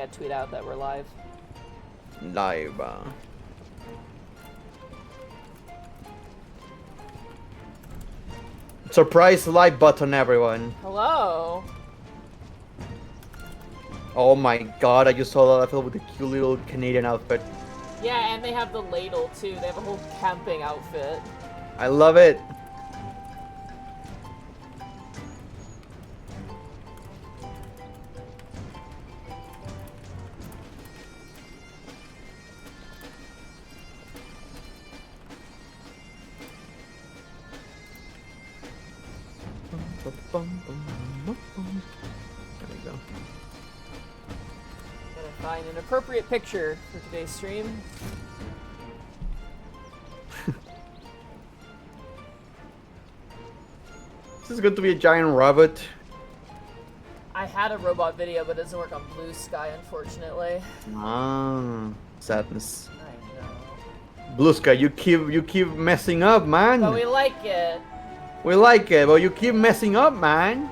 yeah, tweet out that we're live. Live. Surprise like button, everyone. Hello. Oh my god, I just saw that with the cute little Canadian outfit. Yeah, and they have the ladle too. They have a whole camping outfit. I love it. There we go. Gotta find an appropriate picture for today's stream. This is going to be a giant rabbit. I had a robot video, but it doesn't work on Blue Sky, unfortunately. Ah, sadness. I know. Blue Sky, you keep messing up, man. But we like it. We like it, but you keep messing up, man.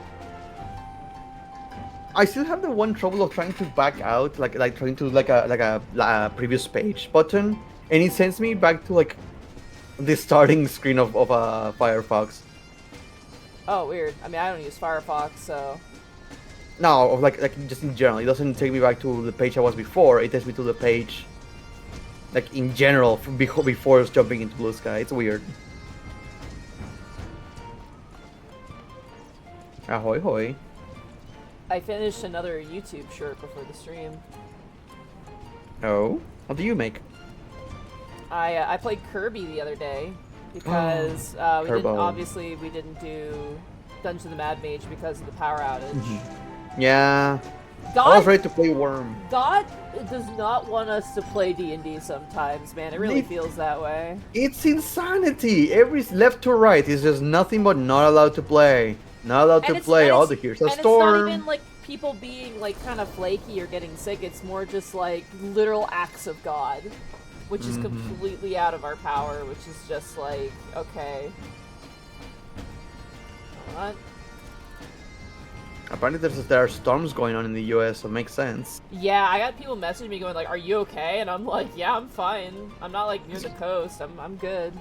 I still have the one trouble of trying to back out, like trying to like a previous page button, and it sends me back to like the starting screen of Firefox. Oh, weird. I mean, I don't use Firefox, so. No, like just in general, it doesn't take me back to the page I was before. It takes me to the page, like in general, before jumping into Blue Sky. It's weird. Ahoy hoy. I finished another YouTube short before the stream. Oh, what do you make? I played Kirby the other day because we didn't do Dungeon of the Mad Mage because of the power outage. Yeah. God, I was ready to play Worm. God does not want us to play D&D sometimes, man. It really feels that way. It's insanity. Every left to right is just nothing but not allowed to play. Not allowed to play. All the here's a storm. It's not even like people being like kind of flaky or getting sick. It's more just like literal acts of God, which is completely out of our power. Which is just like, okay. What? Apparently there are storms going on in the US, so it makes sense. Yeah, I got people messaging me going like, "Are you okay?" And I'm like, "Yeah, I'm fine. I'm not like near the coast. I'm good."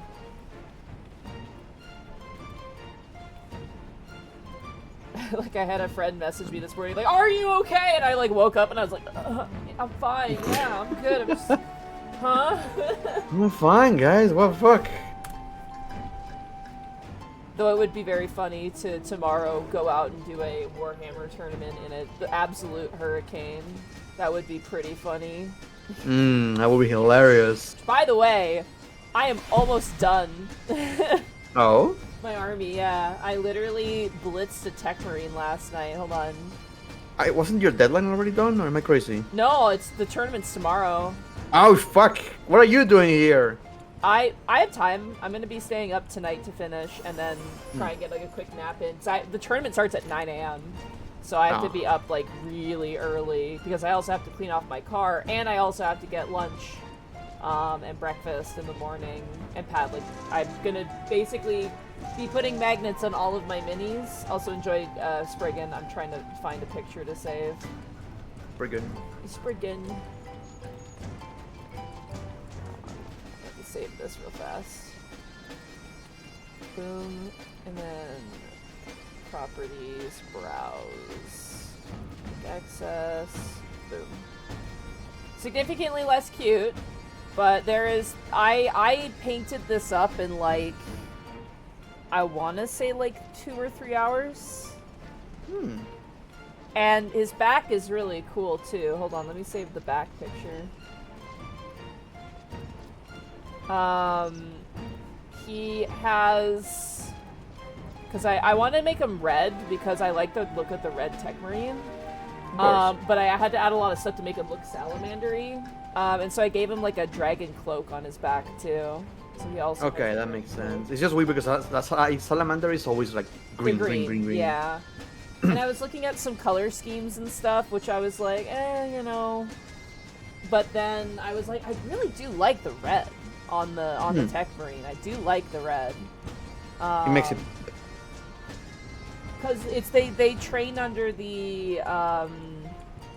Like I had a friend message me this morning like, "Are you okay?" And I like woke up and I was like, "I'm fine. Yeah, I'm good. I'm just, huh?" I'm fine, guys. What the fuck? Though it would be very funny to tomorrow go out and do a Warhammer tournament in the absolute hurricane. That would be pretty funny. That would be hilarious. By the way, I am almost done. Oh? My army, yeah. I literally blitzed a tech marine last night. Hold on. Wasn't your deadline already done, or am I crazy? No, it's the tournament's tomorrow. Oh fuck! What are you doing here? I have time. I'm gonna be staying up tonight to finish, and then try and get like a quick nap in. The tournament starts at 9 a.m. So I have to be up like really early because I also have to clean off my car, and I also have to get lunch, and breakfast in the morning, and paddling. I'm gonna basically be putting magnets on all of my minis. Also enjoyed Spriggan. I'm trying to find a picture to save. Spriggan. Spriggan. Let me save this real fast. Boom. And then properties, browse, access, boom. Significantly less cute, but there is, I painted this up in like, I want to say like 2 or 3 hours. And his back is really cool too. Hold on, let me save the back picture. He has, because I want to make him red because I like the look of the red tech marine. But I had to add a lot of stuff to make him look salamandery. And so I gave him like a dragon cloak on his back too. So he also okay, that makes sense. It's just weird because salamander is always like green. Yeah. And I was looking at some color schemes and stuff, which I was like, you know. But then I was like, I really do like the red on the tech marine. I do like the red. It makes it. Because it's they train under the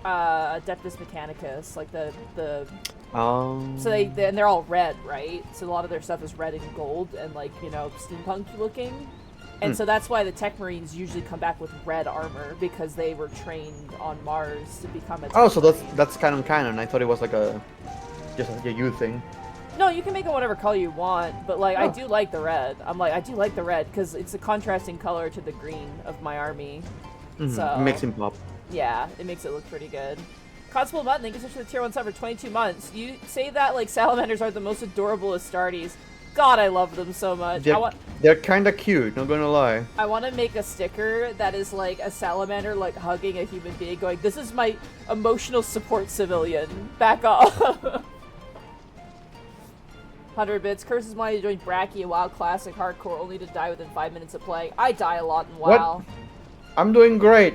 Adeptus Mechanicus, like the Oh. so and they're all red, right? So a lot of their stuff is red and gold and like, you know, steampunk looking. And so that's why the Tech Marines usually come back with red armor, because they were trained on Mars to become a Tech Oh, so Marine. that's kind of canon. I thought it was like just like a you thing. No, you can make it whatever color you want, but like I Oh. do like the red. I do like the red because it's a contrasting color to the green of my army. Mm-hmm. So It makes him pop. yeah, it makes it look pretty good. Constable Button, thank you so much for the tier 1 sub for 22 months. You say that like salamanders are the most adorable Astartes. God, I love them so much. They're kind of cute, not gonna lie. I want to make a sticker that is like a salamander like hugging a human being going, this is my emotional support civilian. Back off. 100 bits. Curses wanting to join Bracky, a WoW classic hardcore, only to die within 5 minutes of playing. I die a lot in WoW. What? I'm doing great.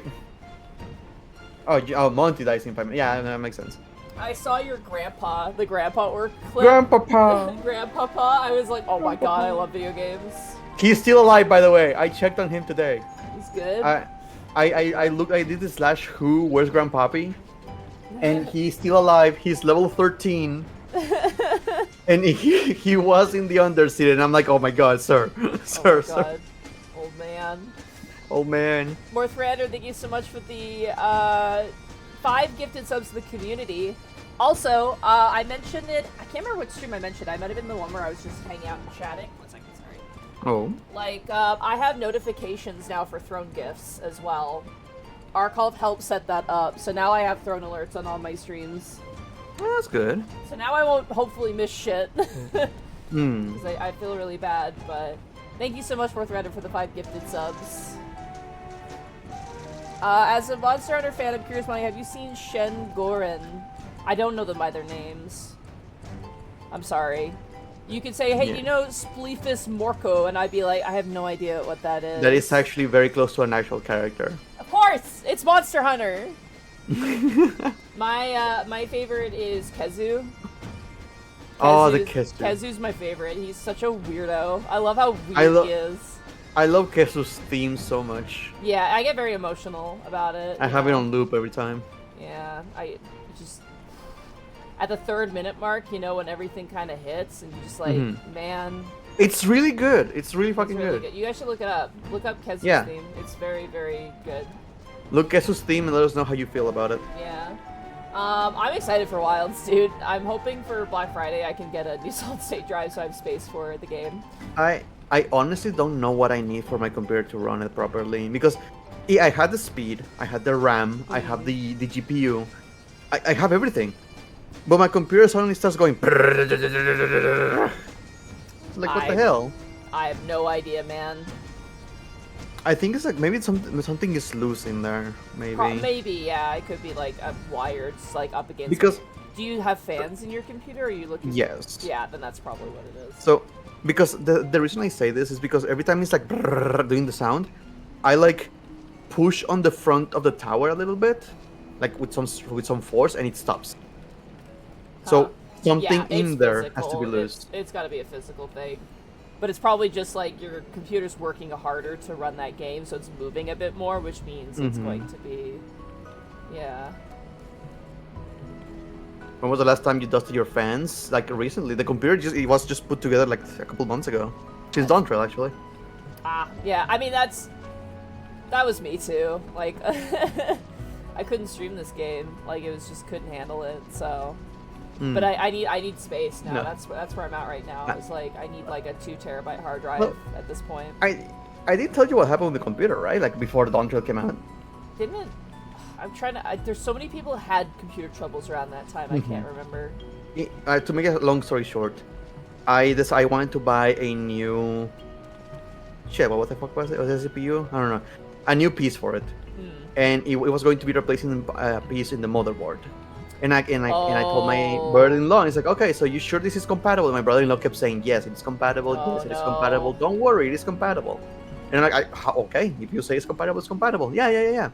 Oh, Monty dies in 5 minutes. Yeah, that makes sense. I saw your grandpa, the grandpa orc clip. Grandpapa. Grandpapa. I was like, oh my god, I love video games. He's still alive, by the way. I checked on him today. He's good. I looked. I did the /who. Where's Grandpappy? And he's still alive. He's level 13. And he was in the Undercity, and I'm like, oh my god, sir, sir, oh my sir. god. Old man. Oh man. Morth Rander, thank you so much for the 5 gifted subs to the community. Also, I mentioned it. I can't remember what stream I mentioned. I might have been the one where I was just hanging out and chatting. 1 second, sorry. Oh. Like, I have notifications now for throne gifts as well. Arcalv helped set that up, so now I have throne alerts on all my streams. Well, that's good. So now I won't hopefully miss shit. Hmm. Because I feel really bad, but thank you so much, Morth Rander, for the 5 gifted subs. As a Monster Hunter fan, I'm curious, Monty, have you seen Shen Goren? I don't know them by their names. I'm sorry. You could say, hey, Yeah. you know Spleefus Morco, and I'd be like, I have no idea what that is. That is actually very close to an actual character. Of course! It's Monster Hunter! My favorite is Kezu. Oh, the Kezu. Kezu's my favorite. He's such a weirdo. I love how weird he is. I love Kezu's theme so much. Yeah, I get very emotional about it. I have it on loop every time. Yeah, I just at the 3rd minute mark, you know, when everything kind of hits, and you're just like, man, It's really good. It's really fucking really good. You guys should look it up. Look up Kezu's theme. It's very, very good. Look Kezu's theme and let us know how you feel about it. Yeah. I'm excited for Wilds, dude. I'm hoping for Black Friday I can get a new solid state drive so I have space for the game. I honestly don't know what I need for my computer to run it properly, because I had the speed, I had the RAM, I have the GPU, I have everything, but my computer suddenly starts going. Like, what the hell? I have no idea, man. I think it's like maybe something is loose in there. Maybe, yeah. It could be like a wire just like up against. Because do you have fans in your computer? Or are you looking? Yes. Yeah, then that's probably what it is. So, because the reason I say this is because every time it's like doing the sound, I like push on the front of the tower a little bit, like with some force, and it stops. So something in there has to be loose. It's got to be a physical thing. But it's probably just like your computer's working harder to run that game, so it's moving a bit more, which means it's going to be, yeah. When was the last time you dusted your fans? Like recently, the computer it was just put together like a couple months ago. Since Dawntrail, actually. Yeah. I mean that was me too. Like I couldn't stream this game. Like it was just couldn't handle it. So. But I need space now. No. That's where I'm at right now. It's like I need like a 2 terabyte hard drive at this point. I did tell you what happened with the computer, right? Like before the Dawntrail came out. Didn't it? I'm trying to. There's so many people who had computer troubles around that time. I can't remember. To make a long story short, I wanted to buy a new. Shit, what the fuck was it? Was it a CPU? I don't know. A new piece for it, and it was going to be replacing a piece in the motherboard. And I told my brother-in-law, and he's like, okay, so you sure this is compatible? And my brother-in-law kept saying, yes, it's compatible, yes, it is compatible, don't worry, it is compatible. And I'm like, okay, if you say it's compatible, it's compatible. Yeah.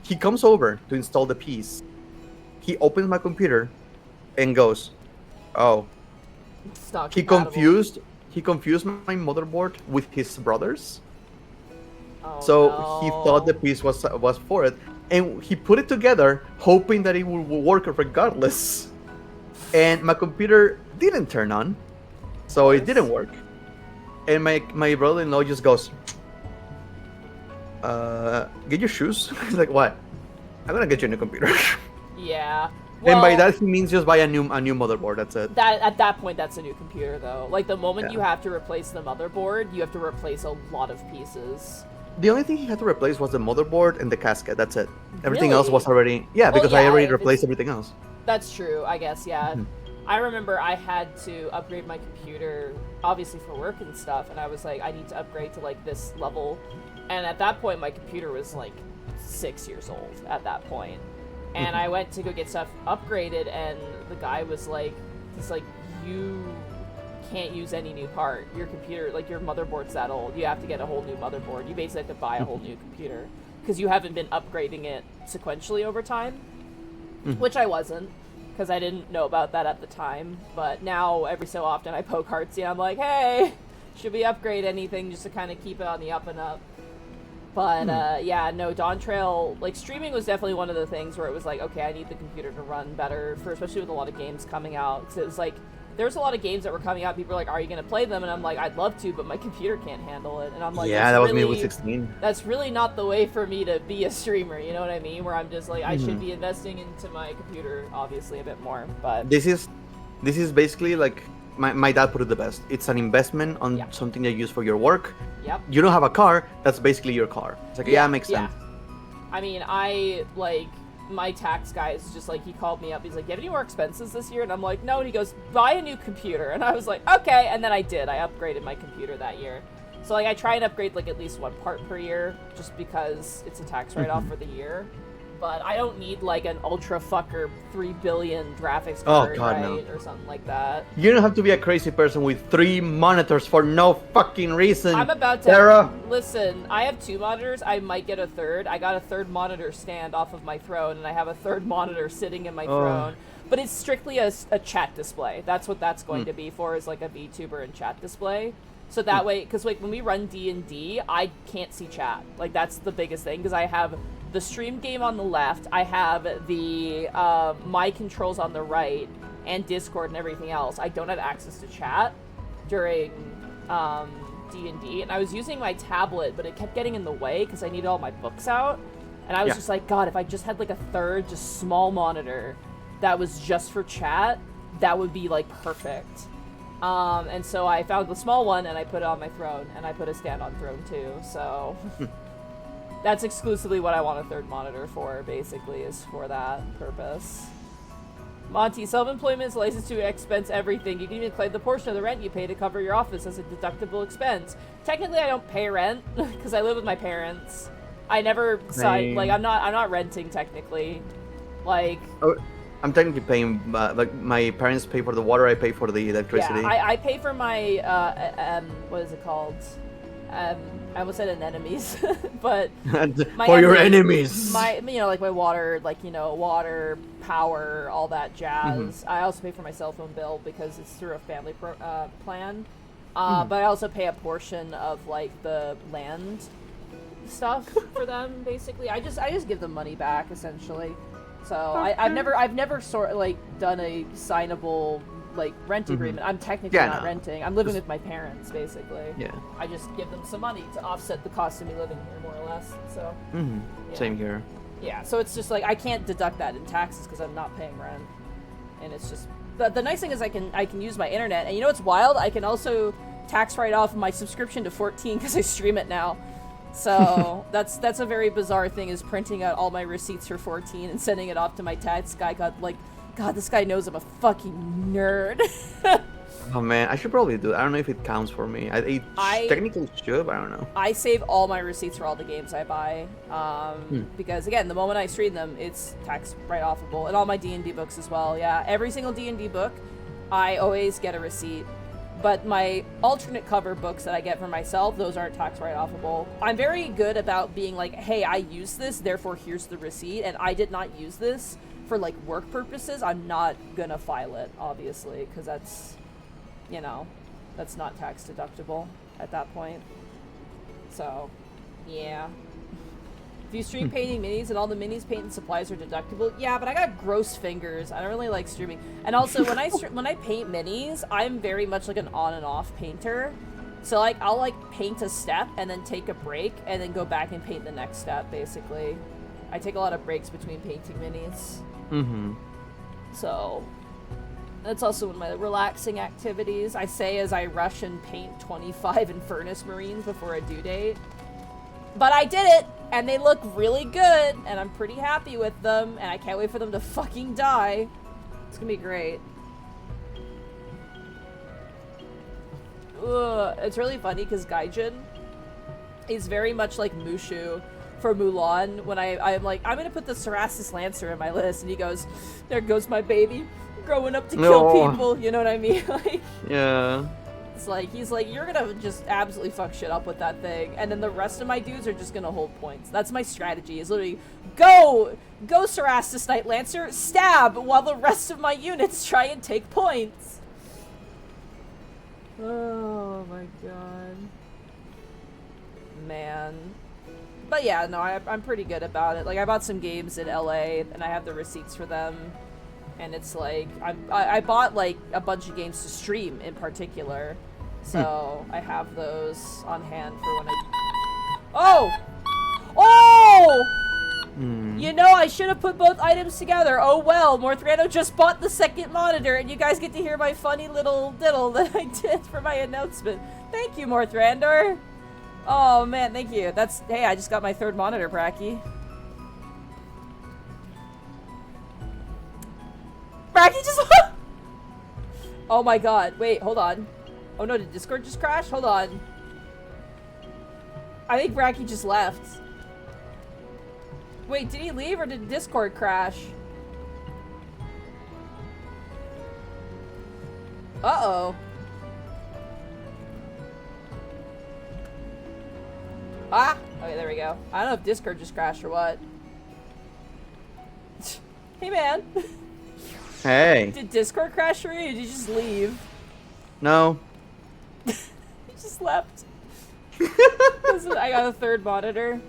He comes over to install the piece. He opens my computer and goes, oh. It's not compatible. He confused my motherboard with his brother's. Oh, so he thought the piece was for it. and he put it together, hoping that it would work regardless. And my computer didn't turn on, so it didn't work. And my brother-in-law just goes, get your shoes. He's like, what? I'm gonna get you a new computer. Yeah. Well, and by that he means just buy a new motherboard. That's it. That at that point, that's a new computer, though. Like the moment you have to replace the motherboard, you have to replace a lot of pieces. The only thing he had to replace was the motherboard and the casket. That's it. Everything Really? else was already because I already replaced everything else. That's true, I guess. Yeah. I remember I had to upgrade my computer, obviously for work and stuff, and I was like, I need to upgrade to like this level. And at that point, my computer was like 6 years old at that point. And I went to go get stuff upgraded, and the guy was like, he's like, you can't use any new part. Your computer, like your motherboard's that old. You have to get a whole new motherboard. You basically have to buy a whole new computer because you haven't been upgrading it sequentially over time, which I wasn't because I didn't know about that at the time. But now every so often I poke Heartsy and I'm like, hey, should we upgrade anything just to kind of keep it on the up and up? But, yeah, no, Dawn Trail, like, streaming was definitely one of the things where it was like, okay, I need the computer to run better, especially with a lot of games coming out. Because it was like, there's a lot of games that were coming out, people were like, are you going to play them? And I'm like, I'd love to, but my computer can't handle it. And I'm like, yeah, that was me with 16. That's really not the way for me to be a streamer, you know what I mean? Where I'm just like, I should be investing into my computer, obviously, a bit more, but... This is basically like... My dad put it the best. It's an investment on something that you use for your work. Yep. You don't have a car, that's basically your car. It's like, yeah, it makes sense. I mean, my tax guy is just like, he called me up, he's like, do you have any more expenses this year? And I'm like, no, and he goes, buy a new computer. And I was like, okay, and then I did. I upgraded my computer that year. So, like, I try and upgrade, like, at least one part per year, just because it's a tax write-off for the year. But I don't need, like, an ultra fucker 3 billion graphics card, or something like that. You don't have to be a crazy person with 3 monitors for no fucking reason. I'm about to... Sarah. Listen, I have 2 monitors. I might get a third. I got a third monitor stand off of my throne, and I have a third monitor sitting in my throne. But it's strictly a chat display. That's what that's going to be for, is, like, a VTuber and chat display. So that way... Because, like, when we run D&D, I can't see chat. Like, that's the biggest thing, because I have... the stream game on the left, I have the my controls on the right, and Discord and everything else. I don't have access to chat during D&D, and I was using my tablet, but it kept getting in the way because I needed all my books out, and I was just like, God, if I just had like a third, just small monitor that was just for chat, that would be like perfect. And so I found the small one, and I put it on my throne, and I put a stand on throne too, so... That's exclusively what I want a third monitor for, basically, is for that purpose. Monty, self-employment is licensed to expense everything. You can even claim the portion of the rent you pay to cover your office as a deductible expense. Technically, I don't pay rent, because I live with my parents. I never signed, like, I'm not renting, technically. Like... Oh, I'm technically paying, like, my parents pay for the water, I pay for the electricity. Yeah, I pay for my, what is it called? I almost said anemones, but for your enemies. My, like my water, like, water, power, all that jazz. I also pay for my cell phone bill because it's through a family plan. But I also pay a portion of like the land stuff for them. Basically, I just give them money back essentially. So I've never sort of like done a signable like rent agreement. I'm technically not renting. I'm living with my parents basically. Yeah. I just give them some money to offset the cost of me living here more or less. So. Same here. Yeah. So it's just like I can't deduct that in taxes because I'm not paying rent, and it's just the nice thing is I can use my internet, and you know what's wild? I can also tax write off my subscription to 14 because I stream it now. So that's a very bizarre thing, is printing out all my receipts for 14 and sending it off to my tax guy. God, this guy knows I'm a fucking nerd. Oh man, I should probably do it. I don't know if it counts for me. I technically should, but I don't know. I save all my receipts for all the games I buy, because again, the moment I stream them, it's tax write-offable, and all my D&D books as well. Yeah, every single D&D book, I always get a receipt. But my alternate cover books that I get for myself, those aren't tax write-offable. I'm very good about being like, hey, I used this, therefore here's the receipt, and I did not use this for like work purposes. I'm not gonna file it, obviously, because that's, that's not tax deductible at that point. So, yeah. If you stream painting minis and all the minis, paint, and supplies are deductible, yeah, but I got gross fingers. I don't really like streaming. And also, when I paint minis, I'm very much like an on and off painter. So like, I'll like paint a step and then take a break and then go back and paint the next step, basically. I take a lot of breaks between painting minis. Mm-hmm. So that's also one of my relaxing activities. I say as I rush and paint 25 Infernus Marines before a due date. But I did it, and they look really good, and I'm pretty happy with them, and I can't wait for them to fucking die. It's gonna be great. Ugh, it's really funny because Gaijin is very much like Mushu for Mulan when I'm like, I'm gonna put the Cerastus Lancer in my list, and he goes, there goes my baby, growing up to kill people, you know what I mean? Like, yeah. It's like, he's like, you're gonna just absolutely fuck shit up with that thing, and then the rest of my dudes are just gonna hold points. That's my strategy, is literally, go Cerastus Knight Lancer, stab, while the rest of my units try and take points. Oh my god. Man. But yeah, no, I'm pretty good about it. Like, I bought some games in LA, and I have the receipts for them. And it's like, I bought, like, a bunch of games to stream in particular. So, I have those on hand for when I... Oh! Oh! You know, I should have put both items together. Oh well, Morthrano just bought the second monitor, and you guys get to hear my funny little diddle that I did for my announcement. Thank you, Morthrandor. Oh man, thank you. That's, hey, I just got my third monitor, Bracky. Bracky just... Oh my god, wait, hold on. Oh no, did Discord just crash? Hold on. I think Bracky just left. Wait, did he leave or did Discord crash? Uh-oh. Ah! Okay, there we go. I don't know if Discord just crashed or what. Hey, man. Hey. Did Discord crash for you or did you just leave? No. He just left. I got a third monitor.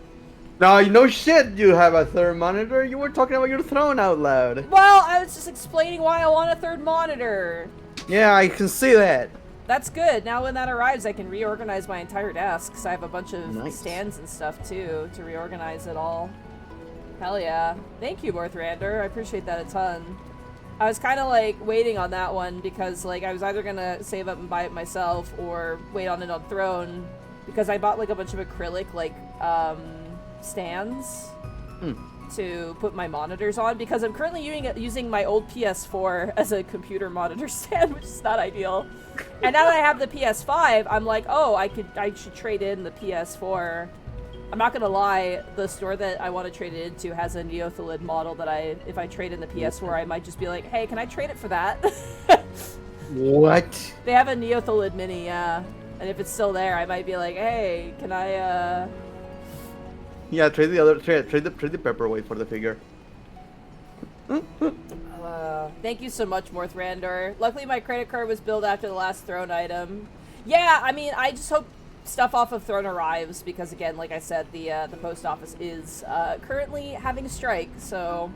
No, no shit, you have a third monitor. You were talking about your throne out loud. Well, I was just explaining why I want a third monitor. Yeah, I can see that. That's good. Now when that arrives, I can reorganize my entire desk, because I have a bunch of stands and stuff, too, to reorganize it all. Hell yeah. Thank you, Morthrander. I appreciate that a ton. I was kind of, like, waiting on that one, because, like, I was either going to save up and buy it myself, or wait on it on Throne, because I bought, like, a bunch of acrylic, like, stands to put my monitors on, because I'm currently using my old PS4 as a computer monitor stand, which is not ideal. And now that I have the PS5, I'm like, oh, I should trade in the PS4. I'm not gonna lie, the store that I want to trade it into has a Neothalid model that if I trade in the PS4, I might just be like, hey, can I trade it for that? What? They have a Neothalid Mini, yeah. And if it's still there, I might be like, hey, can I, Yeah, trade the paperweight for the figure. Thank you so much, Morthrandor. Luckily, my credit card was billed after the last Throne item. Yeah, I mean, I just hope stuff off of Throne arrives, because again, like I said, the post office is currently having a strike, so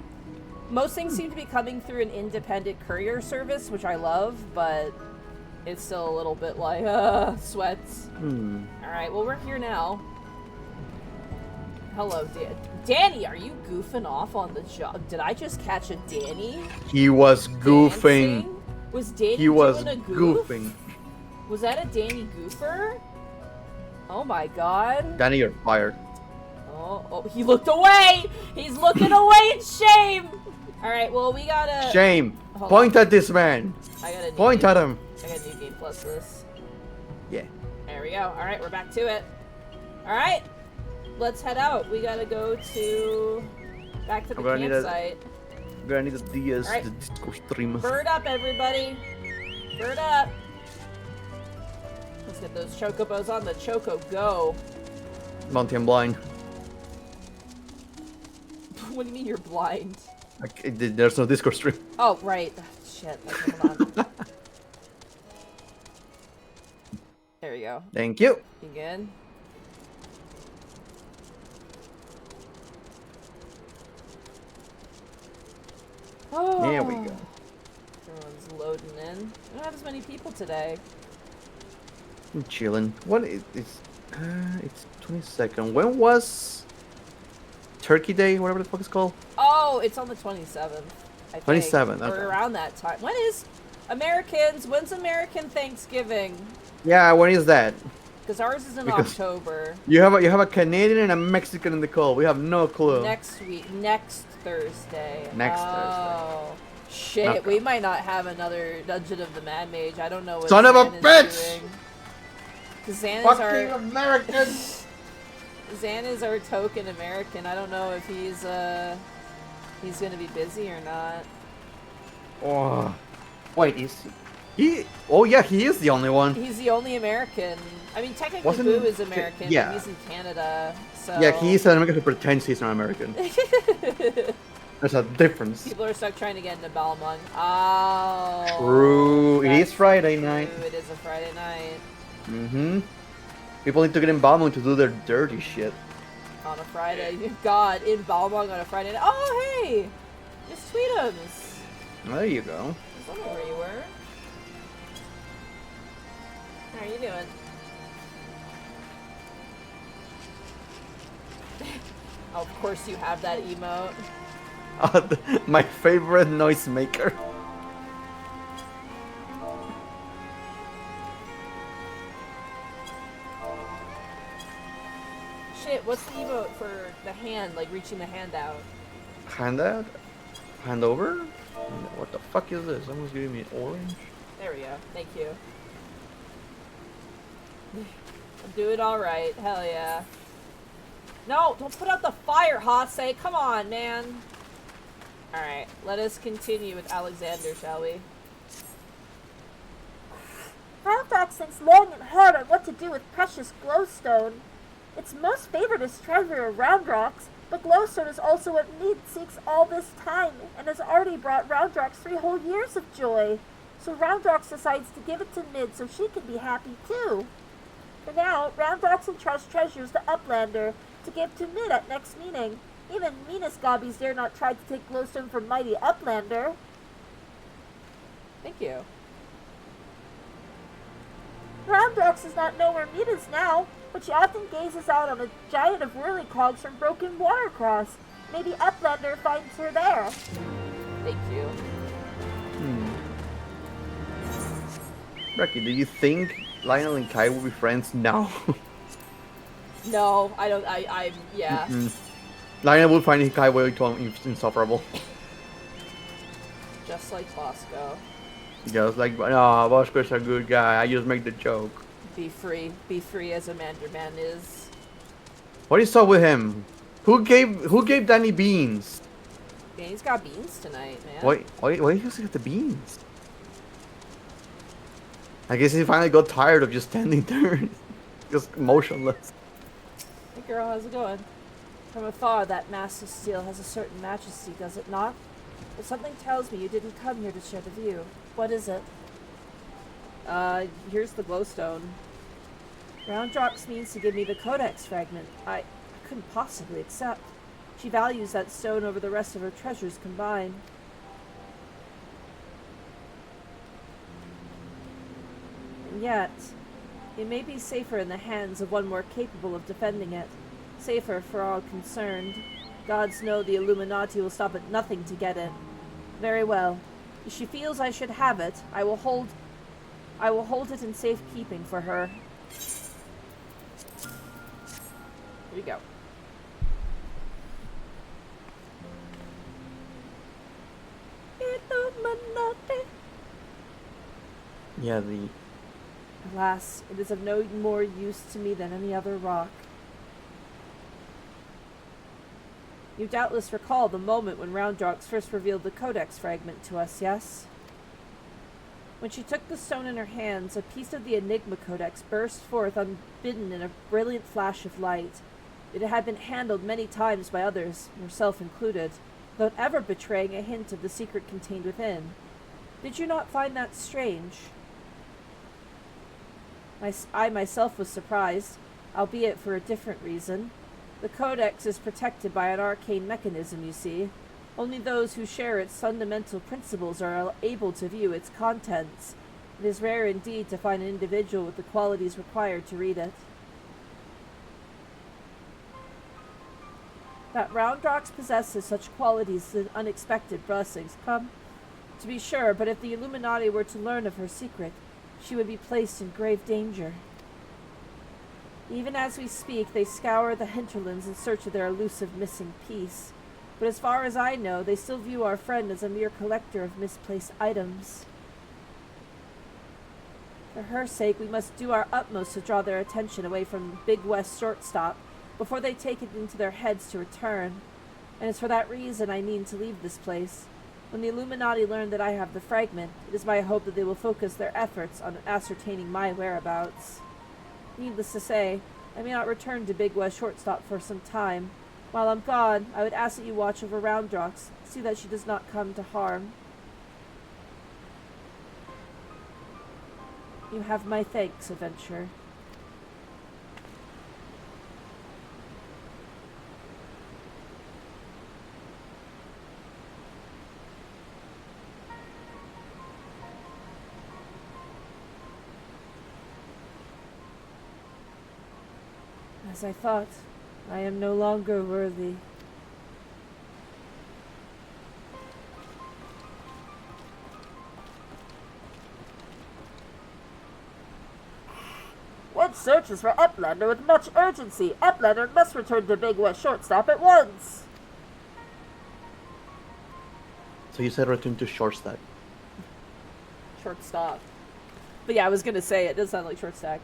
most things seem to be coming through an independent courier service, which I love, but it's still a little bit like, sweats. Alright, well, we're here now. Hello, Danny, are you goofing off on the job? Did I just catch a Danny? He was goofing. Dancing? Was Danny doing a goof? goofing. Was that a Danny goofer? Oh my god. Danny, you're fired. Oh, he looked away! He's looking away in shame! Alright, well, we gotta... Shame! Hold Point on. at this man! I got a new Point game. at him! I got a new game plus this. Yeah. There we go. Alright, we're back to it. Alright, let's head out. We gotta go back to the campsite. I'm gonna need a DS, Alright. the Discord stream. Bird up, everybody! Bird up! Let's get those chocobos on the Choco Go. Monty, I'm blind. What do you mean you're blind? There's no Discord stream. Oh, right. Shit. Okay, hold on. There we go. Thank you. You good? Oh. There we go. Everyone's loading in. We don't have as many people today. I'm chilling. What is it's 22nd. When was Turkey Day, whatever the fuck it's called? Oh, it's on the 27th. I think. 27th, okay. Or around that time. When is Americans? When's American Thanksgiving? Yeah, when is that? Because ours is in Because October. You have a Canadian and a Mexican in the call. We have no clue. Next week. Next Thursday. Next Thursday. Shit, Okay. we might not have another Dungeon of the Mad Mage. I don't know what Son of a Zan is bitch! doing. 'Cause Zan is Fucking our Americans! Zan is our token American. I don't know if he's gonna be busy or not. Oh, wait, is he? Oh yeah, he is the only one. He's the only American. I mean, technically Wasn't- Boo is American, yeah. but he's in Canada, so... Yeah, he's an American who pretends he's not American. There's a difference. People are stuck trying to get into Balmung. Oh. True. It that's is Friday night. true. It is a Friday night. Mm-hmm. People need to get in Balmung to do their dirty shit. On a Friday. God, in Balmung on a Friday night. Oh, hey! Miss Tweetums. There you go. I was wondering where you were. How are you doing? Oh, of course you have that emote. My favorite noisemaker. Shit, what's the emote for the hand, like reaching the hand out? Hand out? Hand over? What the fuck is this? Someone's giving me orange? There we go. Thank you. I'm doing alright. Hell yeah. No, don't put out the fire, Hase. Come on, man. Alright, let us continue with Alexander, shall we? Halifax thinks long and hard on what to do with precious glowstone. Its most favored is treasure of Roundrocks, but glowstone is also what Mead seeks all this time, and has already brought Roundrocks 3 whole years of joy. So Roundrocks decides to give it to Mid so she can be happy too. For now, Roundrocks entrusts treasures to Uplander to give to Mid at next meeting. Even meanest gobbies dare not try to take glowstone from mighty Uplander. Thank you. Roundrocks does not know where Mead is now, but she often gazes out on a giant of whirly cogs from Broken Watercross. Maybe Uplander finds her there. Thank you. Becky, do you think Lionel and Kai will be friends? No. No, I don't. Yeah. Lionel will find Kai way too insufferable. Just like Bosco. Just like, no, Bosco's a good guy. I just make the joke. Be free. Be free as a Manderman is. What is up with him? Who gave Danny beans? Yeah, he's got beans tonight, man. Why does he get the beans? I guess he finally got tired of just standing there, just motionless. Hey girl, how's it going? From afar, that mass of steel has a certain majesty, does it not? But something tells me you didn't come here to share the view. What is it? Here's the glowstone. Roundrocks means to give me the codex fragment. I couldn't possibly accept. She values that stone over the rest of her treasures combined. And yet, it may be safer in the hands of one more capable of defending it. Safer for all concerned. Gods know the Illuminati will stop at nothing to get it. Very well. If she feels I should have it, I will hold it in safekeeping for her. Here we go. Illuminati. Yeah, the... Alas, it is of no more use to me than any other rock. You doubtless recall the moment when Roundrocks first revealed the codex fragment to us, yes? When she took the stone in her hands, a piece of the Enigma Codex burst forth unbidden in a brilliant flash of light. It had been handled many times by others, yourself included, without ever betraying a hint of the secret contained within. Did you not find that strange? I myself was surprised, albeit for a different reason. The Codex is protected by an arcane mechanism, you see. Only those who share its fundamental principles are able to view its contents. It is rare indeed to find an individual with the qualities required to read it. That Roundrox possesses such qualities is an unexpected blessings come. To be sure, but if the Illuminati were to learn of her secret, she would be placed in grave danger. Even as we speak, they scour the hinterlands in search of their elusive missing piece. But as far as I know, they still view our friend as a mere collector of misplaced items. For her sake, we must do our utmost to draw their attention away from Big West Shortstop before they take it into their heads to return. And it's for that reason I mean to leave this place. When the Illuminati learn that I have the fragment, it is my hope that they will focus their efforts on ascertaining my whereabouts. Needless to say, I may not return to Big West Shortstop for some time. While I'm gone, I would ask that you watch over Roundrox, see that she does not come to harm. You have my thanks, Adventurer. As I thought, I am no longer worthy. One searches for Uplander with much urgency. Uplander must return to Big West Shortstop at once. So you said return to Shortstop. Shortstop. But yeah, I was gonna say, it does sound like short stack.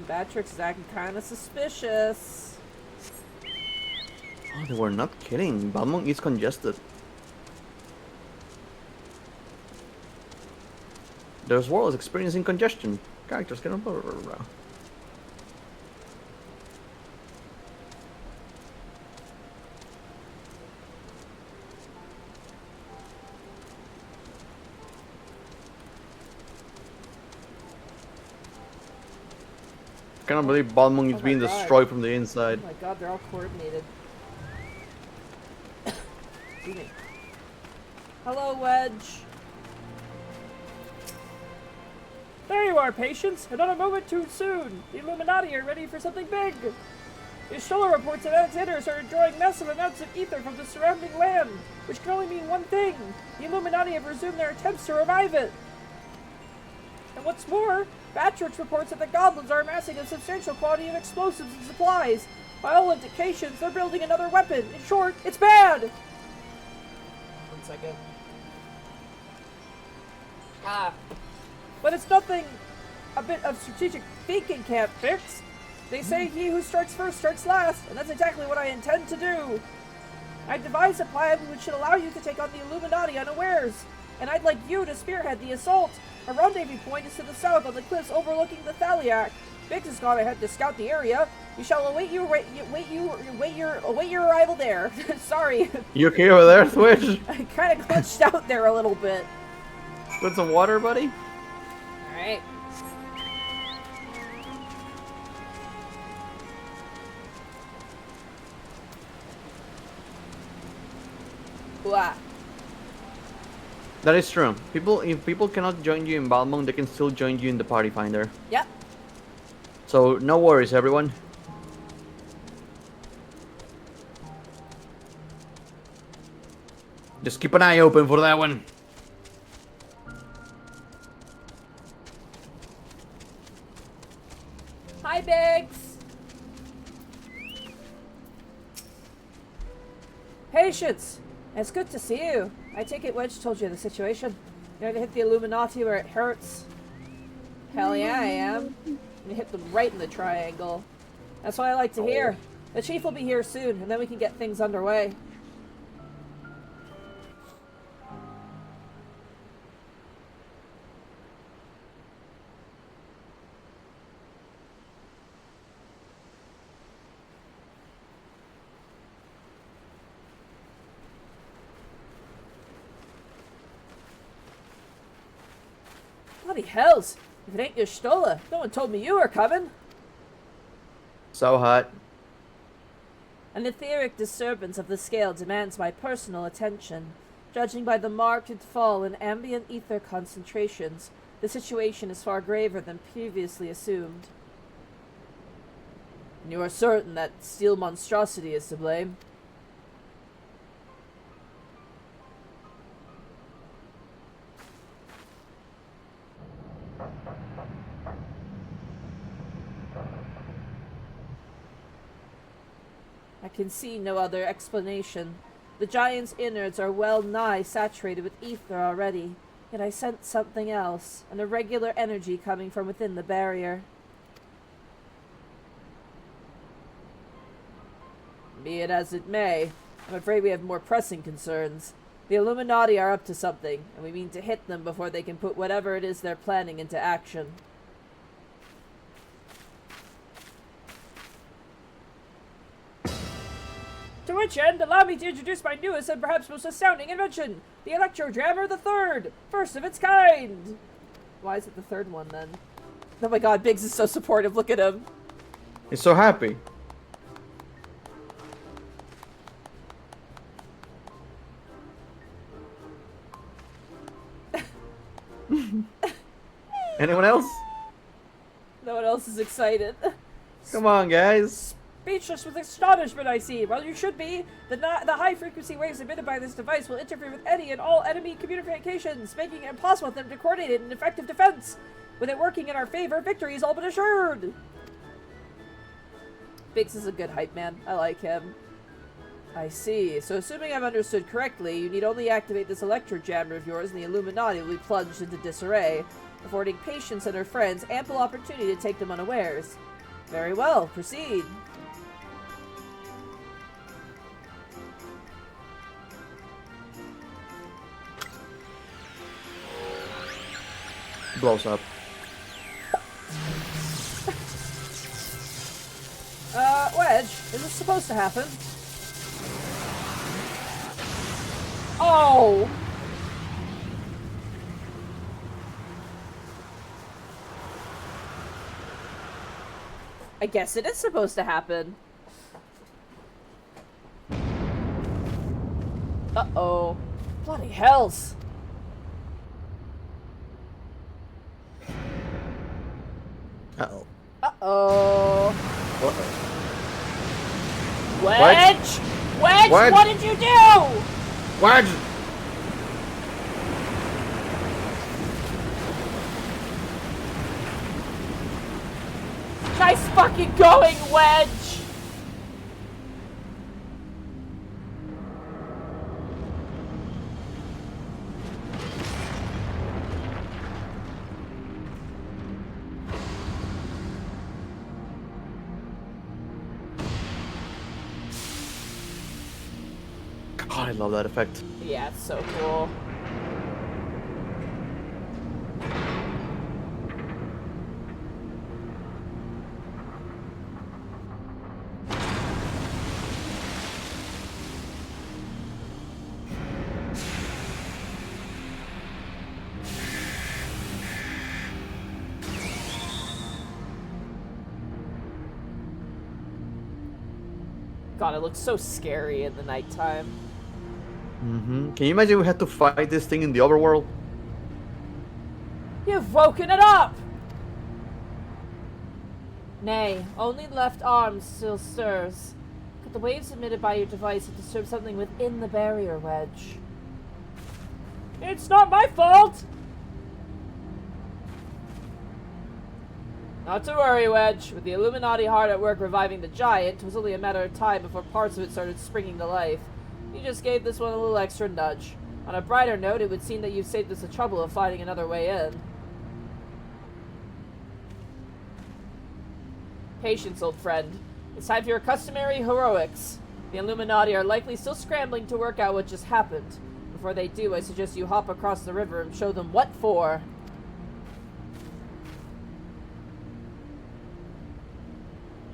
Batrix is acting kind of suspicious. Oh, they were not kidding. Balmung is congested. This world is experiencing congestion. Characters cannot blah, blah, blah, blah. I cannot believe Balmung is being destroyed from the inside. Oh my god, they're all coordinated. Excuse me. Hello, Wedge. There you are, Patience, and not a moment too soon. The Illuminati are ready for something big. The Stoller reports that Alexanders are drawing massive amounts of ether from the surrounding land, which can only mean one thing. The Illuminati have resumed their attempts to revive it. And what's more, Batrix reports that the goblins are amassing a substantial quantity of explosives and supplies. By all indications, they're building another weapon. In short, it's bad! 1 second. But it's nothing a bit of strategic thinking can't fix. They say he who strikes first strikes last, and that's exactly what I intend to do. I devised a plan which should allow you to take on the Illuminati unawares, and I'd like you to spearhead the assault. A rendezvous point is to the south on the cliffs overlooking the Thaliac. Biggs has gone ahead to scout the area. We shall await your arrival there. Sorry. You okay over there, Twitch? I kind of glitched out there a little bit. Put some water, buddy? Alright. Blah. That is true. If people cannot join you in Balmung, they can still join you in the Party Finder. Yep. So no worries, everyone. Just keep an eye open for that one. Hi, Biggs. Patience. It's good to see you. I take it Wedge told you the situation. You're going to hit the Illuminati where it hurts. Hell yeah, I am. You hit them right in the triangle. That's what I like to hear. The chief will be here soon, and then we can get things underway. Bloody hells! If it ain't your Stola, no one told me you were coming. So hot. An etheric disturbance of the scale demands my personal attention. Judging by the marked fall in ambient ether concentrations, the situation is far graver than previously assumed. And you are certain that steel monstrosity is to blame? I can see no other explanation. The giant's innards are well nigh saturated with ether already, yet I sense something else, an irregular energy coming from within the barrier. Be it as it may, I'm afraid we have more pressing concerns. The Illuminati are up to something, and we mean to hit them before they can put whatever it is they're planning into action. To which end, allow me to introduce my newest and perhaps most astounding invention, the Electro-Jammer III, first of its kind! Why is it the third one, then? Oh my god, Biggs is so supportive, look at him. He's so happy. Anyone else? No one else is excited. Come on, guys. Speechless with astonishment, I see. Well, you should be. The high-frequency waves emitted by this device will interfere with any and all enemy communications, making it impossible for them to coordinate an effective defense. With it working in our favor, victory is all but assured. Biggs is a good hype man. I like him. I see. So assuming I've understood correctly, you need only activate this Electro-Jammer of yours and the Illuminati will be plunged into disarray, affording Patience and her friends ample opportunity to take them unawares. Very well. Proceed. Blows up. Wedge, is this supposed to happen? Oh! I guess it is supposed to happen. Uh-oh. Bloody hells! Uh-oh. Uh-oh. Uh-oh. Wedge! Wedge, Wedge! what did you do? Wedge! Nice fucking going, Wedge! God, I love that effect. Yeah, it's so cool. God, it looks so scary in the nighttime. Mm-hmm. Can you imagine we had to fight this thing in the overworld? You've woken it up! Nay, only left arm still stirs. Could the waves emitted by your device have disturbed something within the barrier, Wedge? It's not my fault! Not to worry, Wedge. With the Illuminati hard at work reviving the giant, it was only a matter of time before parts of it started springing to life. You just gave this one a little extra nudge. On a brighter note, it would seem that you've saved us the trouble of finding another way in. Patience, old friend. It's time for your customary heroics. The Illuminati are likely still scrambling to work out what just happened. Before they do, I suggest you hop across the river and show them what for.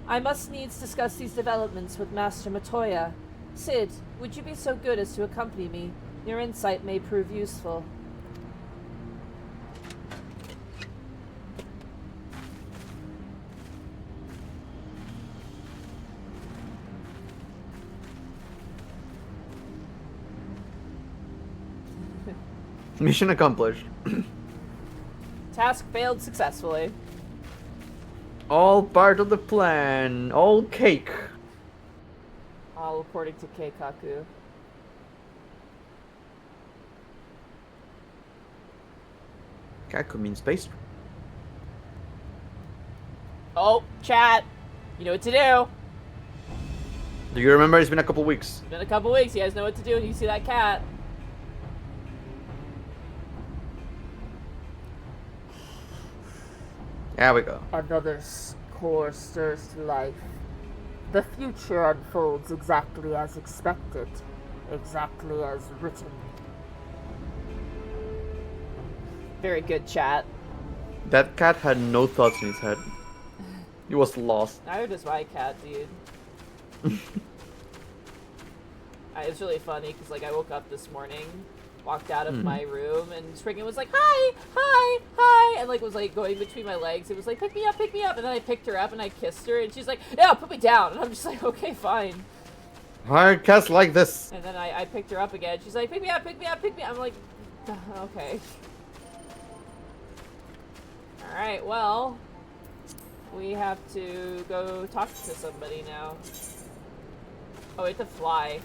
I must needs discuss these developments with Master Matoya. Sid, would you be so good as to accompany me? Your insight may prove useful. Mission accomplished. Task failed successfully. All part of the plan. All cake. All according to Keikaku. Kaku means space. Oh, chat. You know what to do. Do you remember? It's been a couple weeks. It's been a couple weeks. You guys know what to do when you see that cat. There we go. Another core stirs to life. The future unfolds exactly as expected, exactly as written. Very good, chat. That cat had no thoughts in his head. He was lost. Neither does my cat, dude. It's really funny because like I woke up this morning, walked out of my room, and Spriggan was like, "Hi, hi, hi," and like was like going between my legs. It was like, "Pick me up," and then I picked her up and I kissed her, and she's like, "Yeah, put me down," and I'm just like, "Okay, fine." Why are cats like this? And then I picked her up again. She's like, "Pick me up, pick me up, pick me up." I'm like, "Okay." All right, well, we have to go talk to somebody now. Oh, we have to fly.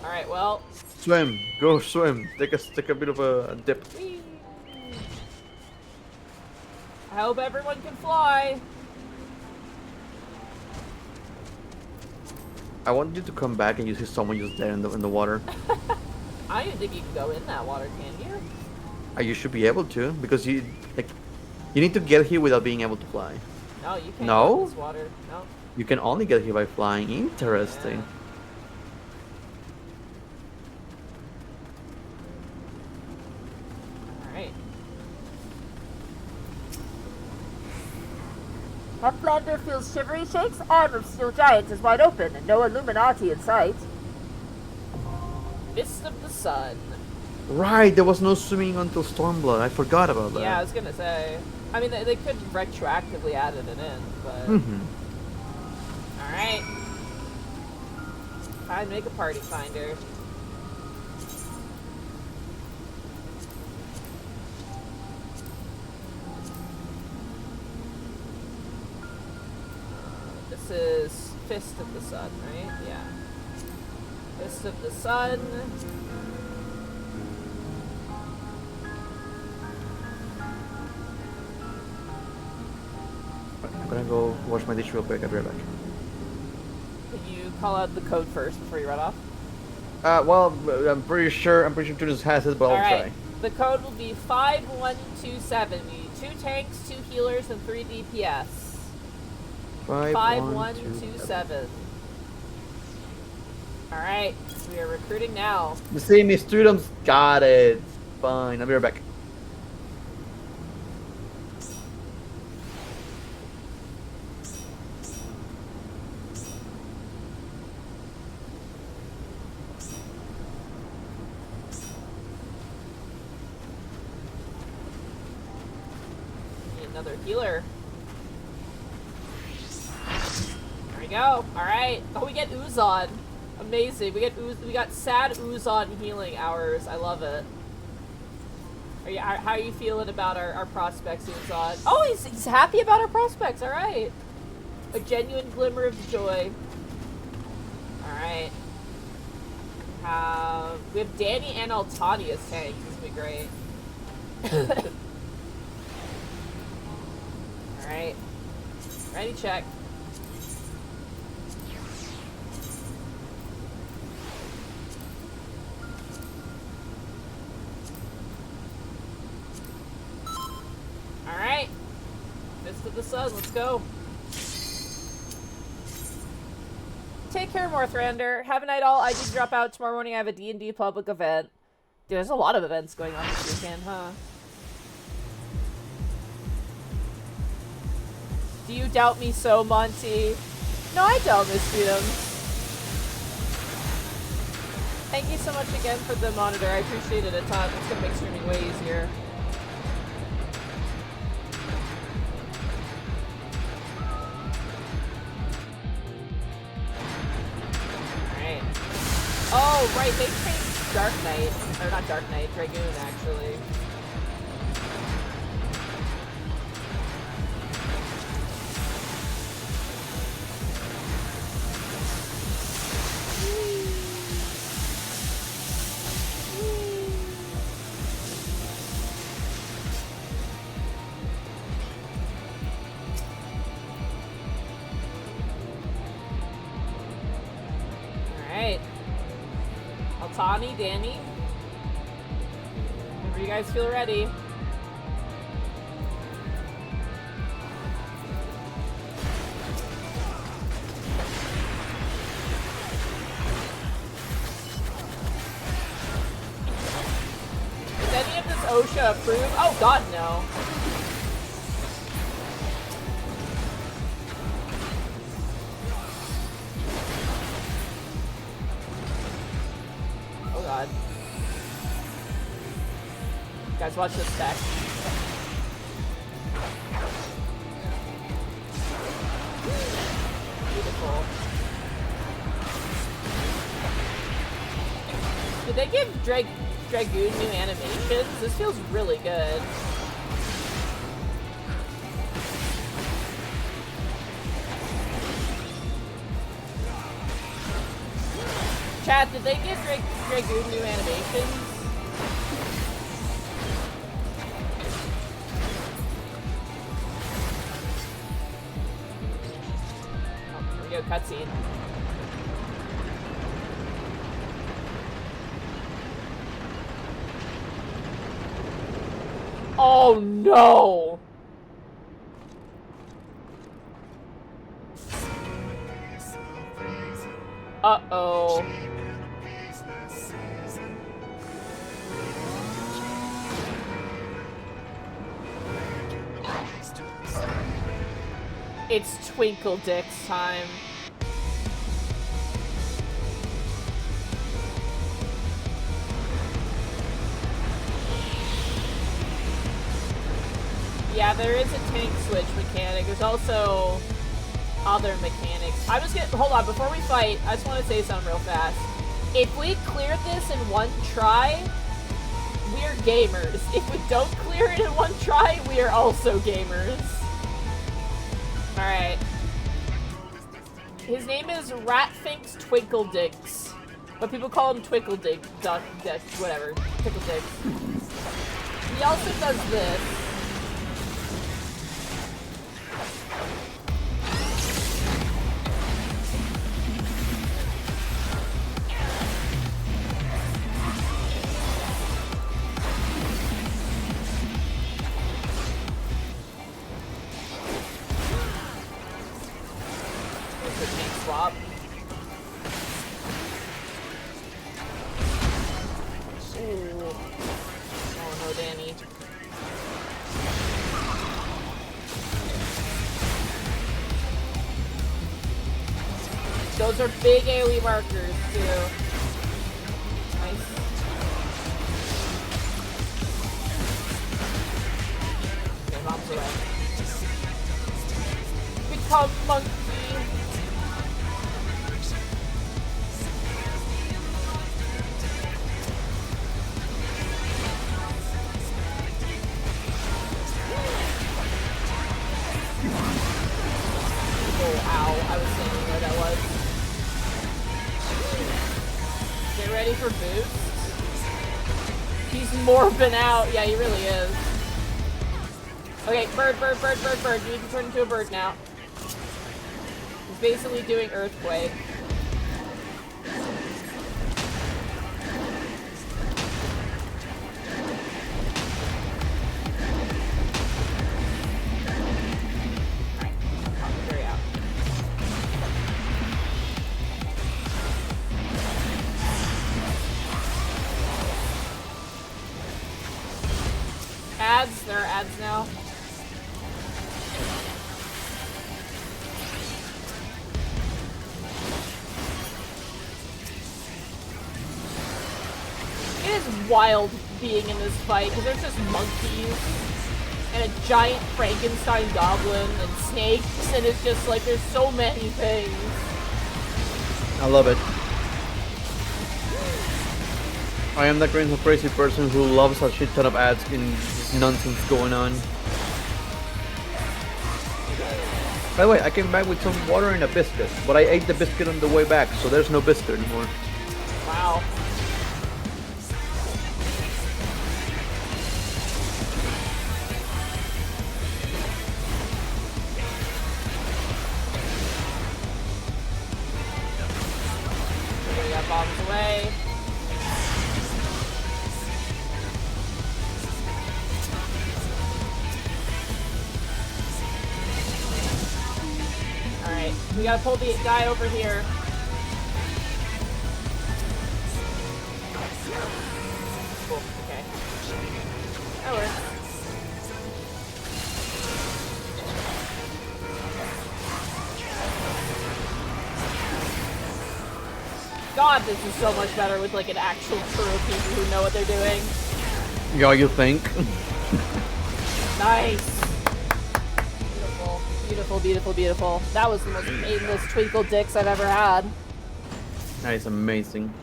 All right, well. Swim. Go swim. Take a bit of a dip. Whee! I hope everyone can fly. I want you to come back and you see someone just there in the water. I don't even think you can go in that water, can you? You should be able to because you need to get here without being able to fly. No, you can't No? go in this water. No. You can only get here by flying. Interesting. Yeah. Alright. Uplander feels shivery shakes, arm of steel giant is wide open, and no Illuminati in sight. Fist of the Sun. Right, there was no swimming until Stormblood. I forgot about that. Yeah, I was gonna say. I mean, they could retroactively added it in, but... Alright. Time to make a party finder. This is Fist of the Sun, right? Yeah. Fist of the Sun. I'm gonna go wash my dish real quick. I'll be right back. Can you call out the code first before you run off? Well, I'm pretty sure Tudors has it, but I'll Alright. try. The code will be 5127. We need 2 tanks, 2 healers, and 3 DPS. 5127. Alright, we are recruiting now. You see me, students? Got it. Fine, I'll be right back. Need another healer. There we go. Alright. Oh, we get Uzon. Amazing. We got sad Uzon healing hours. I love it. How are you feeling about our prospects, Uzon? Oh, he's happy about our prospects. Alright. A genuine glimmer of joy. Alright. We have Danny and Altani as tanks. This will be great. Alright. Ready, check. Alright. Fist of the Sun, let's go. Take care, Morthrander. Have a night all. I do drop out tomorrow morning. I have a D&D public event. Dude, there's a lot of events going on this weekend, huh? Do you doubt me so, Monty? No, I don't, Miss Freedom. Thank you so much again for the monitor. I appreciate it a ton. It's gonna make streaming way easier. Alright. Oh, right, they changed Dark Knight. Or not Dark Knight, Dragoon, actually. Alright. Altani, Danny. Whenever you guys feel ready. Is any of this OSHA approved? Oh god, no. Oh god. Guys, watch this stack. Beautiful. Did they give Dragoon new animations? This feels really good. Chat, did they give Dragoon new animations? Oh, here we go, cutscene. Oh no! Uh-oh. It's Twinkle Dick's time. Yeah, there is a tank switch mechanic. There's also other mechanics. I was gonna hold on before we fight. I just want to say something real fast. If we cleared this in one try, we're gamers. If we don't clear it in one try, we are also gamers. All right. His name is Ratfinks Twinkledicks, but people call him Twinkledicks. Whatever. Twinkledicks. He also does this. Swap. Ooh. Oh no, Danny. Those are big AoE markers too. Nice. Okay, mom's away. Become monkey. I was thinking where that was. Get ready for boost. He's morphing out. Yeah, he really is. Okay, bird. You need to turn into a bird now. He's basically doing earthquake. Ads? There are ads now. It is wild being in this fight because there's just monkeys and a giant Frankenstein goblin and snakes, and it's just like there's so many things. I love it. I am that crazy person who loves a shit ton of ads and just nonsense going on. By the way, I came back with some water and a biscuit, but I ate the biscuit on the way back, so there's no biscuit anymore. Wow. We got bombs away. Alright, we gotta pull the guy over here. Cool, okay. That works. God, this is so much better with like an actual crew of people who know what they're doing. Yeah, you think? Nice. Beautiful, beautiful, beautiful, beautiful. That was the most aimless twinkle dicks I've ever had. That is amazing.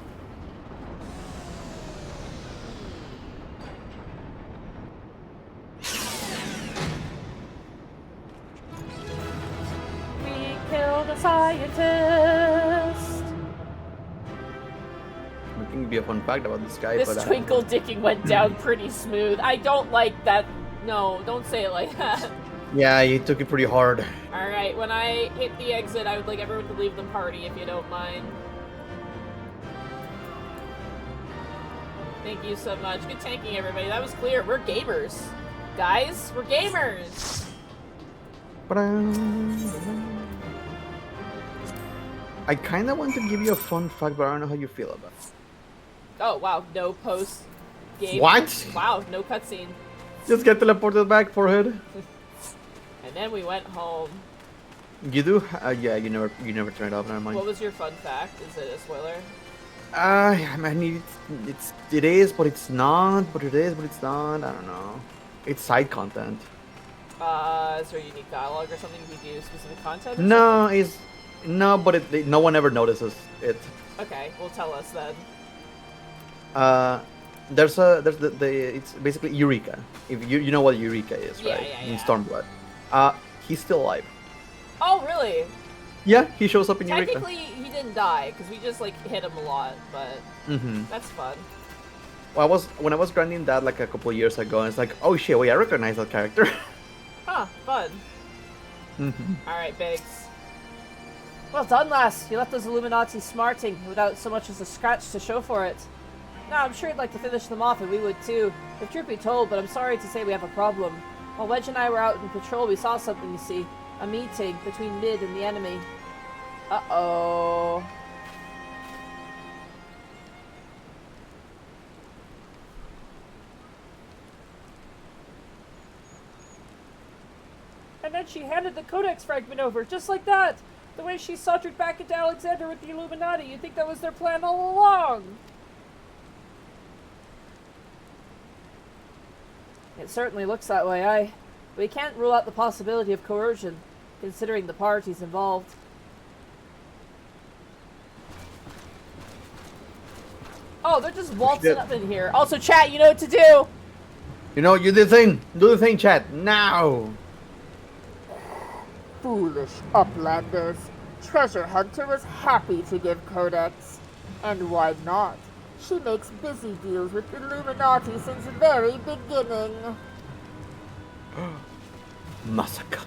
We killed a scientist. I think it'd be a fun fact about this guy, This but twinkle dicking went down pretty smooth. I don't like that. No, don't say it like that. yeah, he took it pretty hard. Alright, when I hit the exit, I would like everyone to leave the party if you don't mind. Thank you so much. Good tanking, everybody. That was clear. We're gamers. Guys, we're gamers. I kind of want to give you a fun fact, but I don't know how you feel about it. Oh, wow. No post game. What? Wow, no cutscene. Just get teleported back, forehead. And then we went home. You do? Yeah, you never turn it off. Never mind. What was your fun fact? Is it a spoiler? I mean, it is, but it's not. But it is, but it's not. I don't know. It's side content. Is there unique dialogue or something we do specific content? Or No, it's no, but no one ever notices it. Okay, well tell us then. There's it's basically Eureka. If you know what Eureka is, Yeah, right? yeah, In yeah. Stormblood. He's still alive. Oh, really? Yeah, he shows up in Eureka. Technically, he didn't die because we just like hit him a lot, but that's fun. Well, when I was grinding that like a couple of years ago, and it's like, oh shit, wait, I recognize that character. Huh, fun. Alright, Biggs. Well done, lass. You left those Illuminati smarting without so much as a scratch to show for it. Now, I'm sure you'd like to finish them off, and we would too. If truth be told, but I'm sorry to say we have a problem. While Wedge and I were out in patrol, we saw something, you see. A meeting between Mid and the enemy. Uh-oh. And then she handed the Codex fragment over, just like that! The way she sauntered back into Alexander with the Illuminati, you'd think that was their plan all along! It certainly looks that way, we can't rule out the possibility of coercion, considering the parties involved. Oh, they're just waltzing up in here. Also, chat, you know what to do! You know, you do the thing. Do the thing, chat. Now! Foolish uplanders. Treasure Hunter was happy to give Codex. And why not? She makes busy deals with the Illuminati since the very beginning. Massacre.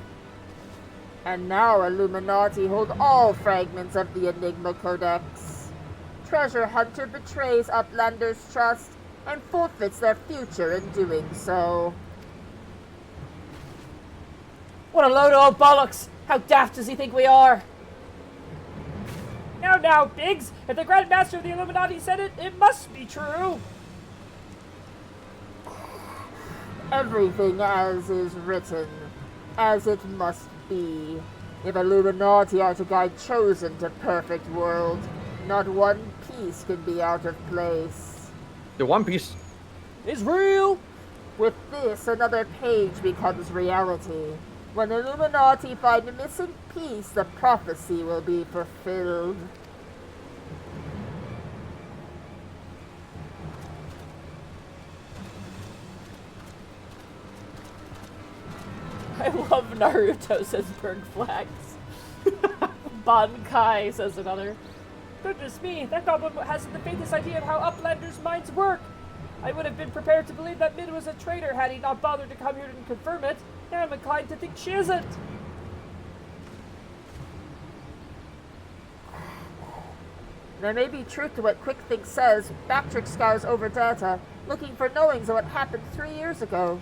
And now Illuminati hold all fragments of the Enigma Codex. Treasure Hunter betrays Uplander's trust and forfeits their future in doing so. What a load of old bollocks! How daft does he think we are? Now, Biggs! If the Grand Master of the Illuminati said it, it must be true! Everything as is written, as it must be. If Illuminati are to guide chosen to perfect world, not one piece can be out of place. The One Piece. Is real! With this, another page becomes reality. When Illuminati find a missing piece, the prophecy will be fulfilled. I love Naruto, says Bergflax. Bankai, says another. Goodness me, that goblin hasn't the faintest idea of how Uplanders' minds work. I would have been prepared to believe that Mid was a traitor had he not bothered to come here and confirm it. Now I'm inclined to think she isn't. There may be truth to what QuickThink says. Bactric scours over data, looking for knowings of what happened 3 years ago.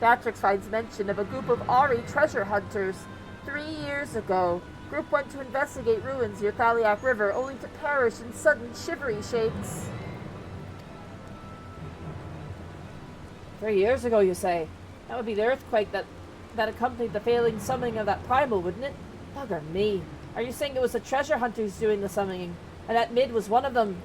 Bactrix finds mention of a group of Ari treasure hunters 3 years ago. Group went to investigate ruins near Thaliak River, only to perish in sudden shivery shakes. 3 years ago, you say? That would be the earthquake that accompanied the failing summoning of that primal, wouldn't it? Bugger me. Are you saying it was the treasure hunters doing the summoning, and that Mid was one of them?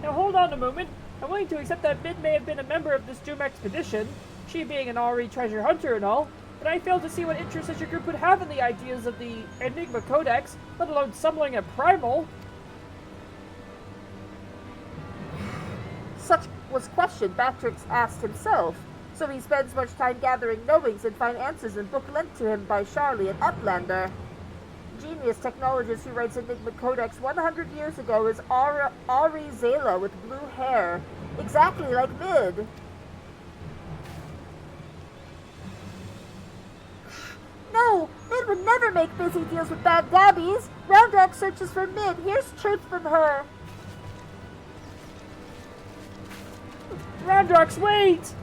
Now hold on a moment. I'm willing to accept that Mid may have been a member of this Doom expedition, she being an Ari treasure hunter and all, but I fail to see what interest such a group would have in the ideas of the Enigma Codex, let alone summoning a primal. Such was question Bactrix asked himself, so he spends much time gathering knowings and find answers in book lent to him by Charlie, an Uplander. Genius technologist who writes Enigma Codex 100 years ago is Ari Zela with blue hair, exactly like Mid. No, Mid would never make busy deals with bad gobbies. Roundrock searches for Mid. Here's truth from her. Roundrox, wait!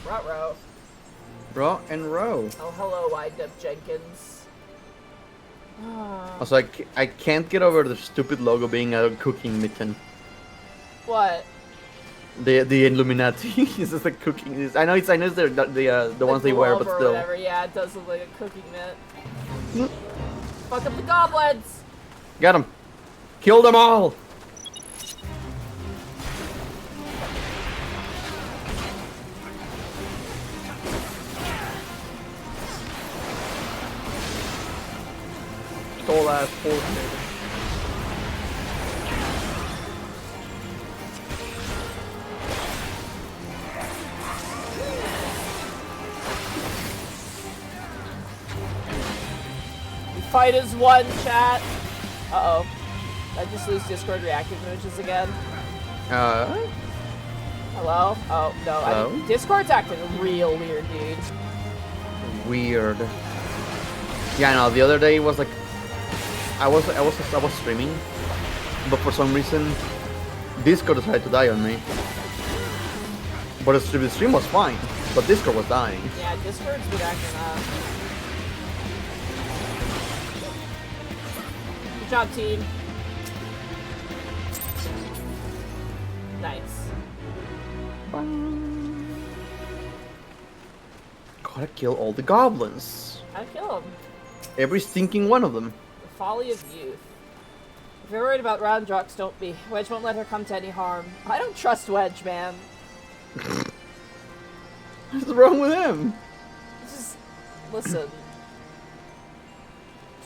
Ruh-roh. Raw and row. Oh, hello, Wind-Up Jenkins. Also, I can't get over the stupid logo being a cooking mitten. What? The Illuminati. It's just like cooking. I know it's the ones they wear, but Or still. whatever. Yeah, it does look like a cooking mitt. Fuck up the goblins! Got them. Kill them all. Stole ass horse. Fight is one, chat. Uh-oh. I just lose Discord reactive images again. Hello? Oh, no. Hello? Discord's acting real weird, dude. Weird. Yeah, no. The other day was like, I was streaming, but for some reason, Discord decided to die on me. But the stream was fine, but Discord was dying. Yeah, Discord's been acting up. Good job, team. Nice. Gotta kill all the goblins. I kill him. Every stinking one of them. The folly of youth. If you're worried about Roundrox, don't be. Wedge won't let her come to any harm. I don't trust Wedge, man. What's wrong with him? Just listen.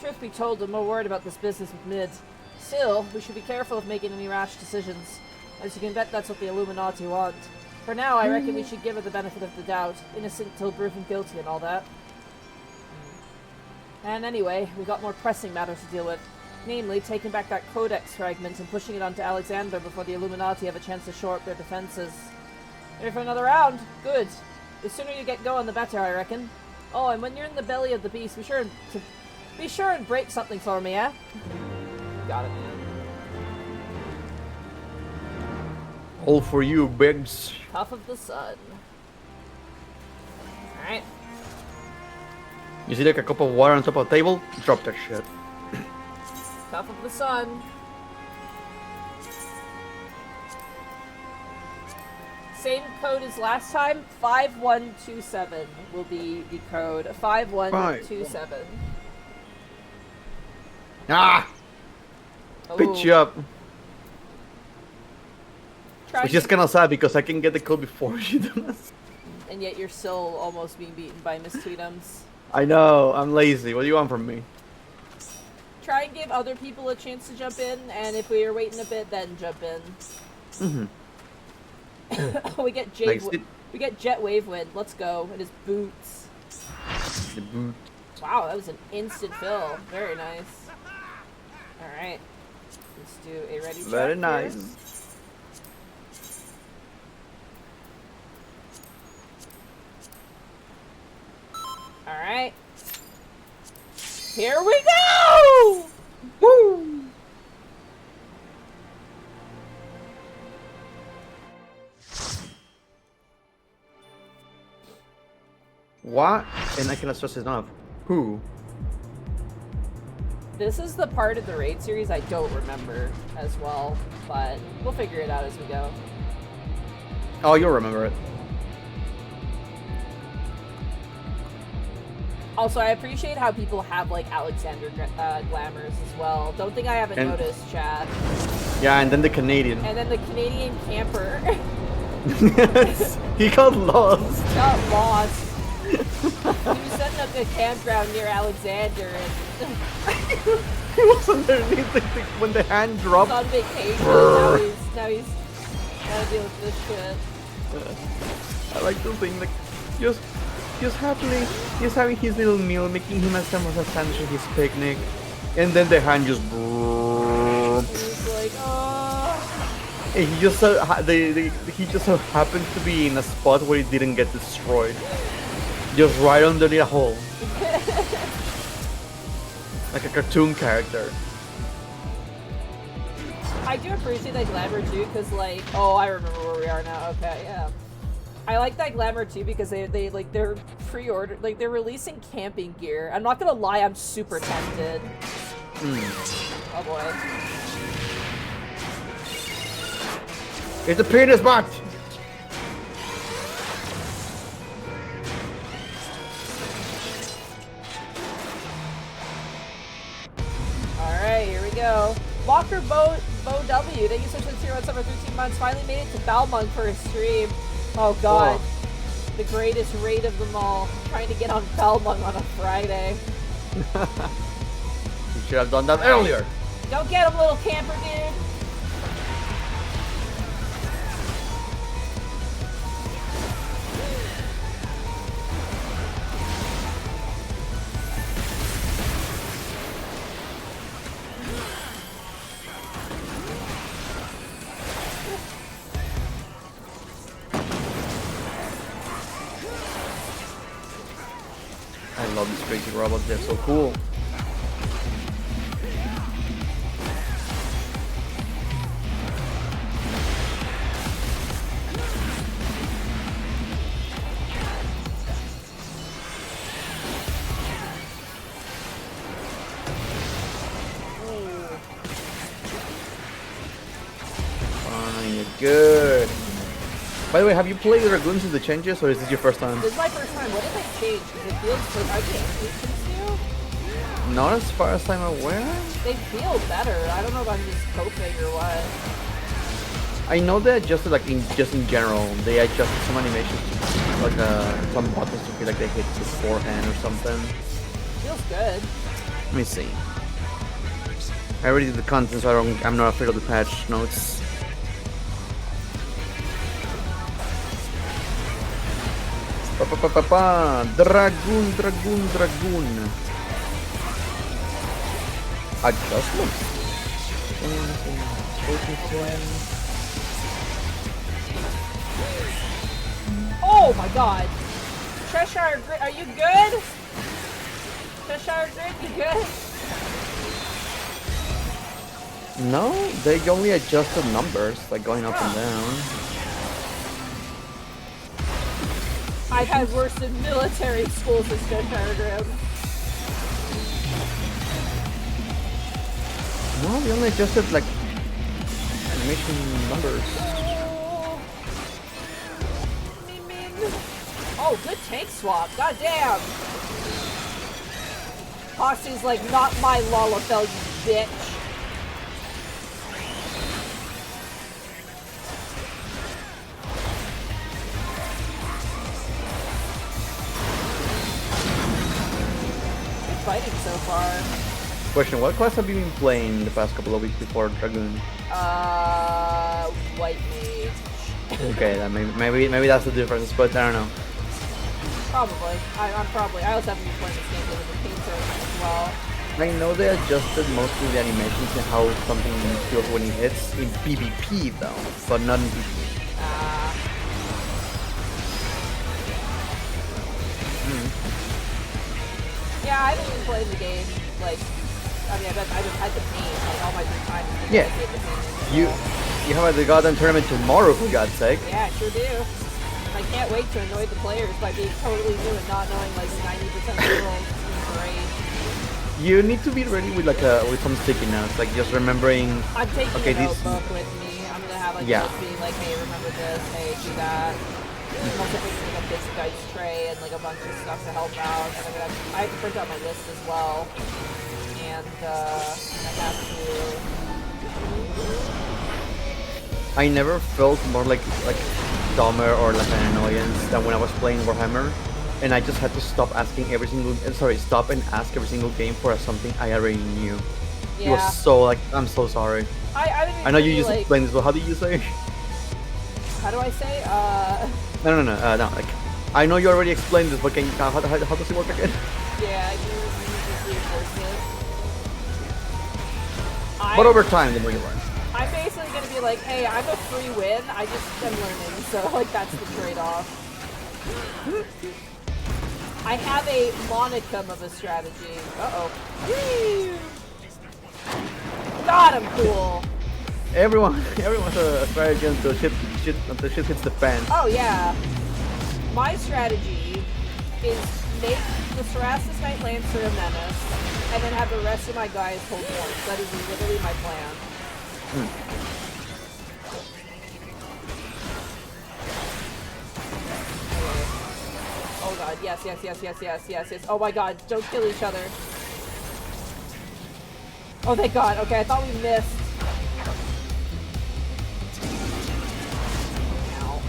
Truth be told, I'm more worried about this business with Mid. Still, we should be careful of making any rash decisions. As you can bet, that's what the Illuminati want. For now, I reckon we should give her the benefit of the doubt. Innocent till proven guilty and all that. And anyway, we've got more pressing matters to deal with. Namely, taking back that Codex fragment and pushing it onto Alexander before the Illuminati have a chance to shore up their defenses. Ready for another round? Good. The sooner you get going, the better, I reckon. Oh, and when you're in the belly of the beast, be sure and break something for me, eh? Got it, man. All for you, Biggs. Puff of the sun. Alright. You see like a cup of water on top of the table? Drop that shit. Puff of the sun. Same code as last time. 5127 will be the code. 5127. Ah! Pitch you up. Try Which is kind of sad because I can get the code before she does. And yet you're still almost being beaten by Miss Tweetums. I know, I'm lazy. What do you want from me? try and give other people a chance to jump in, and if we are waiting a bit, then jump in. We get Jet Wave Wind. Let's go. It is boots. The boot. Wow, that was an instant fill. Very nice. Alright. Let's do a ready check. Very nice. Here. Alright. Here we go! Woo! What? And I cannot stress enough. Who? This is the part of the raid series I don't remember as well, but we'll figure it out as we go. Oh, you'll remember it. Also, I appreciate how people have, like, Alexander glamours as well. Don't think I haven't noticed, Chad. Yeah, and then the Canadian. And then the Canadian camper. He got lost. Got lost. He was setting up a campground near Alexander, and He was underneath when the hand he's dropped. on vacation. Now he's gotta deal with this shit. I like to think, like, just happily, just having his little meal, making him some of a sandwich for his picnic, and then the hand just. And he's like, oh. And he just he just so happens to be in a spot where he didn't get destroyed, just right underneath a hole, like a cartoon character. I do appreciate that glamour too, because like, oh, I remember where we are now. Okay, yeah. I like that glamour too because they're pre-ordered, like they're releasing camping gear. I'm not gonna lie, I'm super tempted. Oh boy. It's a penis bot. Alright, here we go. Walker Bo W, thank you so much for the tier 1 summer 13 months. Finally made it to Balmung for a stream. Oh god. Oh. The greatest raid of them all. Trying to get on Balmung on a Friday. You should have done that earlier. Don't get him, little camper dude. I love these crazy robots, they're so cool. Fine, good. By the way, have you played Dragoons with the changes, or is this your first time? This is my first time. What did they change? Because it feels like, are they increasing you? Not as far as I'm aware. They feel better. I don't know if I'm just coping or what. I know they adjusted, like, just in general, they adjusted some animations, like some buttons to feel like they hit beforehand or something. Feels good. Let me see. I already did the content, so I'm not afraid of the patch notes. Dragoon. Adjustment. Oh my god. Cheshire Grit, are you good? Cheshire Grit, you good? No, they only adjusted numbers, like going up and down. I've had worse than military schools as Cheshire Grit. No, they only adjusted like animation numbers. Oh, good tank swap. Goddamn. Hoxie's like, not my Lalafell, you bitch. Good fighting so far. Question: what class have you been playing the past couple of weeks before Dragoon? White mage. Okay, then maybe that's the difference, but I don't know. Probably. I'm probably. I also haven't been playing this game with the paint tournament as well. I know they adjusted mostly the animations and how something feels when it hits in PvP though, but not in PvP. Yeah, I haven't been playing the game, like, I mean, I just had the paint, like, all my free time. Yeah. You have the goddamn tournament tomorrow, for God's sake. Yeah, I sure do. I can't wait to annoy the players by being totally new and not knowing, like, 90% of the rules. It's great. You need to be ready with like with some sticky notes, like just remembering. I'm taking okay, a notebook with me. I'm gonna have like notes being like, hey, remember this, hey, do that. I'm also taking like a basic dice tray and like a bunch of stuff to help out. And I have to print out my list as well. And I have to. I never felt more like dumber or like an annoyance than when I was playing Warhammer. And I just had to stop asking stop and ask every single game for something I already knew. Yeah. It was so like, I'm so sorry. I know you used to explain this, but how do you say? How do I say? No, like, I know you already explained this, but can you, how does it work again? Yeah, you just reinforce it. But over time, the more you learn. I'm basically gonna be like, hey, I'm a free win, I just am learning, so like that's the trade-off. I have a monicum of a strategy. Uh-oh. God, I'm cool. Everyone's a strategy until shit hits the fan. Oh yeah. My strategy is make the Cerastus Knight Lancer a menace, and then have the rest of my guys hold points. That is literally my plan. Oh god, yes. Oh my god, don't kill each other. Oh thank god, okay, I thought we missed. Ow.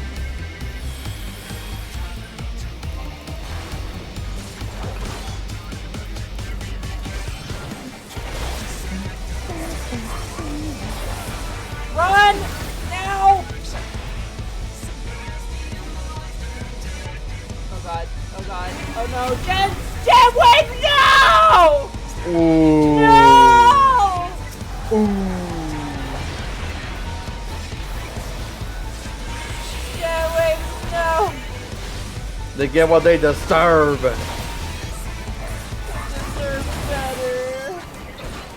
Run! Now! Oh god. Oh no. Jen, wait! No! Ooh. No! Ooh. Jen, wait, no! They get what they deserve. Deserve better.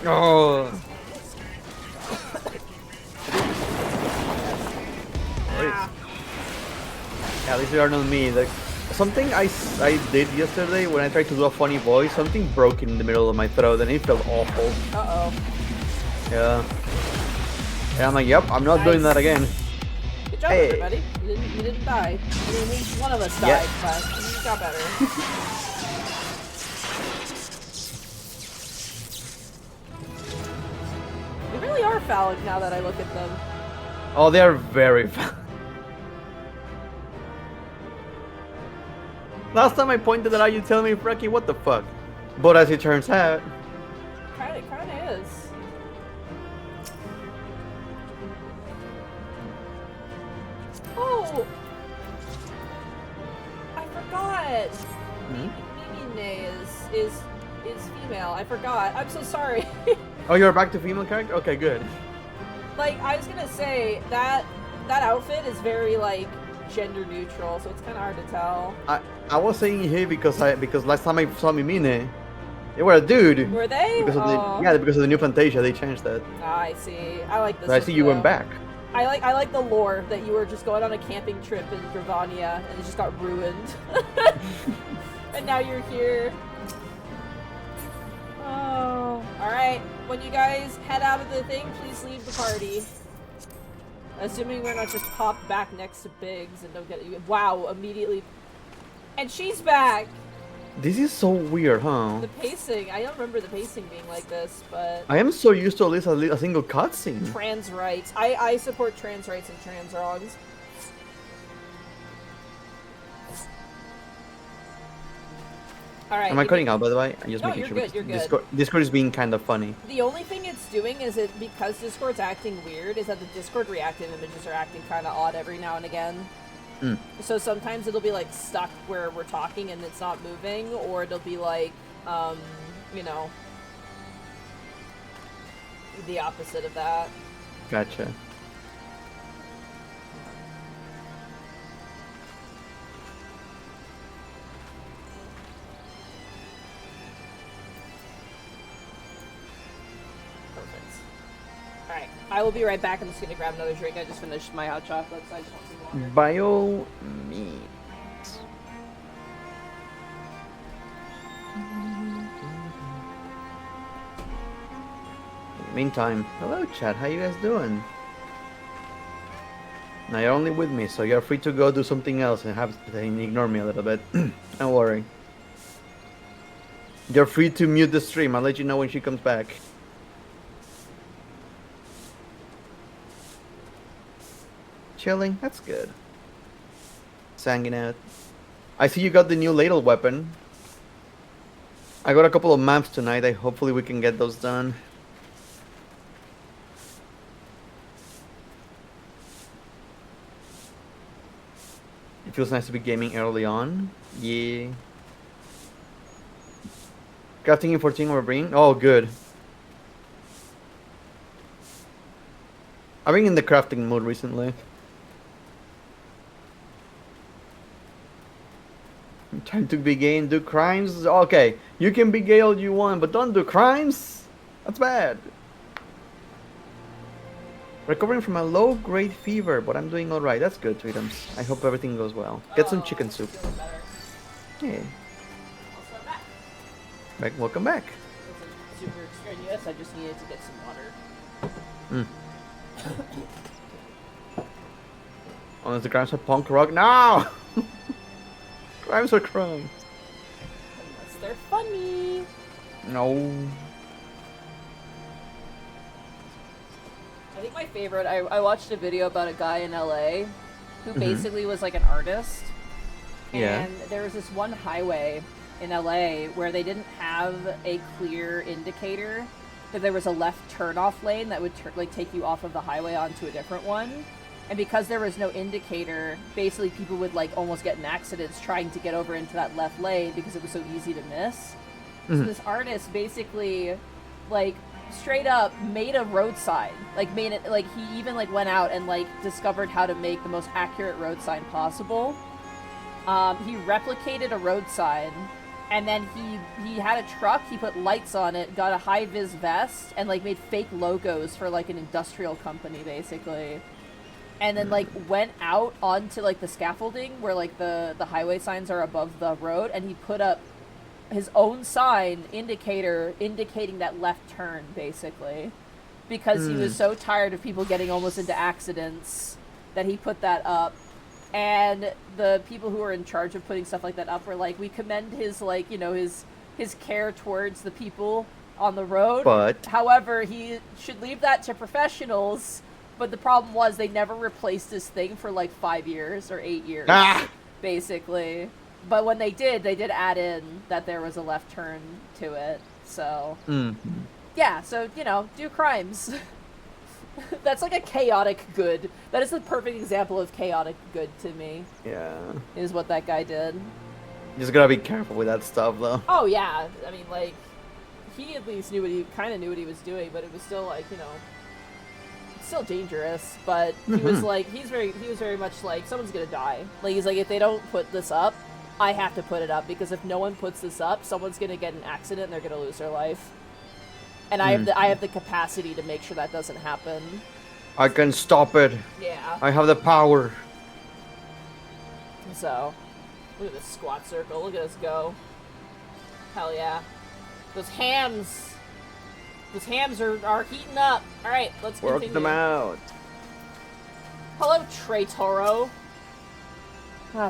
Oh. Ah. Yeah, at least they are not me. Like, something I did yesterday when I tried to do a funny voice, something broke in the middle of my throat and it felt awful. Uh-oh. Yeah. Yeah, I'm like, yep, I'm not doing that again. Good job, everybody. You didn't die. I mean, one of us died, but you got better. They really are phallic now that I look at them. Oh, they are very fast. Last time I pointed that out, you tell me, Frecky, what the fuck? But as it turns out... Kinda is. Oh! I forgot! Mimine is female. I forgot. I'm so sorry. Oh, you're back to female character? Okay, good. Like, I was gonna say, that outfit is very, like, gender neutral, so it's kind of hard to tell. I was saying here because last time I saw Mimine, they were a dude. Were they? Because of the new Fantasia, they changed that. Ah, I see. I like this. But I see you went back. I like the lore that you were just going on a camping trip in Gravania and it just got ruined. And now you're here. Oh. Alright, when you guys head out of the thing, please leave the party. Assuming we're not just popped back next to Biggs and don't get you. Wow, immediately. And she's back! This is so weird, huh? The pacing, I don't remember the pacing being like this, but... I am so used to at least a single cutscene. Trans rights. I support trans rights and trans wrongs. All right. Am I cutting out, by the way? I'm just No, making you're sure. good, you're good. Discord is being kind of funny. The only thing it's doing is because Discord's acting weird, is that the Discord reactive images are acting kind of odd every now and again. Mm. So sometimes it'll be like stuck where we're talking and it's not moving, or it'll be like, you know, the opposite of that. Gotcha. Alright, I will be right back. I'm just gonna grab another drink. I just finished my hot chocolate, so I just want some water. By all means. Meantime, hello chat, how you guys doing? Now you're only with me, so you're free to go do something else and ignore me a little bit. Don't worry. You're free to mute the stream. I'll let you know when she comes back. Chilling, that's good. Sanging out. I see you got the new ladle weapon. I got a couple of maps tonight. Hopefully we can get those done. It feels nice to be gaming early on. Yeah. Crafting in 14 over Breen? Oh, good. I've been in the crafting mode recently. I'm trying to be gay and do crimes? Okay, you can be gay all you want, but don't do crimes? That's bad. Recovering from a low-grade fever, but I'm doing alright. That's good, Tweetums. I hope everything goes well. Get some chicken soup. Yeah. Welcome back. It wasn't super strenuous. I just needed to get some water. Unless the crimes are punk rock. No! Crimes are crimes. Unless they're funny. No. I think my favorite, I watched a video about a guy in LA who basically was like an artist. Yeah. And there was this one highway in LA where they didn't have a clear indicator that there was a left turn-off lane that would take you off of the highway onto a different one. And because there was no indicator, basically people would like almost get in accidents trying to get over into that left lane because it was so easy to miss. So this artist basically, like, straight up made a road sign. Like, made it, like, he even like went out and like discovered how to make the most accurate road sign possible. He replicated a road sign, and then he had a truck, he put lights on it, got a high-vis vest, and like made fake logos for like an industrial company basically. And then like went out onto like the scaffolding where like the highway signs are above the road, and he put up his own sign indicating that left turn basically, because he was so tired of people getting almost into accidents that he put that up. And the people who were in charge of putting stuff like that up were like, we commend his, like, you know, his care towards the people on the road. But however, he should leave that to professionals. But the problem was they never replaced this thing for like 5 years or 8 years, basically. But when they did add in that there was a left turn to it. So, yeah, so, you know, do crimes. That's like a chaotic good. That is the perfect example of chaotic good to me. yeah, Is what that guy did. you just gotta be careful with that stuff, though. Oh, yeah. I mean, like, he at least knew what he was doing, but it was still, like, you know, still dangerous. But he was like, he was very much like, someone's gonna die. Like, he's like, if they don't put this up, I have to put it up, because if no one puts this up, someone's gonna get in an accident and they're gonna lose their life. And I have the capacity to make sure that doesn't happen. I can stop it. Yeah. I have the power. So, look at this squat circle. Look at us go. Hell yeah. Those hams are heating up. All right, let's continue. Work them out. Hello, Trey Toro.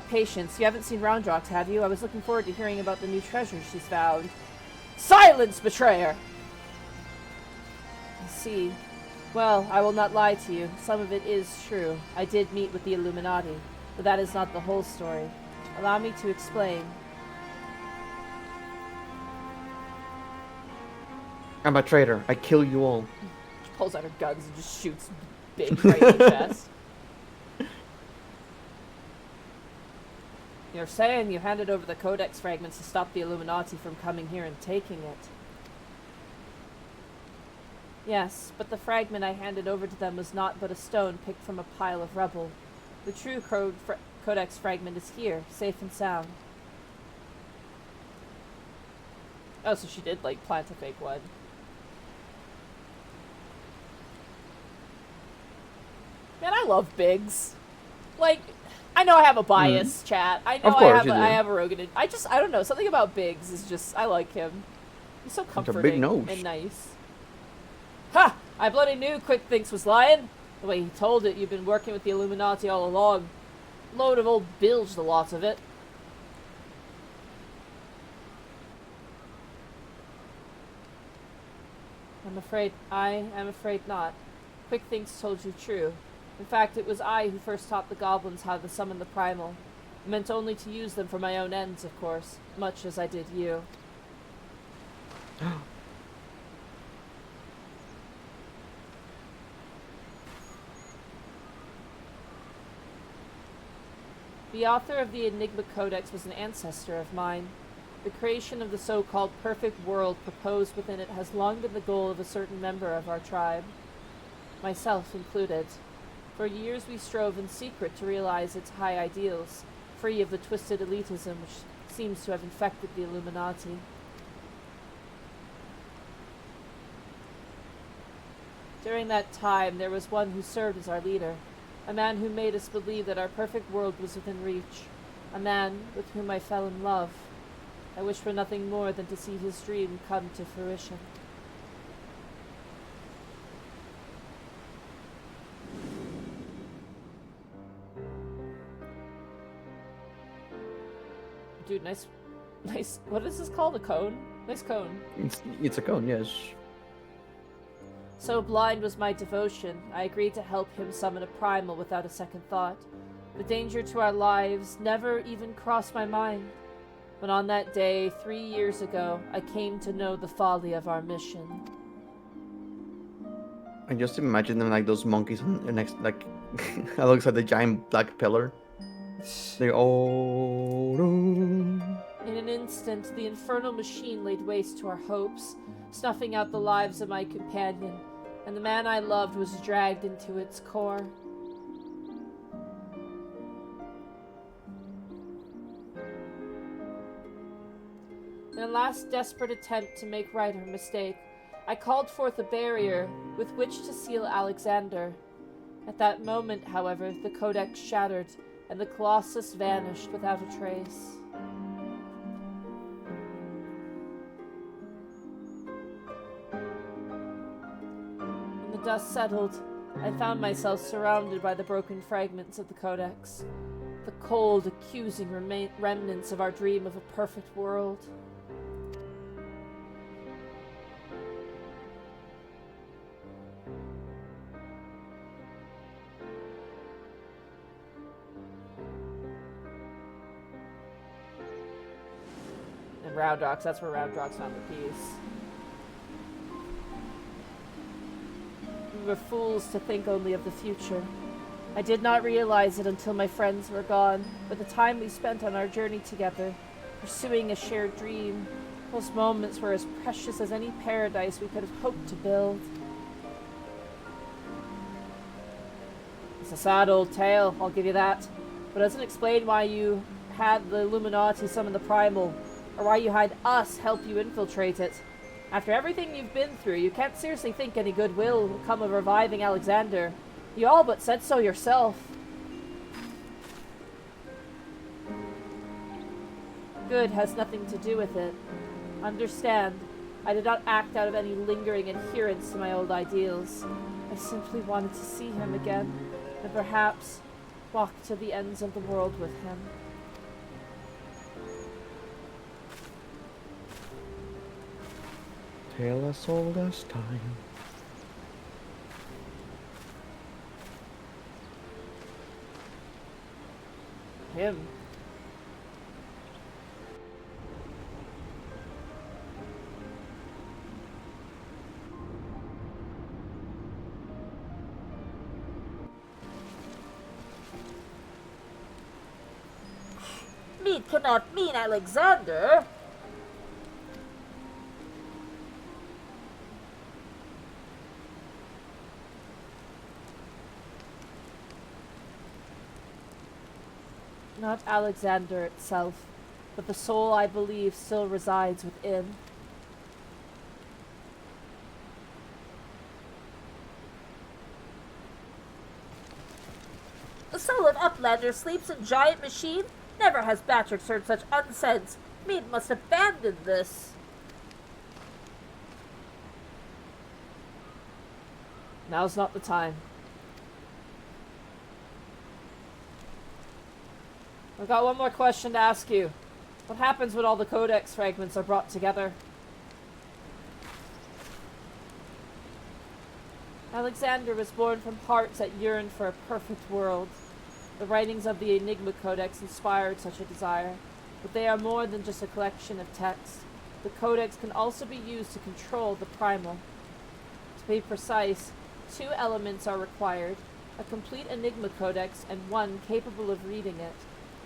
Patience. You haven't seen Roundrocks, have you? I was looking forward to hearing about the new treasure she's found. Silence, betrayer! I see. Well, I will not lie to you. Some of it is true. I did meet with the Illuminati, but that is not the whole story. Allow me to explain. I'm a traitor. I kill you all. She pulls out her guns and just shoots Big right in the chest. You're saying you handed over the Codex fragments to stop the Illuminati from coming here and taking it. Yes, but the fragment I handed over to them was not but a stone picked from a pile of rubble. The true Codex fragment is here, safe and sound. Oh, so she did, like, plant a fake one. Man, I love Biggs. Like, I know I have a bias, chat. I know I have a Rogan. I don't know. Something about Biggs is just, I like him. He's so comforting and nice. Ha! I bloody knew Quick Thinks was lying. The way he told it, you've been working with the Illuminati all along. Load of old bilge, the lots of it. I am afraid not. Quick Thinks told you true. In fact, it was I who first taught the goblins how to summon the primal. I meant only to use them for my own ends, of course, much as I did you. The author of the Enigma Codex was an ancestor of mine. The creation of the so-called perfect world proposed within it has long been the goal of a certain member of our tribe, myself included. For years we strove in secret to realize its high ideals, free of the twisted elitism which seems to have infected the Illuminati. During that time, there was one who served as our leader, a man who made us believe that our perfect world was within reach, a man with whom I fell in love. I wish for nothing more than to see his dream come to fruition. Dude, nice, what is this called? A cone? Nice cone. It's a cone, yes. So blind was my devotion, I agreed to help him summon a primal without a second thought. The danger to our lives never even crossed my mind. When on that day, 3 years ago, I came to know the folly of our mission. I just imagine them like those monkeys next, like, alongside the giant black pillar. They all. In an instant, the infernal machine laid waste to our hopes, snuffing out the lives of my companion, and the man I loved was dragged into its core. In a last desperate attempt to make right our mistake, I called forth a barrier with which to seal Alexander. At that moment, however, the Codex shattered, and the Colossus vanished without a trace. When the dust settled, I found myself surrounded by the broken fragments of the Codex, the cold, accusing remnants of our dream of a perfect world. Round Rocks, that's where Round Rocks found the piece. We were fools to think only of the future. I did not realize it until my friends were gone, but the time we spent on our journey together, pursuing a shared dream, those moments were as precious as any paradise we could have hoped to build. It's a sad old tale, I'll give you that, but it doesn't explain why you had the Illuminati summon the Primal, or why you had us help you infiltrate it. After everything you've been through, you can't seriously think any goodwill will come of reviving Alexander. You all but said so yourself. Good has nothing to do with it. Understand, I did not act out of any lingering adherence to my old ideals. I simply wanted to see him again, and perhaps walk to the ends of the world with him. Tale as old as time. Him. Mead cannot mean Alexander. Not Alexander itself, but the soul I believe still resides within. The soul of Uplander sleeps in giant machine? Never has Batrix heard such unsense. Mead must abandon this. Now's not the time. I've got one more question to ask you. What happens when all the codex fragments are brought together? Alexander was born from hearts that yearned for a perfect world. The writings of the Enigma Codex inspired such a desire, but they are more than just a collection of texts. The Codex can also be used to control the Primal. To be precise, 2 elements are required, a complete Enigma Codex and one capable of reading it.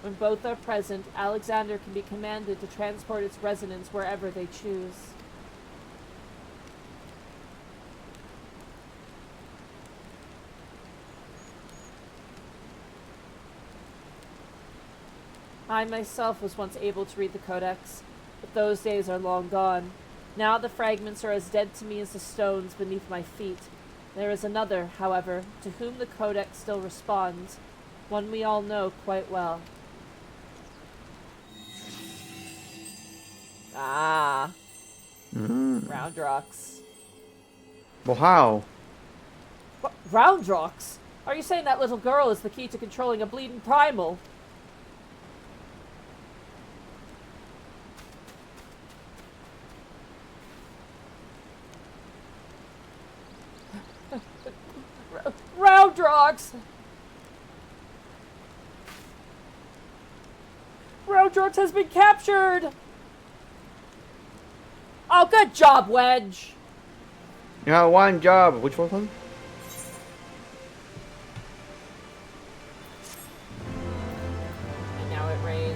When both are present, Alexander can be commanded to transport its resonance wherever they choose. I myself was once able to read the Codex, but those days are long gone. Now the fragments are as dead to me as the stones beneath my feet. There is another, however, to whom the Codex still responds, one we all know quite well. Ah. Round rocks. Well, how? What? Round rocks? Are you saying that little girl is the key to controlling a bleeding primal? Round rocks! Round rocks has been captured! Oh, good job, Wedge! Yeah, one job. Which one? And now it rains.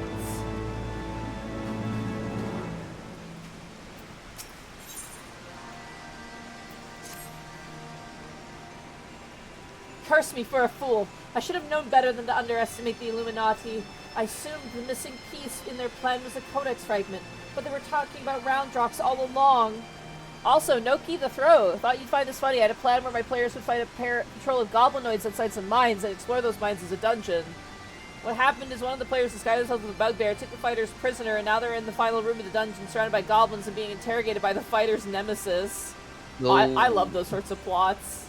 Curse me for a fool. I should have known better than to underestimate the Illuminati. I assumed the missing piece in their plan was a codex fragment, but they were talking about round rocks all along. Also, no key to throw. Thought you'd find this funny. I had a plan where my players would fight a patrol of goblinoids outside some mines and explore those mines as a dungeon. What happened is one of the players disguised themselves as a bugbear, took the fighters prisoner, and now they're in the final room of the dungeon surrounded by goblins and being interrogated by the fighters' nemesis. I love those sorts of plots.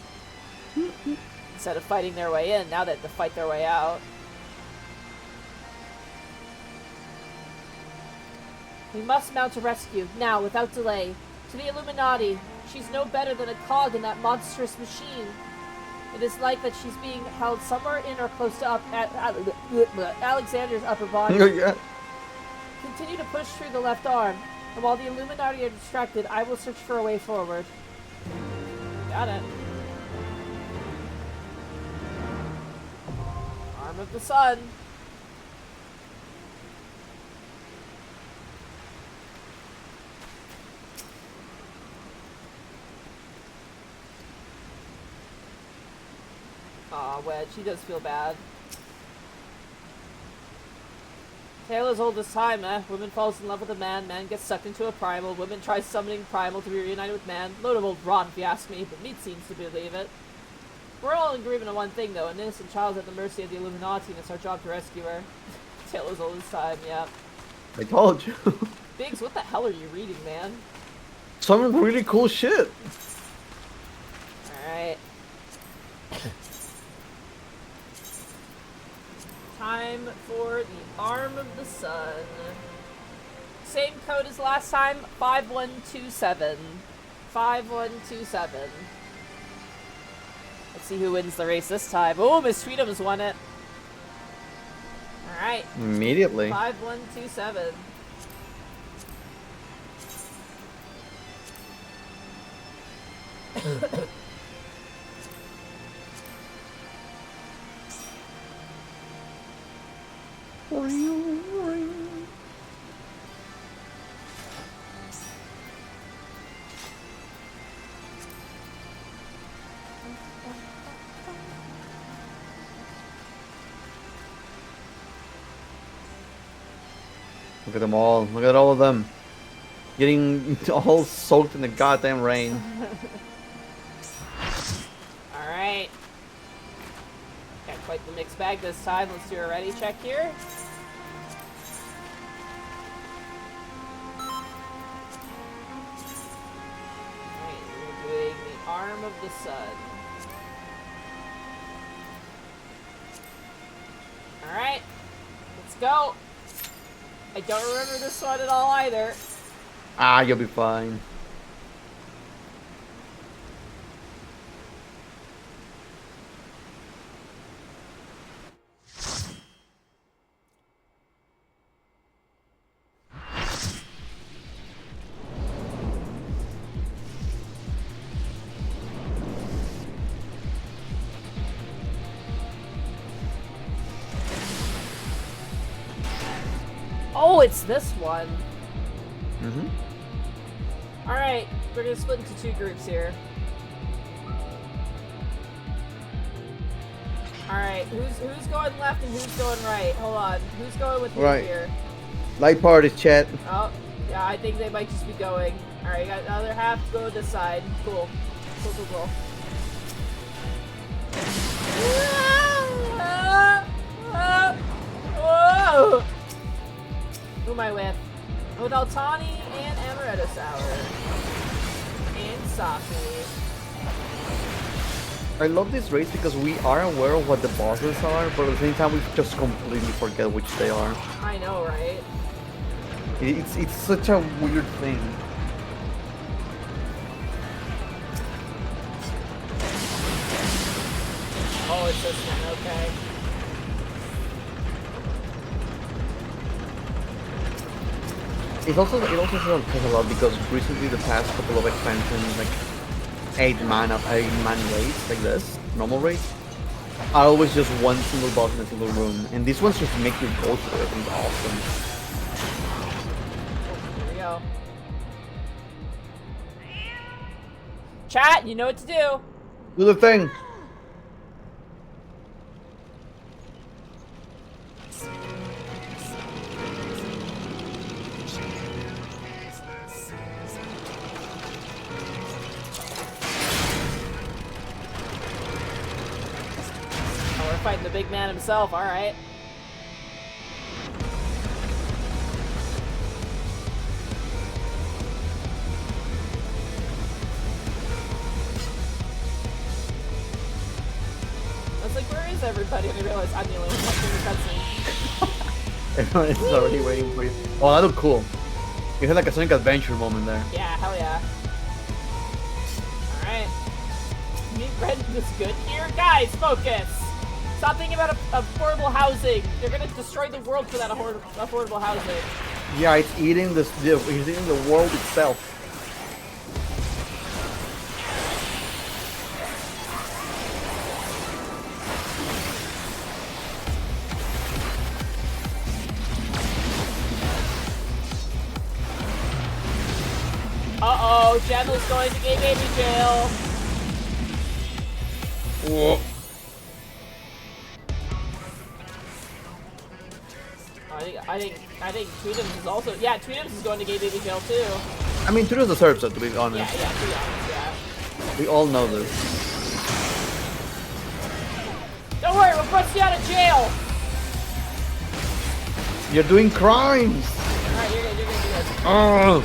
Instead of fighting their way in, now they have to fight their way out. We must mount a rescue, now, without delay. To the Illuminati. She's no better than a cog in that monstrous machine. It is like that she's being held somewhere in or close to Alexander's upper body. Yeah. Continue to push through the left arm, and while the Illuminati are distracted, I will search for a way forward. Got it. Arm of the sun. Aw, Wedge, he does feel bad. Tale as old as time, eh? Woman falls in love with a man, man gets sucked into a primal, woman tries summoning primal to be reunited with man. Load of old rot if you ask me, but Meat seems to believe it. We're all in agreement on one thing though, an innocent child is at the mercy of the Illuminati and it's our job to rescue her. Tale as old as time, yeah. I told you. Biggs, what the hell are you reading, man? Some really cool shit. Alright. Time for the Arm of the Sun. Same code as last time, 5127. 5127. Let's see who wins the race this time. Oh, Miss Freedom's won it. Alright. Immediately. 5127. Look at them all. Look at all of them. Getting all soaked in the goddamn rain. Alright. Got quite the mixed bag this time. Let's do a ready check here. Alright, we're doing the arm of the sun. Alright. Let's go. I don't remember this one at all either. Ah, you'll be fine. Oh, it's this one. Mm-hmm. Alright, we're gonna split into 2 groups here. Alright, who's going left and who's going right? Hold on. Who's going with who Right. here? Light parties, chat. Oh, yeah, I think they might just be going. Alright, you got the other half to go this side. Cool. Cool. Whoa! Who am I with? I'm with Altani and Amaretto Sour. And Saki. I love this race because we are aware of what the bosses are, but at the same time we just completely forget which they are. I know, right? It's such a weird thing. Oh, it's this one, okay. It also says a lot because recently the past couple of expansions, like 8-man raids like this, normal raids, are always just one single boss in a single room, and these ones just make you go through it, and it's awesome. Here we go. Chat, you know what to do. Do the thing. Fighting the big man himself, alright. I was like, where is everybody? And I realized I'm the only one watching the cutscene. Everyone is already waiting for you. Oh, that looked cool. You had like a Sonic Adventure moment there. Yeah, hell yeah. Alright. Meat bread is good here. Guys, focus! Stop thinking about affordable housing. They're gonna destroy the world for that affordable housing. Yeah, it's eating it's eating the world itself. Uh-oh, Gemma's going to gay baby jail. Whoa. I think Tweedums is also, yeah, Tweedums is going to gay baby jail too. I mean, Tudor deserves it, to be honest. Yeah, to be honest, yeah. We all know this. Don't worry, we'll bust you out of jail. You're doing crimes. Alright, you're good. Oh.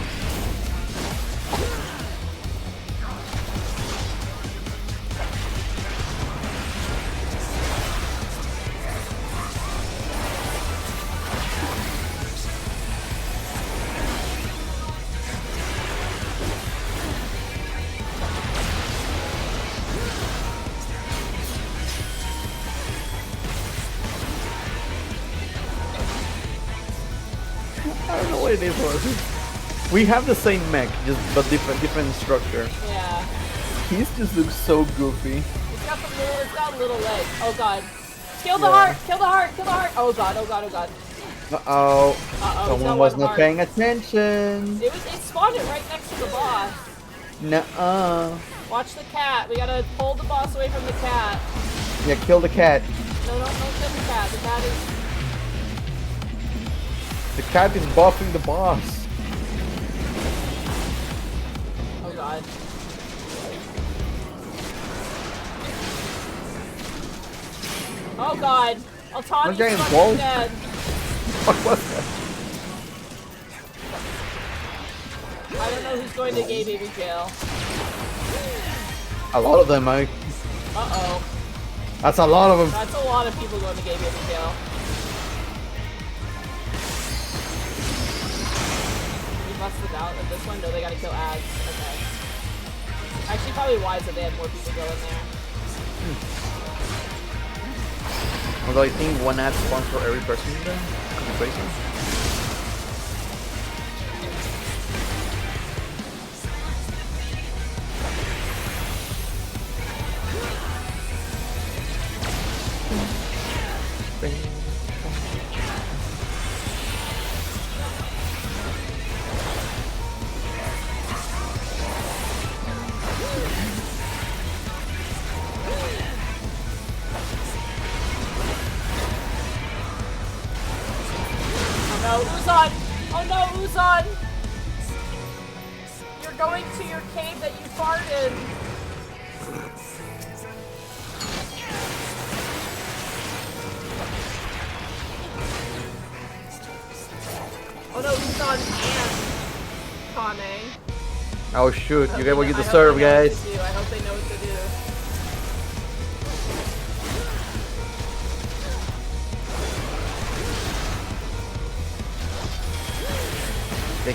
I don't know what it is for. We have the same mech, but different structure. Yeah. His just looks so goofy. It's got little legs. Oh god. Kill the heart! Kill the heart! Oh god. Uh-oh. Someone was not paying attention. It spawned it right next to the boss. Nuh-uh. Watch the cat. We gotta pull the boss away from the cat. Yeah, kill the cat. No, don't kill the cat. The cat is... The cat is buffing the boss. Oh god. Oh god. Altani's giant fucking wolf? dead. What was that? I don't know who's going to gay baby jail. A lot of them, Mike. Uh-oh. That's a lot of them. That's a lot of people going to gay baby jail. We busted out of this one? No, they gotta kill ads. Okay. Actually, probably wise that they had more people go in there. Although I think one ad spawns for every person in there. Could be crazy. Oh no, Uzan! Oh no, Uzan! You're going to your cave that you farted! Oh no, Uzan and Kane. Oh shoot, you get what you I hope deserve, they know what guys. to do. I hope they know what to do. They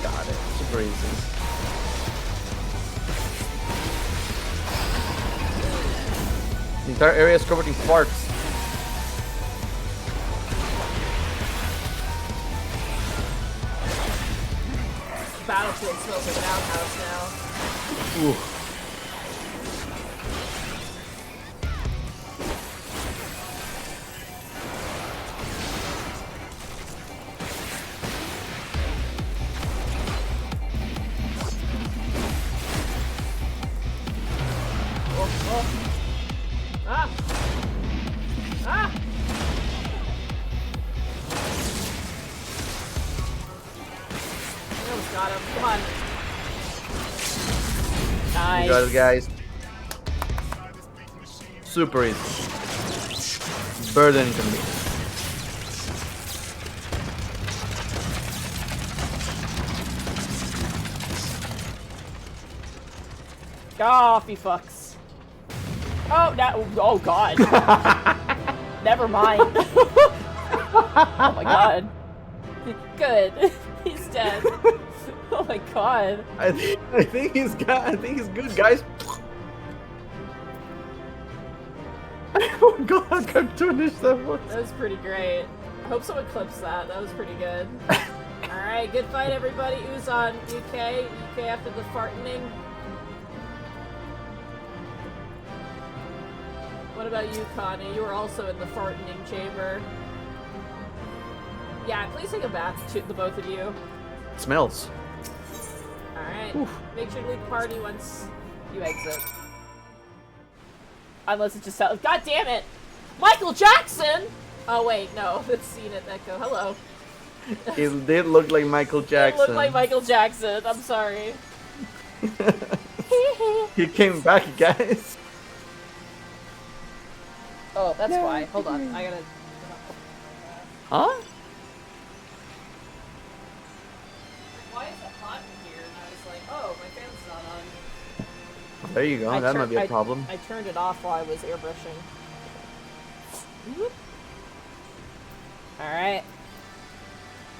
got it. Super easy. The entire area is covered in farts. Battlefield smells like an outhouse now. Ooh. Ah! Ah! I almost got him. Come on. Nice. You got it, guys. Super easy. Burden can be. Coffee fucks. Oh, no. Oh, God. Never mind. Oh, my God. Good. He's dead. Oh, my God. I think he's good, guys. Oh God, cartoonish that was. That was pretty great. I hope someone clips that. That was pretty good. Alright, good fight, everybody. Uzan, UK. UK after the fartening. What about you, Connie? You were also in the fartening chamber. Yeah, please take a bath, to the both of you. It smells. Alright. Oof. Make sure to leave the party once you exit. Unless it just sounds. God damn it! Michael Jackson! Oh, wait, no. It's Zenith Echo. Hello. It did look like Michael Jackson. It looked like Michael Jackson. I'm sorry. He came back, guys. Oh, that's why. Hold on. I gotta. Huh? Why is it hot in here? And I was like, oh, my fan's not on. There you go. That might be a problem. I turned it off while I was airbrushing. Alright.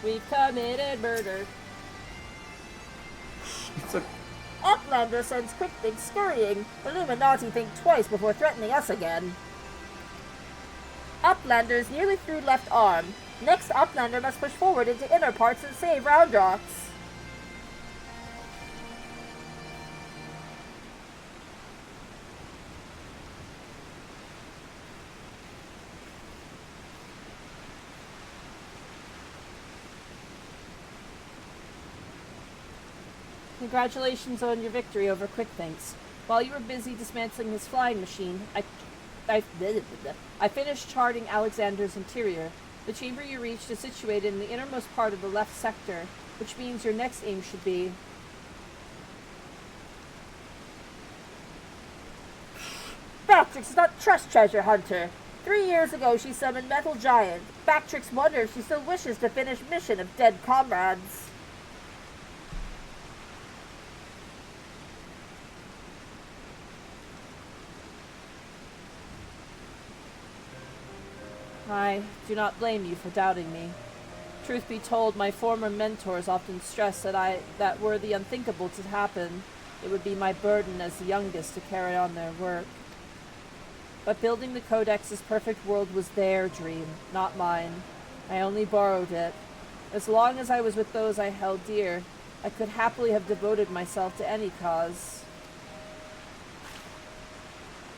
We've committed murder. It's a Uplander sends quick things scurrying. Illuminati think twice before threatening us again. Uplander is nearly through left arm. Next, Uplander must push forward into inner parts and save Roundrocks. Congratulations on your victory over Quickthings. While you were busy dismantling his flying machine, I finished charting Alexander's interior. The chamber you reached is situated in the innermost part of the left sector, which means your next aim should be... Bactrix is not trust treasure hunter. 3 years ago she summoned Metal Giant. Bactrix wonders if she still wishes to finish mission of dead comrades. I do not blame you for doubting me. Truth be told, my former mentors often stressed that were the unthinkable to happen, it would be my burden as the youngest to carry on their work. But building the Codex's perfect world was their dream, not mine. I only borrowed it. As long as I was with those I held dear, I could happily have devoted myself to any cause.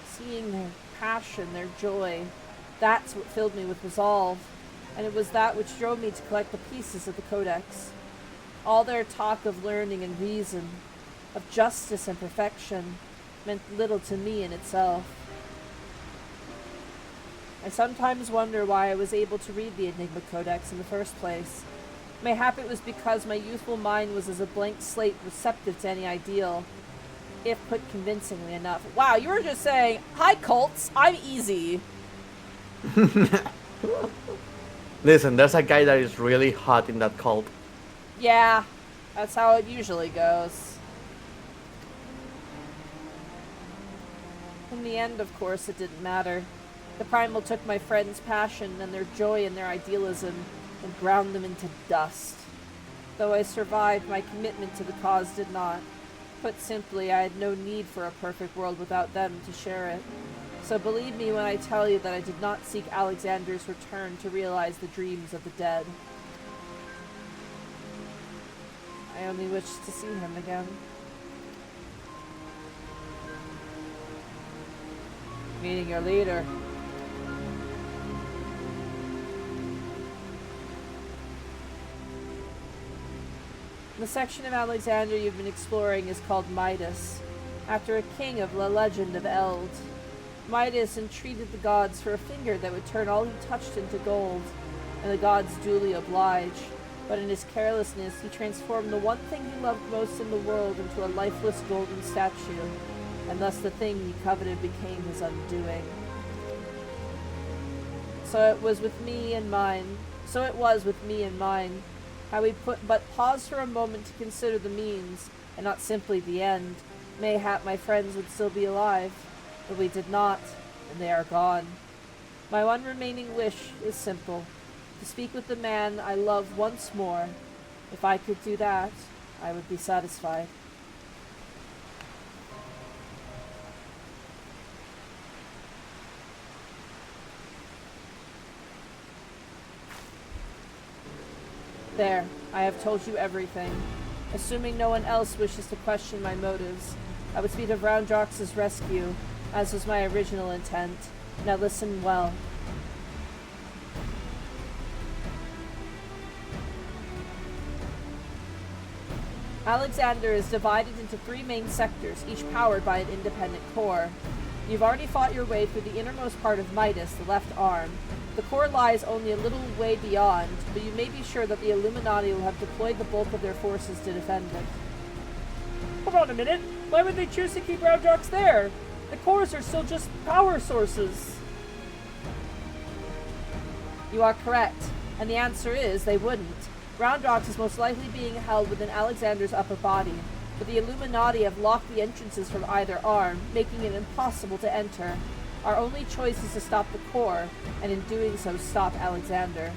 Seeing their passion, their joy, that's what filled me with resolve, and it was that which drove me to collect the pieces of the Codex. All their talk of learning and reason, of justice and perfection, meant little to me in itself. I sometimes wonder why I was able to read the Enigma Codex in the first place. Mayhap it was because my youthful mind was as a blank slate receptive to any ideal, if put convincingly enough. Wow, you were just saying, "Hi cults, I'm easy." Listen, there's a guy that is really hot in that cult. Yeah, that's how it usually goes. In the end, of course, it didn't matter. The Primal took my friends' passion and their joy and their idealism and ground them into dust. Though I survived, my commitment to the cause did not. Put simply, I had no need for a perfect world without them to share it. So believe me when I tell you that I did not seek Alexander's return to realize the dreams of the dead. I only wished to see him again. Meeting your leader. The section of Alexander you've been exploring is called Midas, after a king of the legend of Eld. Midas entreated the gods for a finger that would turn all he touched into gold, and the gods duly obliged, but in his carelessness he transformed the one thing he loved most in the world into a lifeless golden statue, and thus the thing he coveted became his undoing. So it was with me and mine, how we pause for a moment to consider the means, and not simply the end. Mayhap my friends would still be alive, but we did not, and they are gone. My one remaining wish is simple, to speak with the man I love once more. If I could do that, I would be satisfied. There, I have told you everything. Assuming no one else wishes to question my motives, I would speak of Roundrox's rescue, as was my original intent. Now listen well. Alexander is divided into 3 main sectors, each powered by an independent core. You've already fought your way through the innermost part of Midas, the left arm. The core lies only a little way beyond, but you may be sure that the Illuminati will have deployed the bulk of their forces to defend it. Hold on a minute. Why would they choose to keep Roundrox there? The cores are still just power sources. You are correct, and the answer is they wouldn't. Roundrox is most likely being held within Alexander's upper body, but the Illuminati have locked the entrances from either arm, making it impossible to enter. Our only choice is to stop the core, and in doing so, stop Alexander.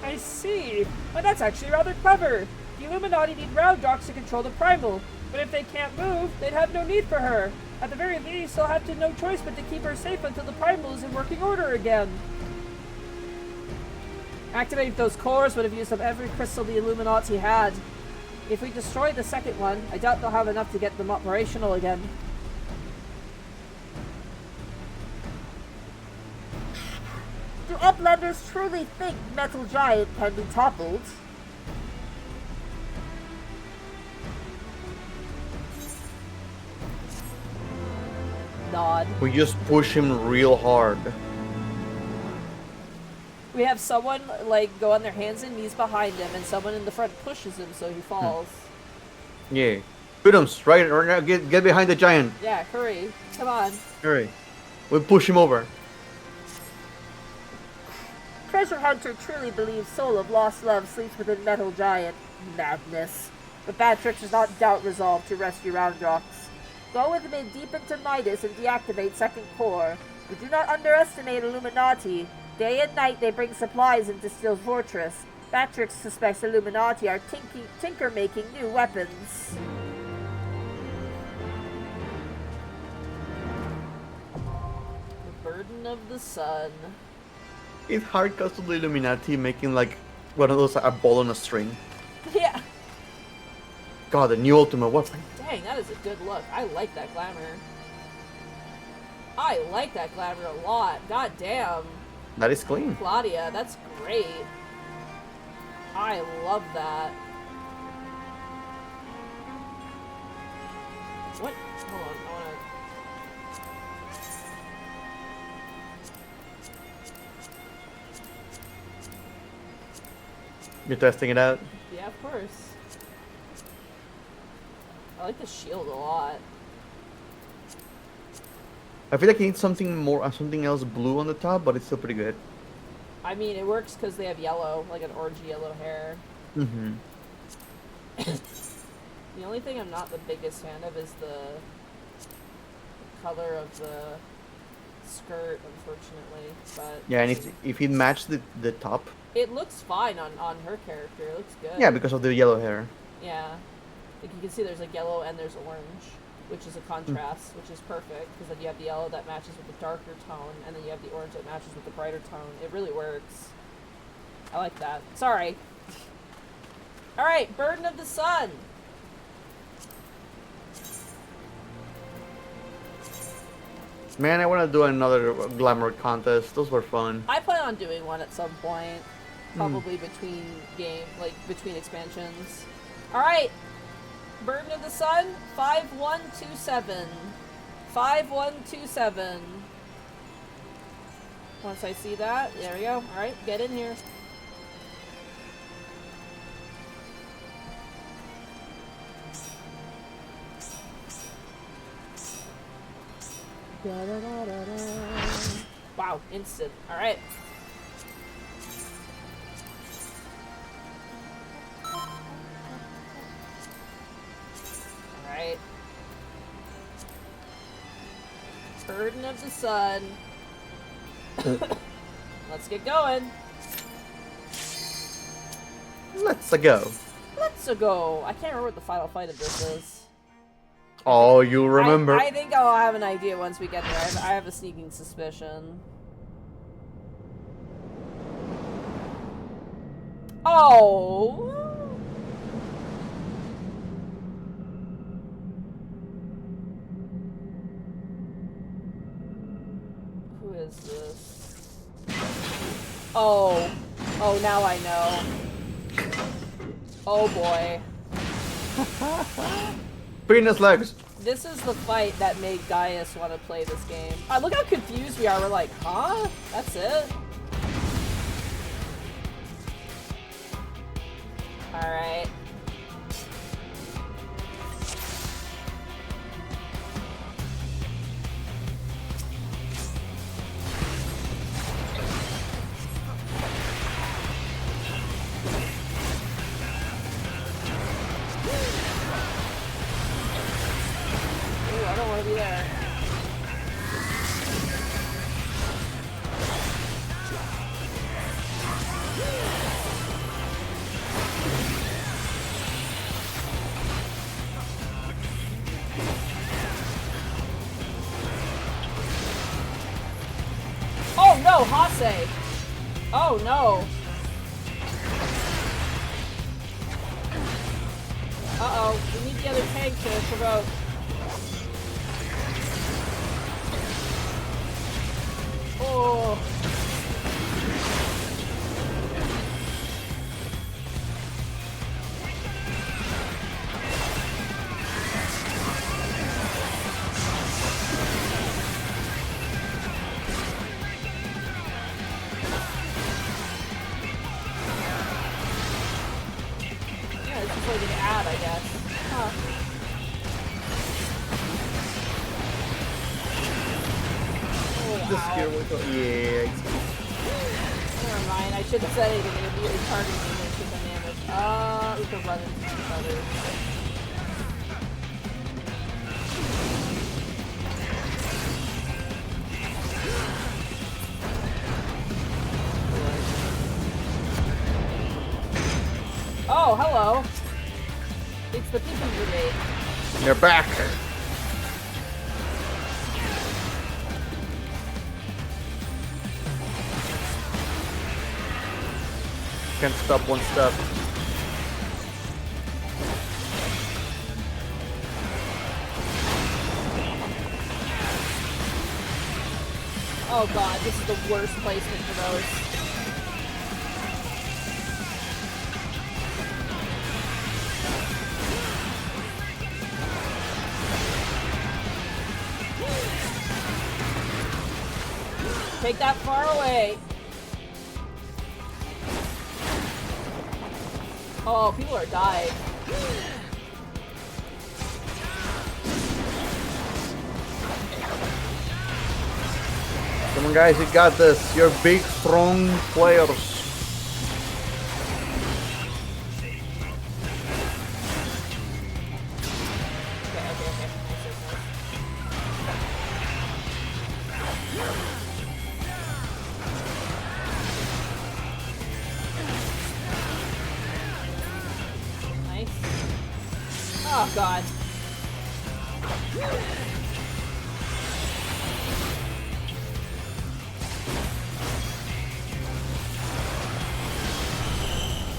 I see. Well, that's actually rather clever. The Illuminati need Roundrox to control the Primal, but if they can't move, they'd have no need for her. At the very least, they'll have no choice but to keep her safe until the Primal is in working order again. Activating those cores would have used up every crystal the Illuminati had. If we destroy the second one, I doubt they'll have enough to get them operational again. Do Uplanders truly think Metal Giant can be toppled? nod. We just push him real hard. We have someone, like, go on their hands and knees behind him, and someone in the front pushes him so he falls. Yeah. Shoot him right now. Get behind the giant. Yeah, hurry. Come on. Hurry. We'll push him over. Treasure Hunter truly believes soul of lost love sleeps within metal giant. Madness. But Batrix does not doubt resolve to rescue Roundrox. Go with me deep into Midas and deactivate second core. But do not underestimate Illuminati. Day and night they bring supplies into Steel Fortress. Batrix suspects Illuminati are tinker-making new weapons. The burden of the sun. It's hard because of the Illuminati making like one of those a ball on a string. Yeah. God, the new ultimate weapon. Dang, that is a good look. I like that glamour. I like that glamour a lot. God damn. That is clean. Claudia, that's great. I love that. What? Hold on, I wanna... You're testing it out? Yeah, of course. I like the shield a lot. I feel like you need something more, something else blue on the top, but it's still pretty good. I mean, it works because they have yellow, like an orangey yellow hair. Mm-hmm. The only thing I'm not the biggest fan of is the color of the skirt, unfortunately. But Yeah, and if it matched the top. it looks fine on her character. It looks good. Yeah, because of the yellow hair. Yeah. Like you can see there's like yellow and there's orange, which is a contrast, which is perfect, because then you have the yellow that matches with the darker tone, and then you have the orange that matches with the brighter tone. It really works. I like that. Sorry. Alright, Burden of the Sun. Man, I want to do another glamour contest. Those were fun. I plan on doing one at some point. Probably between between expansions. Alright. Burden of the Sun, 5127. 5127. Once I see that, there we go. Alright, get in here. Wow, instant. Alright. Alright. Burden of the Sun. Let's get going. Let's go. Let's go. I can't remember what the final fight of this is. Oh, you remember. I think I'll have an idea once we get there. I have a sneaking suspicion. Oh. Who is this? Oh. Oh, now I know. Oh boy. Penis legs. This is the fight that made Gaius want to play this game. Look how confused we are. We're like, huh? That's it? Alright. Ooh, I don't want to be there. Oh no, Hase! Oh no! Uh-oh, we need the other tank to provoke. Oh. the spear will go. Yeah. Never mind. I should have said anything and immediately targeted me and took the damage. We could run into each other. Oh, hello. It's the picking grenade. You're back. Can't stop one step. Oh god, this is the worst placement for those. Take that far away. Oh, people are dying. Come on, guys, you got this. You're big, strong players. Okay. Nice. Oh god.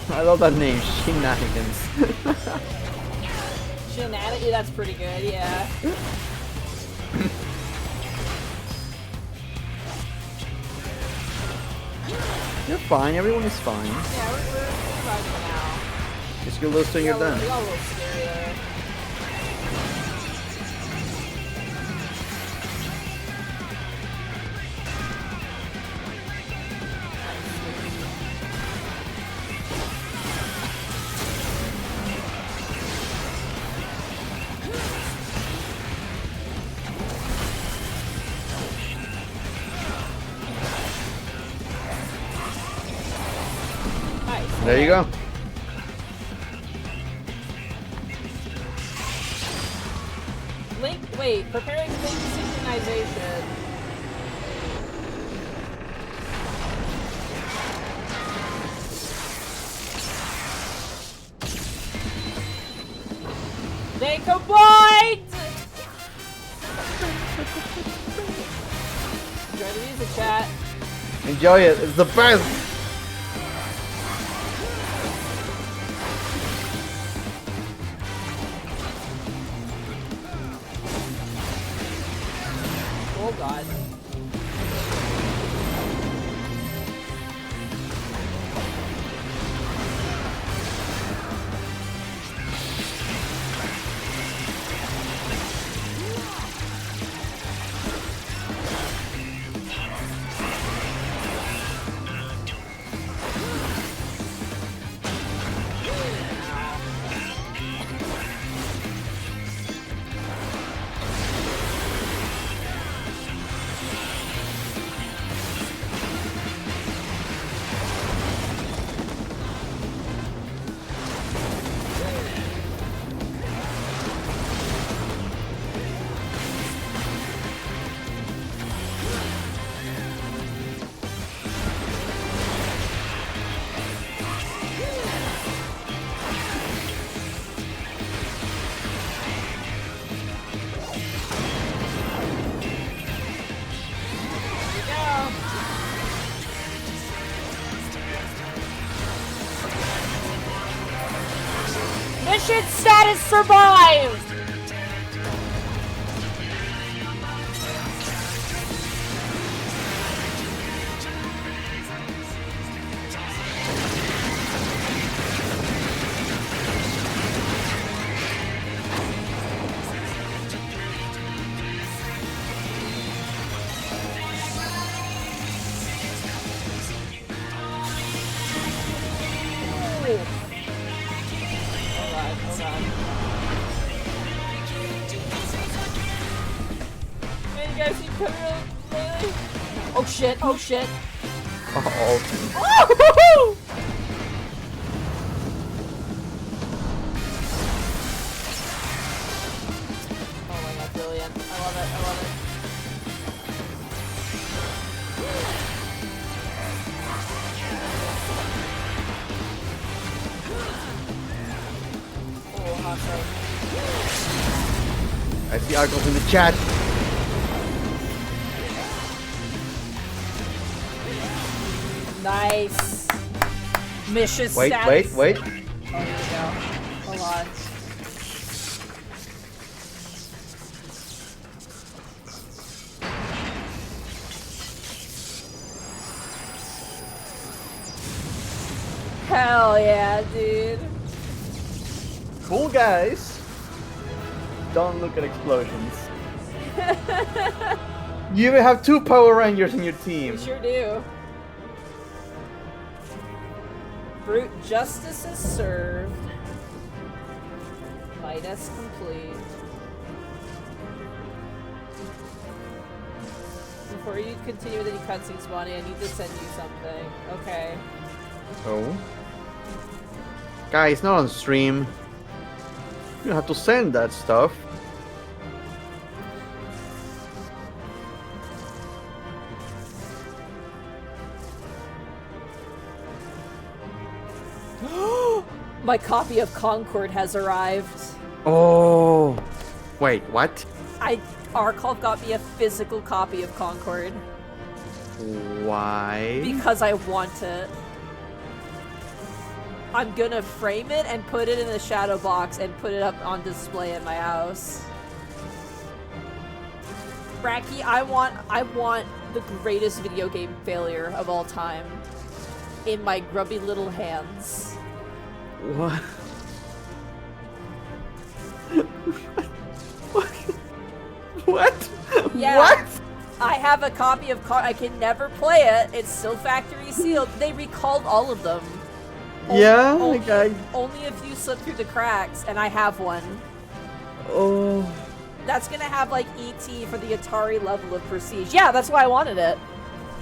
I love that name, Shenanigans. Shenanigans, that's pretty good, yeah. You're fine, everyone is fine. Yeah, we're surviving now. Just get loose and you're done. We got a little scary there. Nice. There you go. Wait, preparing link synchronization. They combined! Enjoy the music, chat. Enjoy it, it's the best! Oh god. Mission status survived! Man, you guys seem to come really lately. Oh shit, oh shit. Uh-oh. Oh! Oh my god, brilliant. I love it, I love it. Oh, hot tub. I see Argos in the chat. Nice. Mission Wait, status. wait. Oh, here we go. Hold on. Hell yeah, dude. Cool guys. Don't look at explosions. You even have 2 Power Rangers in your team. We sure do. Brute justice is served. Midas complete. Before you continue with any cutscenes, Bonnie, I need to send you something. Okay. Oh. Guys, not on stream. You have to send that stuff. My copy of Concord has arrived. Oh. Wait, what? Arcov got me a physical copy of Concord. Why? Because I want it. I'm gonna frame it and put it in the shadow box and put it up on display in my house. Bracky, I want the greatest video game failure of all time in my grubby little hands. What? What? Yeah. What? I have a copy of I can never play it. It's still factory sealed. They recalled all of them. Yeah, Only a few slipped through the cracks, and I have one. Oh. That's gonna have like ET for the Atari level of prestige. Yeah, that's why I wanted it.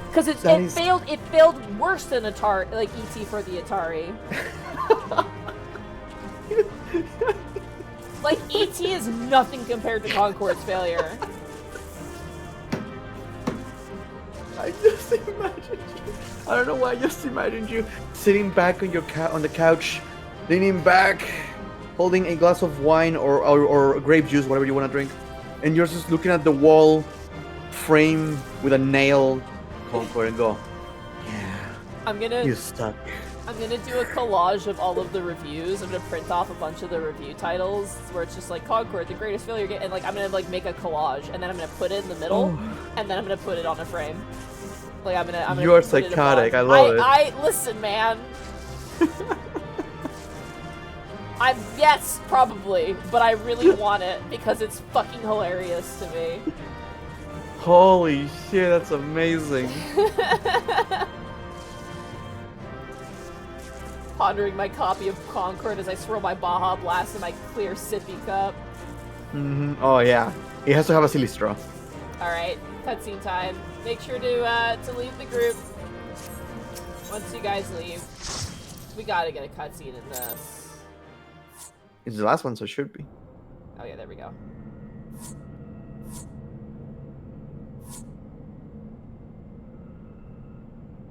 Because it failed worse than Atari, like ET for the Atari. Like ET is nothing compared to Concord's failure. I just imagined you. I don't know why I just imagined you sitting back on your on the couch, leaning back, holding a glass of wine or grape juice, whatever you want to drink, and you're just looking at the wall frame with a nail Concord and go, yeah, you stuck. I'm gonna do a collage of all of the reviews. I'm gonna print off a bunch of the review titles where it's just like Concord, the greatest failure game, and like I'm gonna like make a collage, and then I'm gonna put it in the middle, and then I'm gonna put it on a frame. Like I'm gonna. You're psychotic. I love it. Listen, man. Yes, probably, but I really want it because it's fucking hilarious to me. Holy shit, that's amazing. Pondering my copy of Concord as I swirl my Baja Blast in my clear sippy cup. Oh yeah, it has to have a silly straw. All right, cutscene time. Make sure to leave the group once you guys leave. We gotta get a cutscene in this. It's the last one, so it should be. Oh yeah, there we go.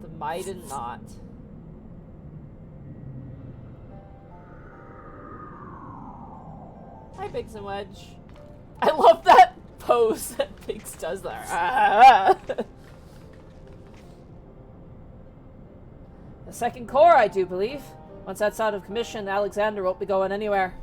The Might and Not. Hi, Biggs and Wedge. I love that pose that Biggs does there. The second core, I do believe. Once that's out of commission, Alexander won't be going anywhere.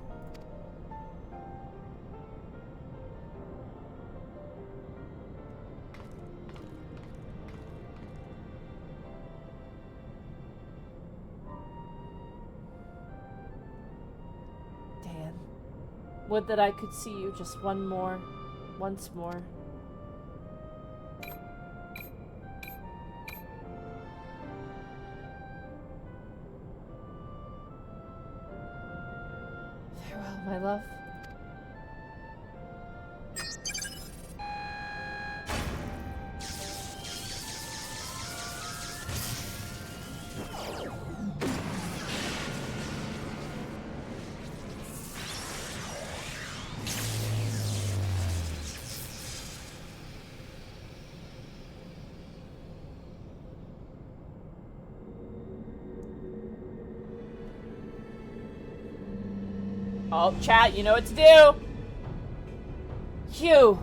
Dan. Would that I could see you just once more. Farewell, my love. Oh, chat, you know what to do. Q.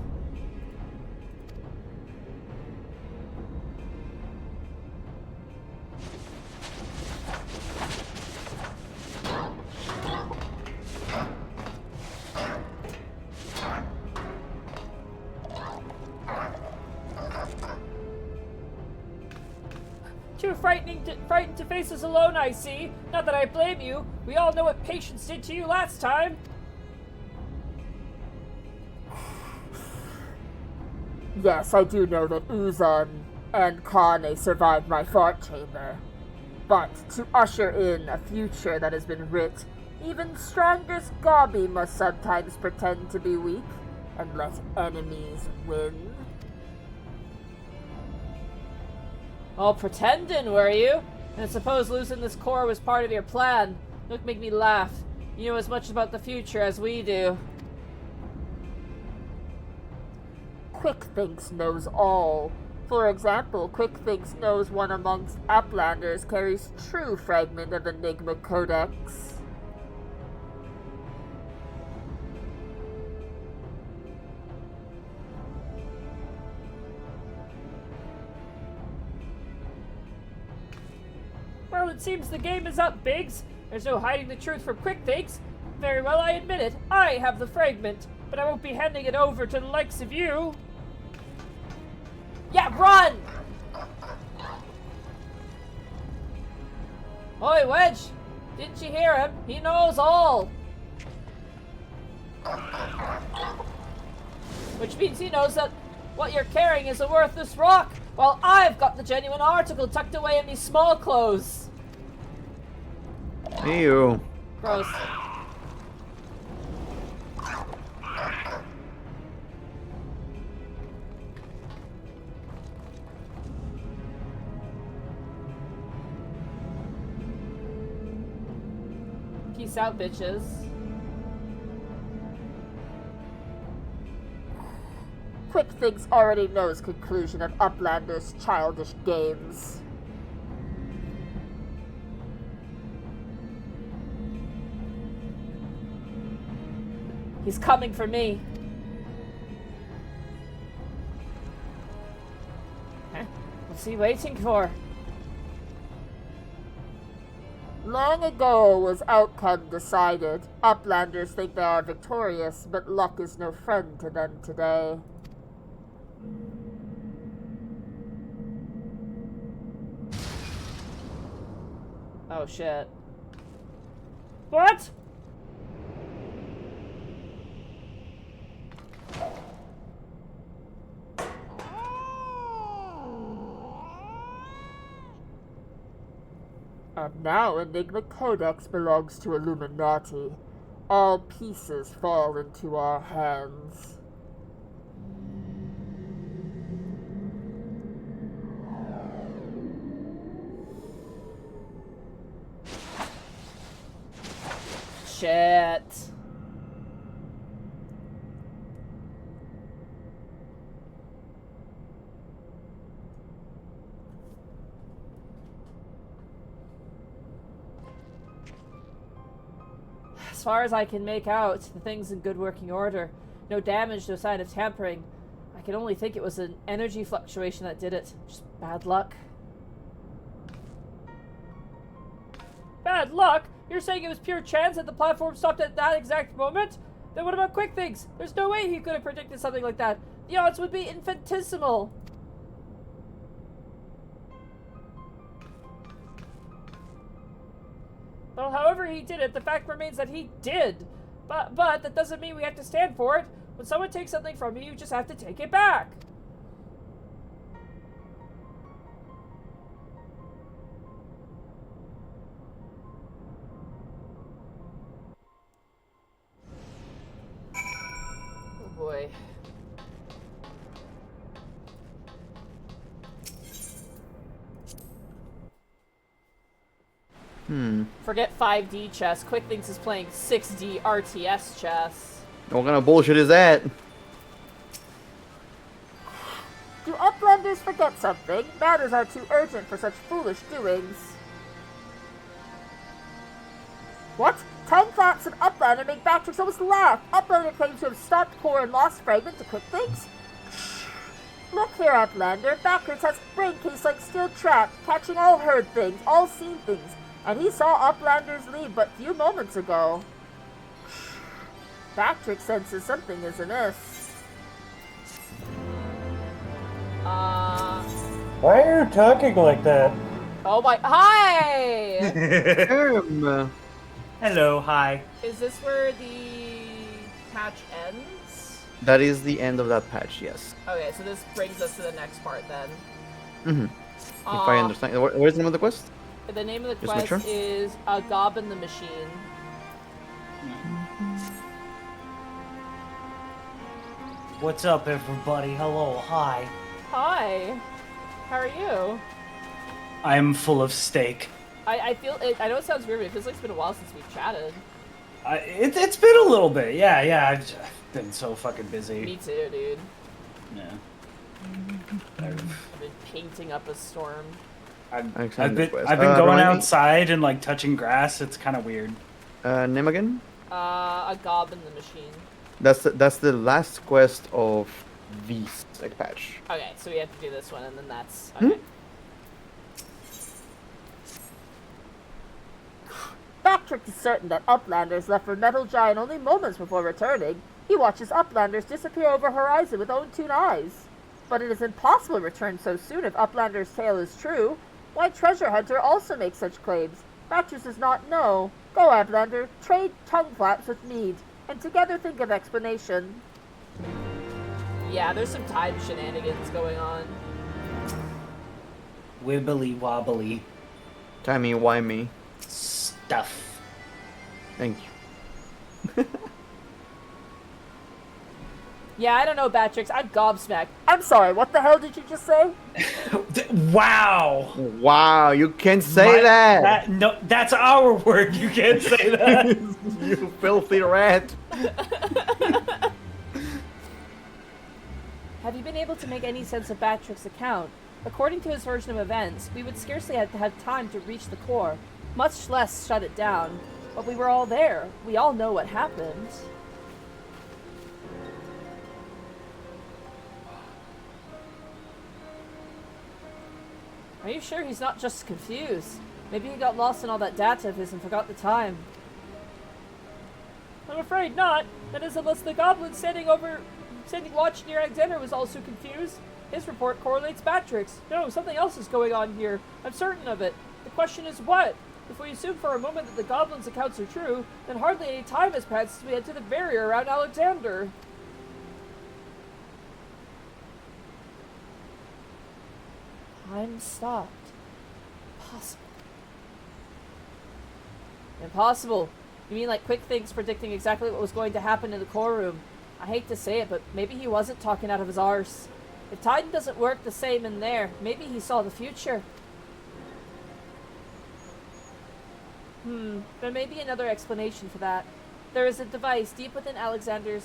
Too frightened to face us alone, I see. Not that I blame you. We all know what Patience did to you last time. Yes, I do know that Uzan and Kane survived my fart chamber. But to usher in a future that has been writ, even strongest Gobby must sometimes pretend to be weak and let enemies win. All pretending, were you? And I suppose losing this core was part of your plan. Don't make me laugh. You know as much about the future as we do. Quickthinks knows all. For example, Quickthinks knows one amongst Uplanders carries true fragment of Enigma Codex. Well, it seems the game is up, Biggs. There's no hiding the truth from Quickthinks. Very well, I admit it. I have the fragment, but I won't be handing it over to the likes of you. Yeah, run! Oi, Wedge! Didn't you hear him? He knows all! Which means he knows that what you're carrying is a worthless rock, while I've got the genuine article tucked away in these small clothes. Ew. Gross. Peace out, bitches. Quickthinks already knows conclusion of Uplander's childish games. He's coming for me. Huh? What's he waiting for? Long ago was outcome decided. Uplanders think they are victorious, but luck is no friend to them today. Oh shit. What? And now Enigma Codex belongs to Illuminati. All pieces fall into our hands. Shit. As far as I can make out, the thing's in good working order. No damage, no sign of tampering. I can only think it was an energy fluctuation that did it. Just bad luck. Bad luck? You're saying it was pure chance that the platform stopped at that exact moment? Then what about Quickthinks? There's no way he could have predicted something like that. The odds would be infinitesimal. Well, however he did it, the fact remains that he did. But that doesn't mean we have to stand for it. When someone takes something from you, you just have to take it back. Oh boy. Forget 5D chess. Quickthinks is playing 6D RTS chess. What kind of bullshit is that? Do Uplanders forget something? Matters are too urgent for such foolish doings. What? Tongue Flaps and Uplander make Batrix almost laugh. Uplander claims to have stopped Core and lost Fragment to quick things. Look here, Uplander. Batrix has a brain case like steel trap, catching all heard things, all seen things. And he saw Uplanders leave but few moments ago. Batrix senses something is amiss. Why are you talking like that? Oh my... Hi! Hello, hi. Is this where the patch ends? That is the end of that patch, yes. Okay, so this brings us to the next part then. Mm-hmm. If I understand. What is the name of the quest? The name of the Just make quest sure. is Goblin the Machine. What's up, everybody? Hello, hi. Hi. How are you? I'm full of steak. I feel it. I know it sounds weird, but it feels like it's been a while since we've chatted. It's been a little bit. Yeah. I've been so fucking busy. Me too, dude. Yeah. I've been painting up a storm. I've Excellent been request. going remind me- outside and like touching grass. It's kind of weird. Name again? A Goblin the Machine. That's the last quest of this patch. Okay, so we have to do this one, and then that's okay. Batrix is certain that Uplanders left for Metal Giant only moments before returning. He watches Uplanders disappear over horizon with own 2 eyes. But it is impossible to return so soon if Uplander's tale is true. Why Treasure Hunter also makes such claims? Batrix does not know. Go, Uplander, trade tongue flaps with Mead, and together think of explanation. Yeah, there's some time shenanigans going on. Wibbly wobbly Timey wimey. stuff. Thank you. Yeah, I don't know, Batrix. I'm gobsmacked. I'm sorry, what the hell did you just say? Wow. Wow, you can't say that. No, that's our word. You can't say that. You filthy rat. Have you been able to make any sense of Batrix's account? According to his version of events, we would scarcely have time to reach the core, much less shut it down. But we were all there. We all know what happened. Are you sure he's not just confused? Maybe he got lost in all that data of his and forgot the time. I'm afraid not. That is, unless the goblin standing watch near Alexander was also confused. His report correlates Batrix. No, something else is going on here. I'm certain of it. The question is what? If we assume for a moment that the goblin's accounts are true, then hardly any time has passed since we entered the barrier around Alexander. Time stopped. Impossible. Impossible. You mean like quick things predicting exactly what was going to happen in the core room? I hate to say it, but maybe he wasn't talking out of his arse. If Titan doesn't work the same in there, maybe he saw the future. There may be another explanation for that. There is a device deep within Alexander,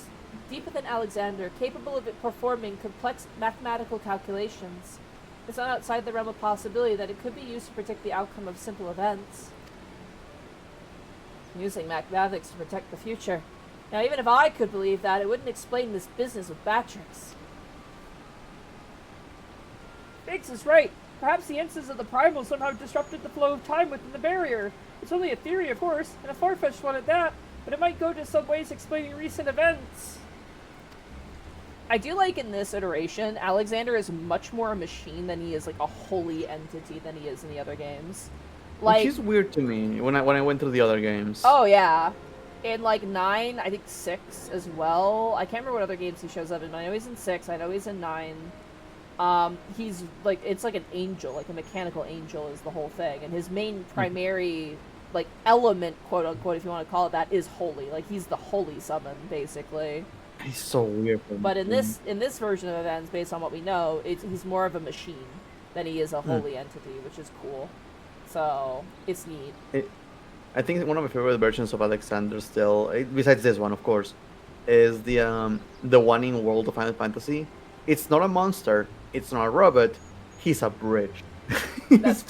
capable of performing complex mathematical calculations. It's not outside the realm of possibility that it could be used to predict the outcome of simple events. Using mathematics to protect the future. Now, even if I could believe that, it wouldn't explain this business with Batrix. Biggs is right. Perhaps the instance of the primal somehow disrupted the flow of time within the barrier. It's only a theory, of course, and a far-fetched one at that, but it might go to some ways explaining recent events. I do like in this iteration, Alexander is much more a machine than he is like a holy entity than he is in the other games. Like, Which is weird to me when I went through the other games. oh yeah. In like 9, I think 6 as well. I can't remember what other games he shows up in, but I know he's in 6, I know he's in 9. He's like, it's like an angel, like a mechanical angel is the whole thing. And his main primary, like, element, quote unquote, if you want to call it that, is holy. Like, he's the holy summon, basically. He's so weird. But in this version of events, based on what we know, he's more of a machine than he is a holy entity, which is cool. So, it's neat. I think one of my favorite versions of Alexander still, besides this one, of course, is the one in World of Final Fantasy. It's not a monster. It's not a robot. He's a bridge. That's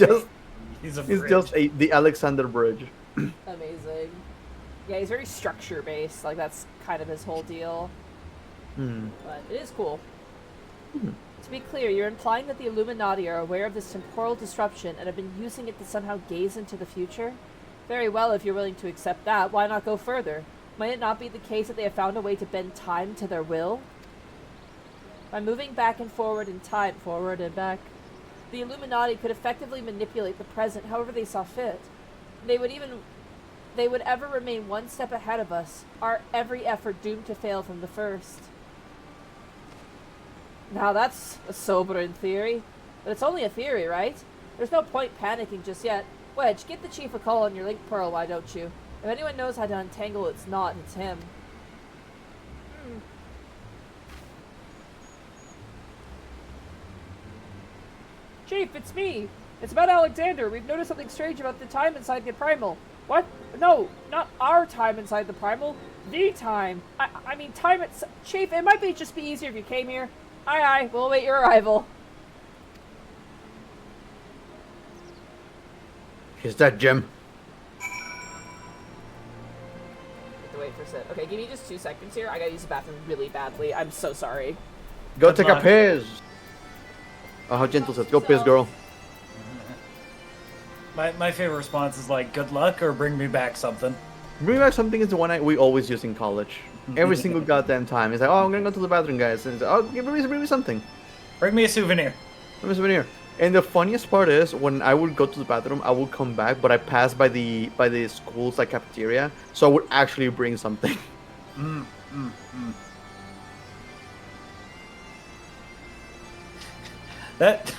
He's a It's bridge. just the Alexander bridge. Amazing. Yeah, he's very structure-based. Like, that's kind of his whole deal. But it is cool. To be clear, you're implying that the Illuminati are aware of this temporal disruption and have been using it to somehow gaze into the future? Very well, if you're willing to accept that, why not go further? Might it not be the case that they have found a way to bend time to their will? By moving back and forward in time, forward and back, the Illuminati could effectively manipulate the present however they saw fit. They would ever remain one step ahead of us, our every effort doomed to fail from the first. Now that's a sobering theory. But it's only a theory, right? There's no point panicking just yet. Wedge, give the Chief a call on your link pearl, why don't you? If anyone knows how to untangle its knot, it's him. Chief, it's me. It's about Alexander. We've noticed something strange about the time inside the Primal. What? No, not our time inside the Primal. The time. I mean, time it's... Chief, it might just be easier if you came here. Aye, aye. We'll await your arrival. Is that Jim? Have to wait for a sec. Okay, give me just 2 seconds here. I gotta use the bathroom really badly. I'm so sorry. Go take a piss. Oh, how gentle says, go piss, girl. My favorite response is like, good luck or bring me back something. Bring back something is the one we always use in college. Every single goddamn time. It's like, oh, I'm gonna go to the bathroom, guys. And it's like, oh, bring me something. Bring me a souvenir. Bring me a souvenir. And the funniest part is, when I would go to the bathroom, I would come back, but I passed by the school's like cafeteria, so I would actually bring something. That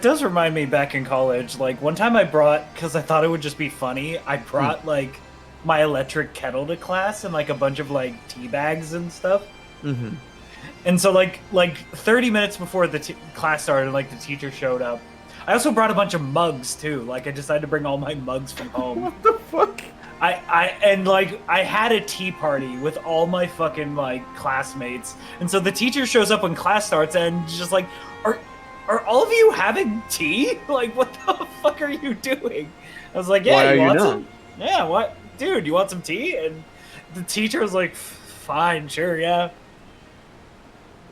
does remind me back in college. Like, one time I brought, because I thought it would just be funny, I brought like my electric kettle to class and like a bunch of like tea bags and stuff. And so like 30 minutes before the class started, like the teacher showed up. I also brought a bunch of mugs too. Like, I decided to bring all my mugs from home. What the fuck? I had a tea party with all my fucking like classmates, and so the teacher shows up when class starts and just like, are all of you having tea? Like, what the fuck are you doing? I was like, yeah, Why you are want you some? Yeah, what, dude? You want some tea? And the teacher was like, fine, sure, yeah.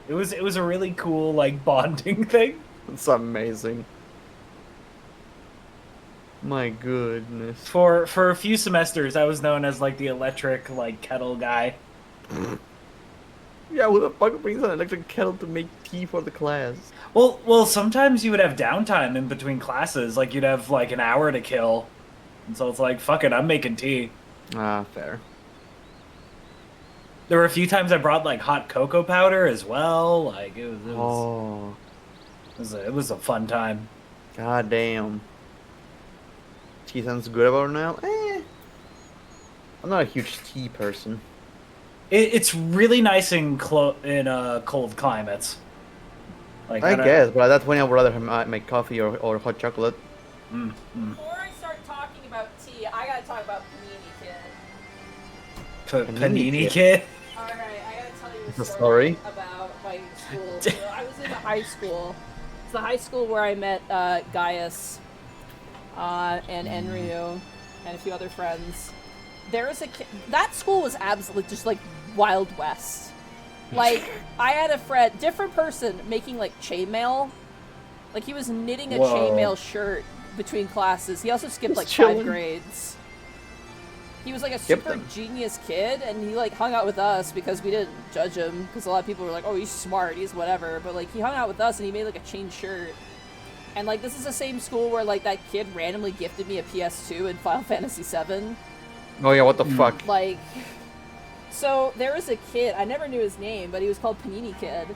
It was a really cool like bonding thing. It's amazing. My goodness. For a few semesters, I was known as like the electric like kettle guy. Yeah, who the fuck brings an electric kettle to make tea for the class? Well, sometimes you would have downtime in between classes. Like, you'd have like an hour to kill, and so it's like, fuck it, I'm making tea. Ah, fair. There were a few times I brought like hot cocoa powder as well. Like, it was a fun time. God damn. Tea sounds good about it now. I'm not a huge tea person. It's really nice in cold climates. Like, I guess, but that's when I would rather make coffee or hot chocolate. Before I start talking about tea, I gotta talk about Panini Kid. Panini Kid. Alright, I gotta tell you A a story? story about my school. So I was in a high school. It's the high school where I met Gaius and Enryu and a few other friends. There was a kid. That school was absolutely just like Wild West. Like, I had a friend, different person, making like chainmail. Like, he was knitting a chainmail shirt between classes. He also skipped like 5 grades. He was like a super genius kid, and he like hung out with us because we didn't judge him, because a lot of people were like, oh, he's smart, he's whatever, but like he hung out with us and he made like a chain shirt. And like, this is the same school where like that kid randomly gifted me a PS2 in Final Fantasy VII. Oh yeah, what the fuck? Like, so there was a kid, I never knew his name, but he was called Panini Kid.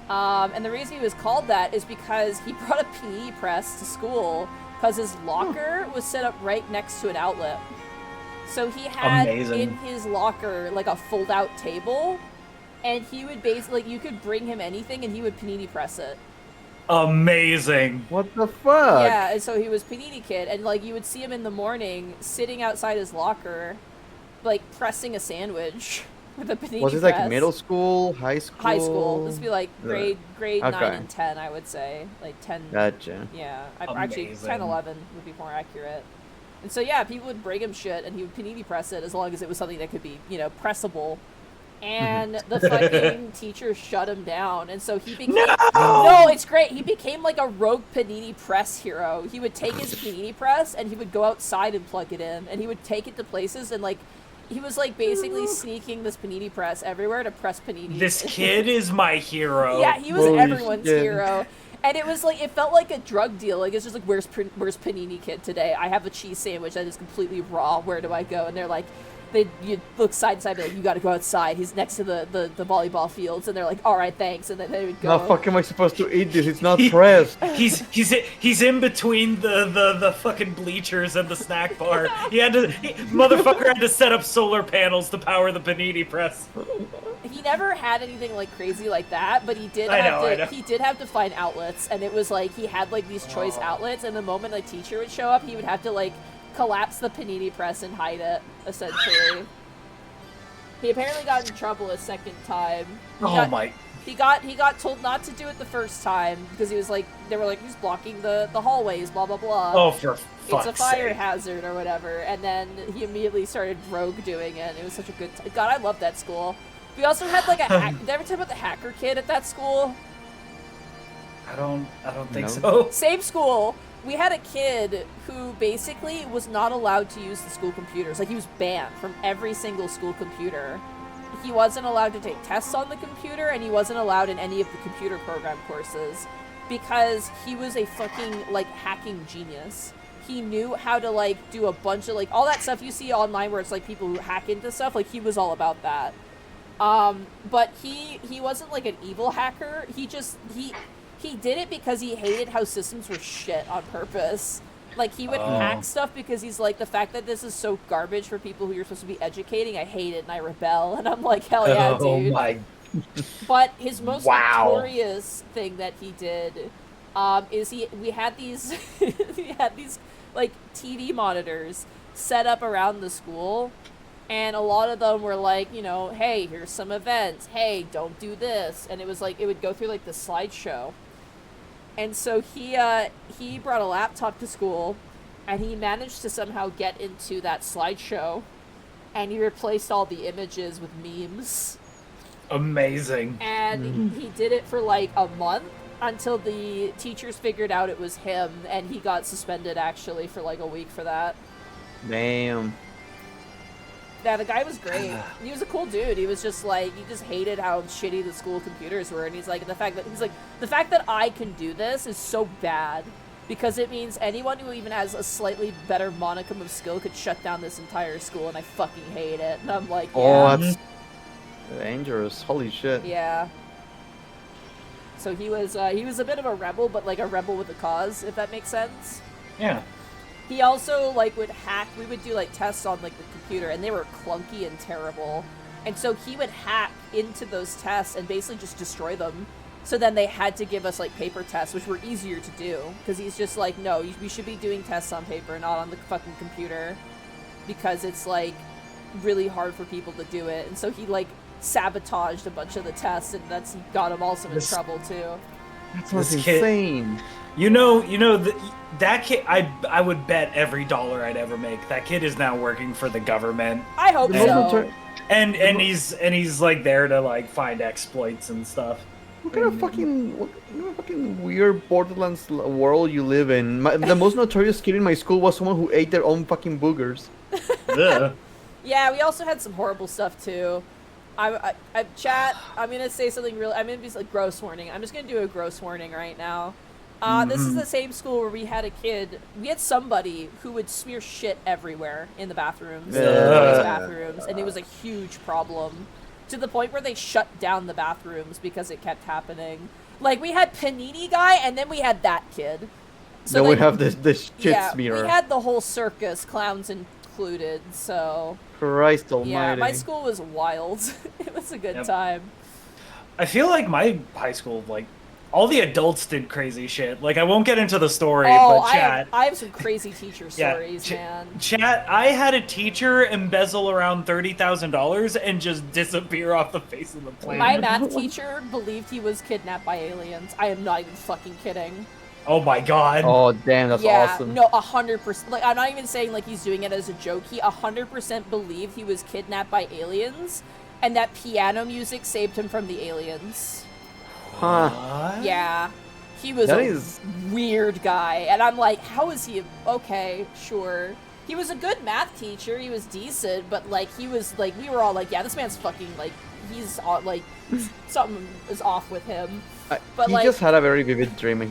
And the reason he was called that is because he brought a PE press to school because his locker was set up right next to an outlet. So he had in his locker like a fold-out table, and he would basically, like, you could bring him anything and he would Panini press it. Amazing. What the fuck? Yeah, and so he was Panini Kid, and like you would see him in the morning sitting outside his locker, like pressing a sandwich with a Panini Was it press. like middle school, high school? High school. This would be like grade 9 and 10, I would say. Like 10. Gotcha. Yeah, actually 10, 11 would be more accurate. And so yeah, people would bring him shit, and he would panini press it as long as it was something that could be, you know, pressable. And the fucking teacher shut him down, and so he became no, it's great. He became like a rogue panini press hero. He would take his panini press and he would go outside and plug it in, and he would take it to places, and like he was like basically sneaking this panini press everywhere to press panini. This kid is my hero. Yeah, he was Holy everyone's shit. hero. And it was like, it felt like a drug deal. Like, it's just like, where's Panini Kid today? I have a cheese sandwich that is completely raw. Where do I go? And they're like, you look side to side, like, you gotta go outside. He's next to the volleyball fields. And they're like, all right, thanks. And then they would go. How the fuck am I supposed to eat this? It's not pressed. He's in between the fucking bleachers and the snack bar. Motherfucker had to set up solar panels to power the panini press. He never had anything like crazy like that, but he did he did have to find outlets, and it was like he had like these choice outlets, and the moment a teacher would show up, he would have to like collapse the panini press and hide it, essentially. He apparently got in trouble a second time. He got told not to do it the first time because he was like, they were like, he's blocking the hallways, blah blah blah. Oh, for fuck's It's a fire sake. hazard or whatever, and then he immediately started rogue doing it. It was such a good God, I love that school. We also had like a hack. Did I ever tell you about the hacker kid at that school? I don't think No. so. Same school. We had a kid who basically was not allowed to use the school computers. Like, he was banned from every single school computer. He wasn't allowed to take tests on the computer, and he wasn't allowed in any of the computer program courses because he was a fucking like hacking genius. He knew how to like do a bunch of like all that stuff you see online where it's like people who hack into stuff. Like, he was all about that. But he wasn't like an evil hacker. He did it because he hated how systems were shit on purpose. Like, he would hack stuff because he's like, the fact that this is so garbage for people who you're supposed to be educating, I hate it and I rebel. And I'm like, hell yeah, dude. My. But his most Wow. notorious thing that he did is we had these like TV monitors set up around the school. And a lot of them were like, you know, hey, here's some events. Hey, don't do this. And it was like, it would go through like the slideshow. And so he brought a laptop to school, and he managed to somehow get into that slideshow, and he replaced all the images with memes. Amazing. And he did it for like a month until the teachers figured out it was him, and he got suspended actually for like a week for that. Damn. Yeah, the guy was great. He was a cool dude. He was just like, he just hated how shitty the school computers were, and he's like, the fact that I can do this is so bad because it means anyone who even has a slightly better modicum of skill could shut down this entire school, and I fucking hate it. And I'm like, yeah. Oh, that's dangerous. Holy shit. Yeah. So he was a bit of a rebel, but like a rebel with a cause, if that makes sense. Yeah. He also like would hack. We would do like tests on like the computer, and they were clunky and terrible. And so he would hack into those tests and basically just destroy them. So then they had to give us like paper tests, which were easier to do because he's just like, no, we should be doing tests on paper, not on the fucking computer, because it's like really hard for people to do it. And so he like sabotaged a bunch of the tests, and that's got him also in trouble too. That was This kid- insane. You know that kid. I would bet every dollar I'd ever make that kid is now working for the government, I hope The most so. notori- and he's like there to like find exploits and stuff. What kind of fucking weird Borderlands world you live in? The most notorious kid in my school was someone who ate their own fucking boogers. Ugh. Yeah, we also had some horrible stuff too. Chat, I'm gonna say something real. I'm gonna be like gross warning. I'm just gonna do a gross warning right now. This is the same school where we had somebody who would smear shit everywhere in the bathrooms, in the boys' bathrooms, and it was a huge problem to the point where they shut down the bathrooms because it kept happening. Like, we had Panini guy, and then we had that kid. So Then we like, have this shit yeah, smearer. we had the whole circus, clowns included. So Christ almighty. yeah, my school was wild. It was a good Yep. time. I feel like my high school, like, all the adults did crazy shit. Like, I won't get into the story, Oh, but chat. I have some crazy teacher Yeah, stories, man. Chat, I had a teacher embezzle around $30,000 and just disappear off the face of the planet. My math teacher believed he was kidnapped by aliens. I am not even fucking kidding. Oh my god. Oh damn, that's Yeah, awesome. no, 100%. Like, I'm not even saying like he's doing it as a joke. He 100% believed he was kidnapped by aliens, and that piano music saved him from the aliens. Huh. What? Yeah, he was That a is- weird guy, and I'm like, how is he? Okay, sure. He was a good math teacher. He was decent, but like he was like, we were all like, yeah, this man's fucking like, he's like, something is off with him. But he like, just had a very vivid dream, and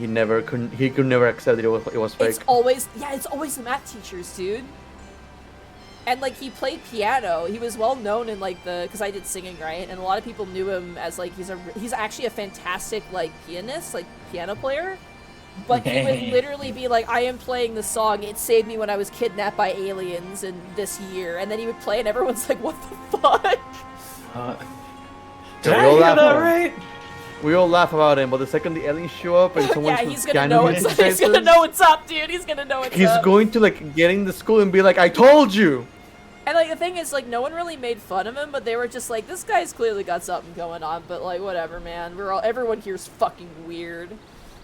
he could never accept it was fake. it's always the math teachers, dude. And like he played piano. He was well known in like because I did singing, right? And a lot of people knew him as like he's actually a fantastic like pianist, like piano player. But he would literally be like, I am playing the song, it saved me when I was kidnapped by aliens in this year. And then he would play and everyone's like, what the fuck? Did we I all hear laugh that at him. right? We all laugh about him, but the second the aliens show up and someone's Yeah, he's gonna know what's up, dude. He's gonna know what's he's up. going to like get in the school and be like, I told you! And like the thing is, like, no one really made fun of him, but they were just like, this guy's clearly got something going on, but like whatever, man. Everyone here's fucking weird.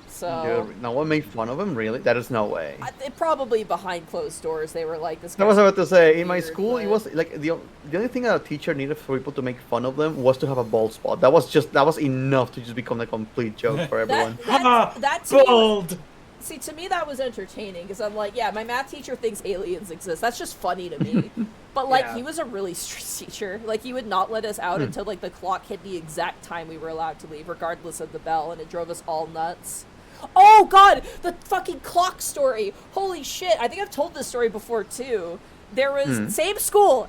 So Dude, no one made fun of him, really? That is no way. probably behind closed doors they were like, this I was guy's about to say, in my weird, school, it but- was like the only thing that a teacher needed for people to make fun of them was to have a bald spot. That was enough to just become a complete joke for everyone. that to me, Bold. see, to me that was entertaining because I'm like, yeah, my math teacher thinks aliens exist. That's just funny to me. But like, Yeah. he was a really strict teacher. Like, he would not let us out until like the clock hit the exact time we were allowed to leave, regardless of the bell, and it drove us all nuts. Oh god, the fucking clock story. Holy shit. I think I've told this story before too. There was same school.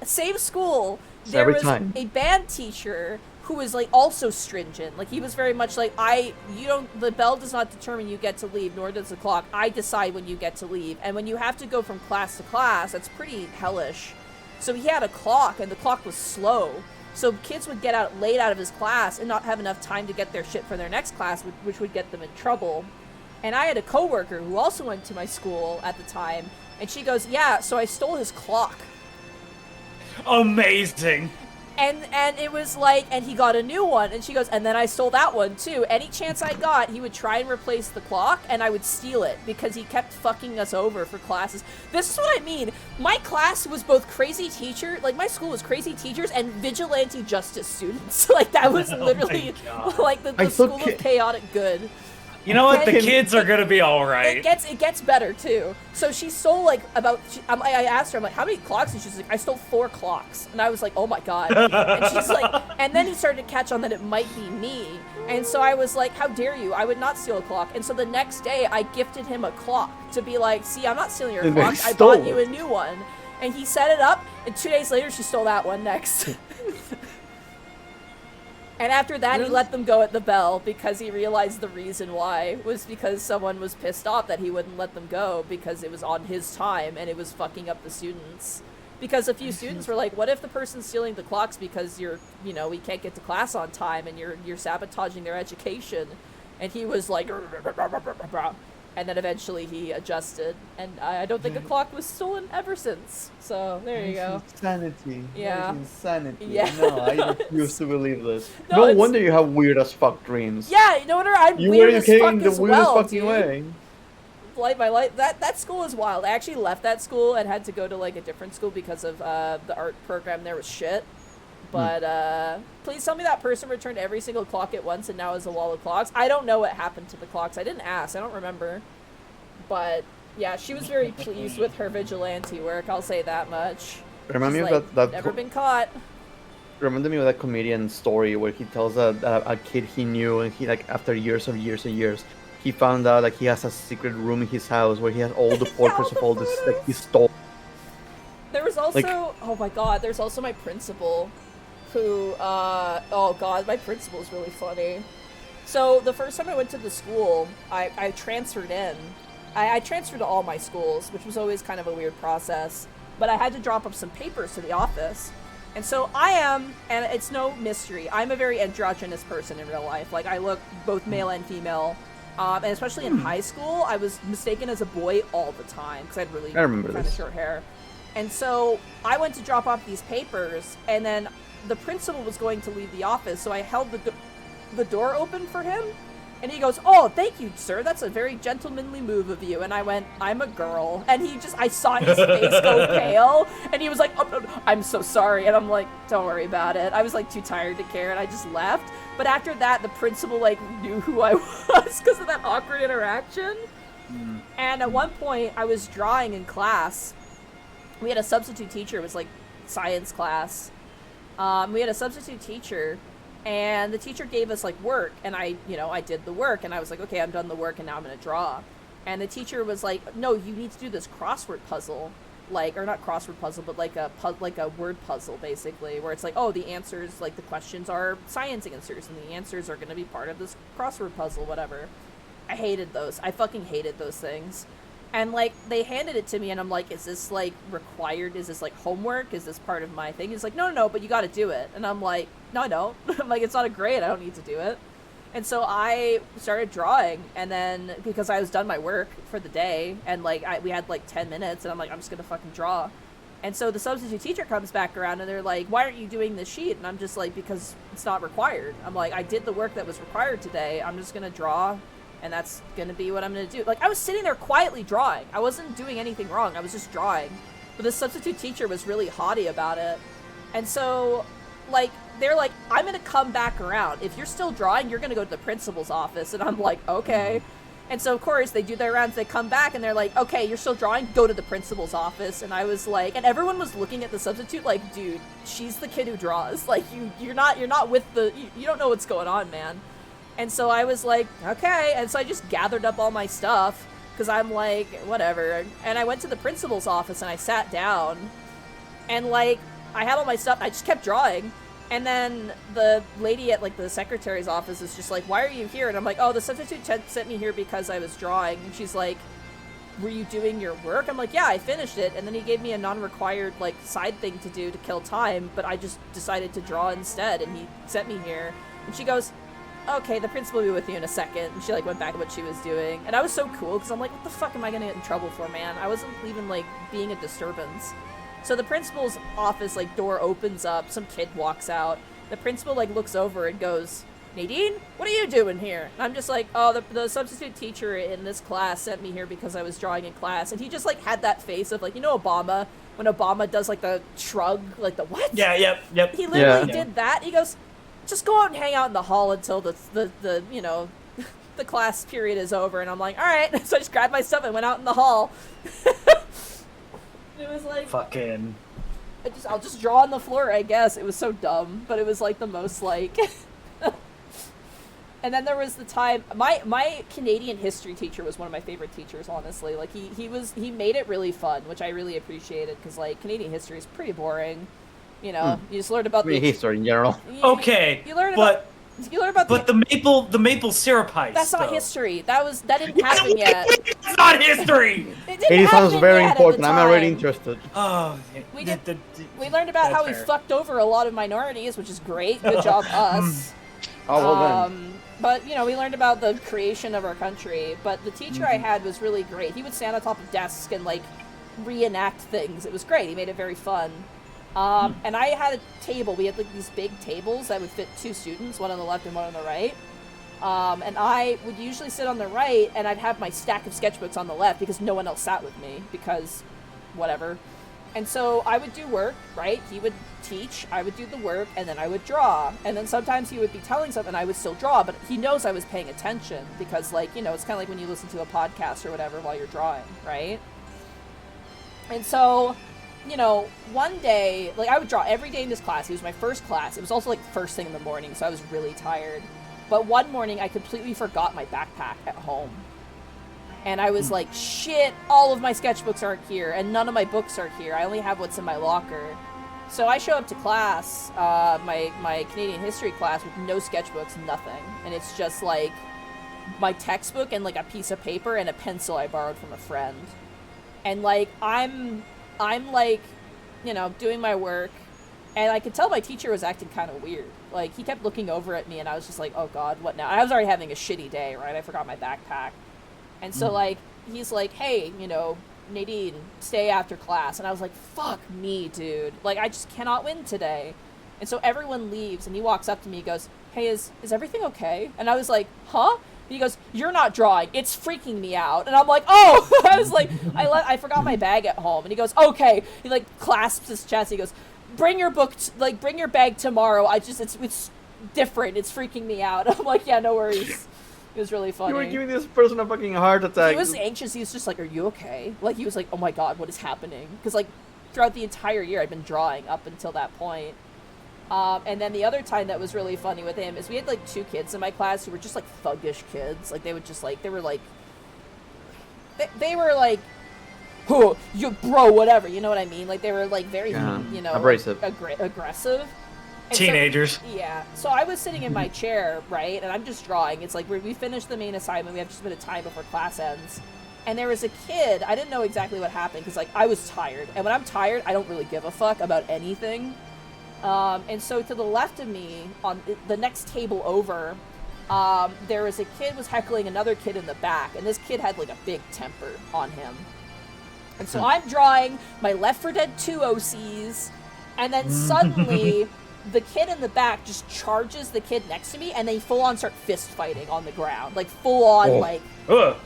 There Every was time. a band teacher who was like also stringent. Like he was very much like, the bell does not determine you get to leave, nor does the clock. I decide when you get to leave. And when you have to go from class to class, that's pretty hellish. So he had a clock, and the clock was slow. So kids would get out late out of his class and not have enough time to get their shit for their next class, which would get them in trouble. And I had a coworker who also went to my school at the time, and she goes, yeah, so I stole his clock. Amazing. And it was like, and he got a new one, and she goes, and then I stole that one too. Any chance I got, he would try and replace the clock, and I would steal it, because he kept fucking us over for classes. This is what I mean. My class was both crazy teacher, like my school was crazy teachers and vigilante justice students. Like that was literally God. like the I school thought of chaotic good. You know what? The Okay. kids are gonna be all right. It gets better too. So she stole like I asked her, I'm like, how many clocks? And she's like, I stole 4 clocks. And I was like, oh my god. And she's like, and then he started to catch on that it might be me. And so I was like, how dare you? I would not steal a clock. And so the next day I gifted him a clock to be like, see, I'm not stealing your And clock. they I stole bought you it. a new one. And he set it up, and 2 days later she stole that one next. And after that, he let them go at the bell because he realized the reason why was because someone was pissed off that he wouldn't let them go because it was on his time and it was fucking up the students. Because a few students were like, what if the person's stealing the clocks because we can't get to class on time and you're sabotaging their education? And he was like, and then eventually he adjusted, and I don't think a clock was stolen ever since. So there you go. Insanity. Yeah. That is insanity. Yeah. No, I refuse to believe this. No, No, it's- wonder you have weird as fuck dreams. Yeah, you know what? I'm You were weird as fuck educating the as weirdest well, fucking dude. way. Like my life, that school is wild. I actually left that school and had to go to like a different school because of the art program there was shit. But please tell me that person returned every single clock at once and now is a wall of clocks. I don't know what happened to the clocks. I didn't ask. I don't remember. But yeah, she was very pleased with her vigilante work. I'll say that much. Remind me She's of like, that never been caught. reminded me of that comedian story where he tells a kid he knew, and he like after years and years, he found out like he has a secret room in his house where he has all the portraits of all this like he stole. There was also, Like- oh my god, there's also my principal who, oh god, my principal is really funny. So the first time I went to the school, I transferred in. I transferred to all my schools, which was always kind of a weird process, but I had to drop up some papers to the office. And so I am, and it's no mystery, I'm a very androgynous person in real life. Like, I look both male and female. And especially in high school, I was mistaken as a boy all the time because I had really I remember kind of this. short hair. And so I went to drop off these papers, and then the principal was going to leave the office, so I held the door open for him, And he goes, "Oh, thank you, sir. That's a very gentlemanly move of you." And I went, "I'm a girl." And I saw his face go pale. And he was like, "Oh, no, I'm so sorry." And I'm like, "Don't worry about it." I was like too tired to care, and I just left. But after that, the principal like knew who I was because of that awkward interaction. And at one point, I was drawing in class. We had a substitute teacher. It was like science class. We had a substitute teacher. And the teacher gave us, like, work, and I did the work, and I was like, okay, I'm done the work, and now I'm going to draw. And the teacher was like, no, you need to do this crossword puzzle, like, or not crossword puzzle, but like a word puzzle, basically, where it's like, oh, the answers, like, the questions are science answers, and the answers are going to be part of this crossword puzzle, whatever. I hated those. I fucking hated those things. And, like, they handed it to me, and I'm like, is this, like, required? Is this, like, homework? Is this part of my thing? He's like, no, but you gotta do it. And I'm like, no, I don't. I'm like, it's not a grade. I don't need to do it. And so I started drawing, and then, because I was done my work for the day, and, like, we had, like, 10 minutes, and I'm like, I'm just gonna fucking draw. And so the substitute teacher comes back around, and they're like, why aren't you doing this sheet? And I'm just like, because it's not required. I'm like, I did the work that was required today. I'm just gonna draw. And that's going to be what I'm going to do. Like, I was sitting there quietly drawing. I wasn't doing anything wrong. I was just drawing. But the substitute teacher was really haughty about it. And so, like, they're like, I'm going to come back around. If you're still drawing, you're going to go to the principal's office. And I'm like, okay. And so, of course, they do their rounds. They come back, and they're like, okay, you're still drawing? Go to the principal's office. And I was like, and everyone was looking at the substitute like, dude, she's the kid who draws. Like, you're not with the, you don't know what's going on, man. And so I was like, okay. And so I just gathered up all my stuff because I'm like, whatever. And I went to the principal's office and I sat down and like, I had all my stuff. I just kept drawing. And then the lady at like the secretary's office is just like, why are you here? And I'm like, oh, the substitute sent me here because I was drawing. And she's like, were you doing your work? I'm like, yeah, I finished it. And then he gave me a non-required like side thing to do to kill time. But I just decided to draw instead. And he sent me here. And she goes, okay, the principal will be with you in a second. And she, like, went back to what she was doing. And I was so cool, because I'm like, what the fuck am I gonna get in trouble for, man? I wasn't even, like, being a disturbance. So the principal's office, like, door opens up. Some kid walks out. The principal, like, looks over and goes, Nadine, what are you doing here? And I'm just like, oh, the substitute teacher in this class sent me here because I was drawing in class. And he just, like, had that face of, like, you know Obama? When Obama does, like, the shrug, like, the what? Yeah, yep. He literally did that. He goes, just go out and hang out in the hall until the you know, the class period is over. And I'm like, all right. So I just grabbed my stuff and went out in the hall. It was like, fucking, I'll just draw on the floor, I guess. It was so dumb, but it was like the most like. And then there was the time, my Canadian history teacher was one of my favorite teachers, honestly. Like he made it really fun, which I really appreciated, because like Canadian history is pretty boring. You know, you just learned about the history in general. You learn about the maple syrup heist. That's not history. That didn't happen yet. It's not history. It sounds very important. I'm already interested. Oh, we learned about how we fucked over a lot of minorities, which is great. Good job, us. Oh, well then. But, you know, we learned about the creation of our country. But the teacher I had was really great. He would stand on top of desks and, like, reenact things. It was great. He made it very fun. And I had a table. We had, like, these big tables that would fit 2 students, one on the left and one on the right. And I would usually sit on the right, and I'd have my stack of sketchbooks on the left because no one else sat with me, because whatever. And so I would do work, right? He would teach, I would do the work, and then I would draw. And then sometimes he would be telling something, and I would still draw, but he knows I was paying attention because, like, you know, it's kind of like when you listen to a podcast or whatever while you're drawing, right? And so, you know, one day, like, I would draw every day in this class. It was my first class. It was also, like, the first thing in the morning, so I was really tired. But one morning, I completely forgot my backpack at home. And I was like, shit, all of my sketchbooks aren't here, and none of my books are here. I only have what's in my locker. So I show up to class, my Canadian history class, with no sketchbooks, nothing. And it's just, like, my textbook and, like, a piece of paper and a pencil I borrowed from a friend. And, like, I'm like, you know, doing my work, and I could tell my teacher was acting kind of weird. Like, he kept looking over at me, and I was just like, oh, God, what now? I was already having a shitty day, right? I forgot my backpack. And so, like, he's like, hey, you know, Nadine, stay after class. And I was like, fuck me, dude. Like, I just cannot win today. And so everyone leaves, and he walks up to me and goes, hey, is everything okay? And I was like, huh? He goes, "You're not drawing. It's freaking me out." And I'm like, "Oh!" I was like, I forgot my bag at home. And he goes, "Okay." He like clasps his chest. He goes, "Bring your book. Bring your bag tomorrow. It's different. It's freaking me out." I'm like, "Yeah, no worries." It was really funny. You were giving this person a fucking heart attack. He was anxious. He was just like, "Are you okay?" Like, he was like, "Oh my god, what is happening?" Because, like, throughout the entire year, I'd been drawing up until that point. And then the other time that was really funny with him is we had, like, 2 kids in my class who were just, like, thuggish kids. Like, they would just, like, they were like, "Oh, you bro, whatever." You know what I mean? Like, they were, like, very, you know, abrasive. Aggressive. And Teenagers. So, yeah. So I was sitting in my chair, right, and I'm just drawing. It's like we finished the main assignment. We have just a bit of time before class ends. And there was a kid. I didn't know exactly what happened because, like, I was tired. And when I'm tired, I don't really give a fuck about anything. And so to the left of me, on the next table over, there was a kid was heckling another kid in the back. And this kid had, like, a big temper on him. And so I'm drawing my Left 4 Dead 2 OCs. And then suddenly... the kid in the back just charges the kid next to me, and they full-on start fist-fighting on the ground. Like, full-on,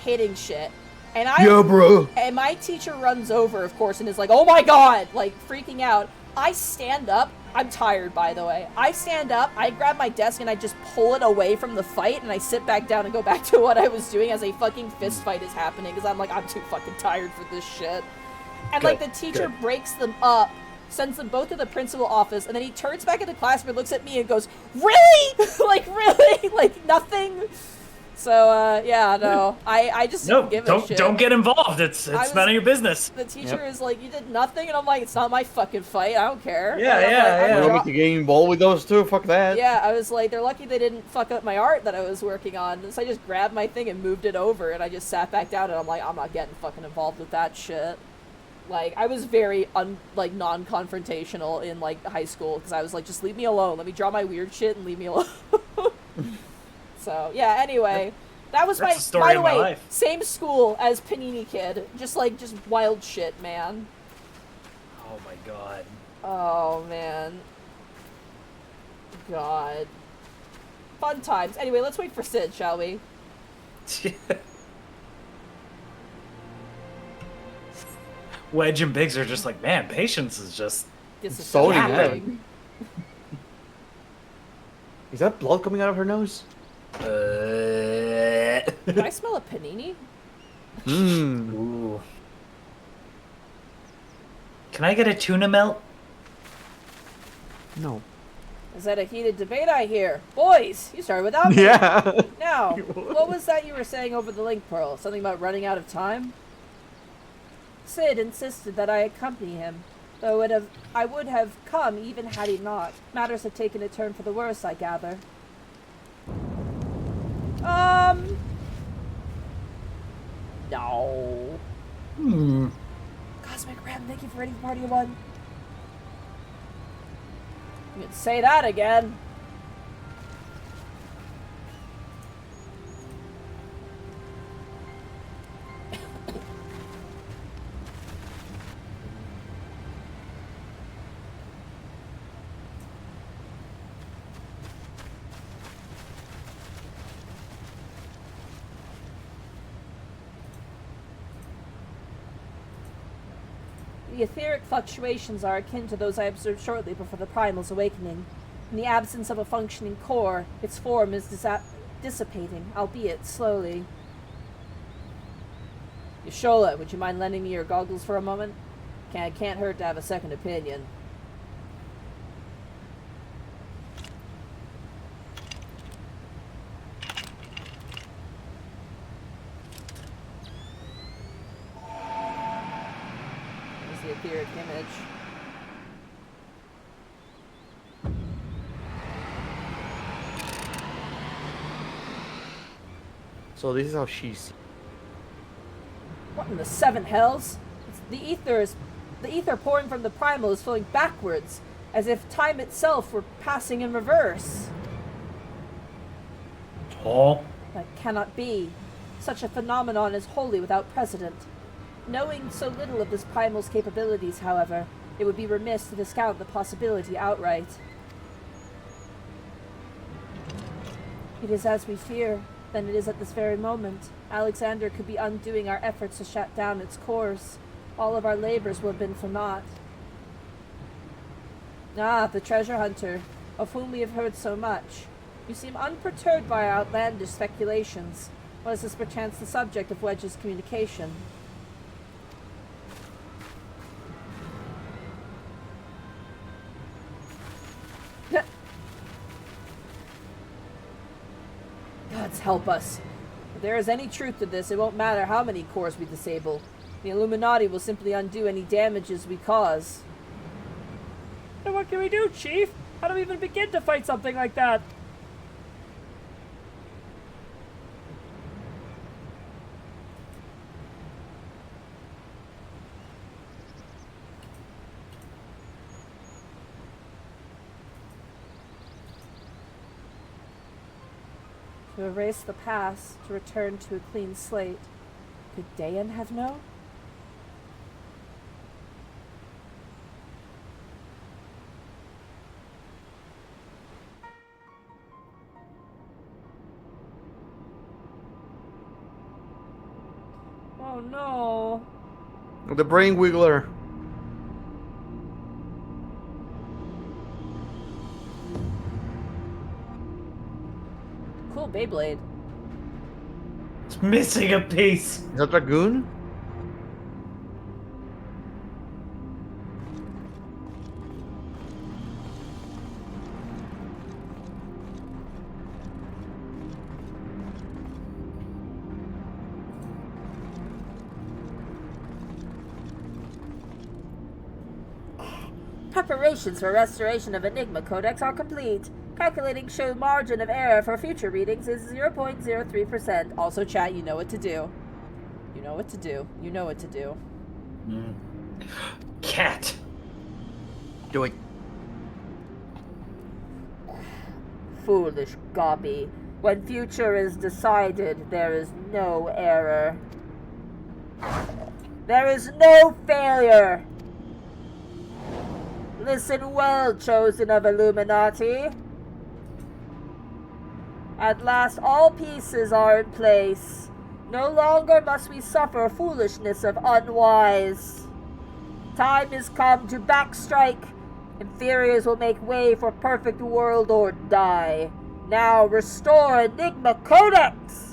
hitting shit. And yeah, bro! And my teacher runs over, of course, and is like, "Oh my god!" Like, freaking out. I stand up. I'm tired, by the way. I stand up, I grab my desk, and I just pull it away from the fight, and I sit back down and go back to what I was doing as a fucking fist-fight is happening, because I'm like, I'm too fucking tired for this shit. And, like, the teacher breaks them up, sends them both to the principal office, and then he turns back at the classroom and looks at me and goes, "Really?" Like, really? Like, nothing? So, yeah, no. I just didn't give a shit. Don't get involved. It's none of your business. The teacher is like, "You did nothing," and I'm like, "It's not my fucking fight. I don't care." I don't need to get involved with those two. Fuck that. Yeah, I was like, they're lucky they didn't fuck up my art that I was working on. So I just grabbed my thing and moved it over, and I just sat back down, and I'm like, I'm not getting fucking involved with that shit. Like, I was very, non-confrontational in, like, high school, because I was like, just leave me alone. Let me draw my weird shit and leave me alone. So, yeah, anyway. That was That's the story of my life. Same school as Panini Kid. Just wild shit, man. Oh, my God. Oh, man. God. Fun times. Anyway, let's wait for Sid, shall we? Wedge and Biggs are just like, man, patience is just... so happening. Is that blood coming out of her nose? Do I smell a panini? Ooh. Can I get a tuna melt? No. Is that a heated debate I hear? Boys, you started without me. Yeah. Now, what was that you were saying over the link, Pearl? Something about running out of time? Sid insisted that I accompany him, though I would have come even had he not. Matters have taken a turn for the worse, I gather. No. Cosmic Ram, thank you for Ready Party 1. You can say that again. The etheric fluctuations are akin to those I observed shortly before the Primal's awakening. In the absence of a functioning core, its form is dissipating, albeit slowly. Yashola, would you mind lending me your goggles for a moment? Can't hurt to have a second opinion. Etheric image. So this is how she's. What in the seven hells? The ether pouring from the primal is flowing backwards, as if time itself were passing in reverse. Oh. That cannot be. Such a phenomenon is wholly without precedent. Knowing so little of this primal's capabilities, however, it would be remiss to discount the possibility outright. It is as we fear. than it is at this very moment. Alexander could be undoing our efforts to shut down its cores. All of our labors will have been for naught. Ah, the treasure hunter, of whom we have heard so much. You seem unperturbed by our outlandish speculations. Was this perchance the subject of Wedge's communication? Gods help us. If there is any truth to this, it won't matter how many cores we disable. The Illuminati will simply undo any damages we cause. Then what can we do, Chief? How do we even begin to fight something like that? To erase the past, to return to a clean slate. Could Dayan have known? Oh no. The brain wiggler. Cool Beyblade. It's missing a piece. Is that Dragoon? Preparations for restoration of Enigma Codex are complete. Calculating show margin of error for future readings is 0.03%. Also, chat, you know what to do. You know what to do. You know what to do. Cat. Do it. Foolish Gobby. When future is decided, there is no error. There is no failure. Listen well, chosen of Illuminati. At last all pieces are in place. No longer must we suffer foolishness of unwise. Time is come to backstrike. Inferiors will make way for perfect world or die. Now restore Enigma Codex!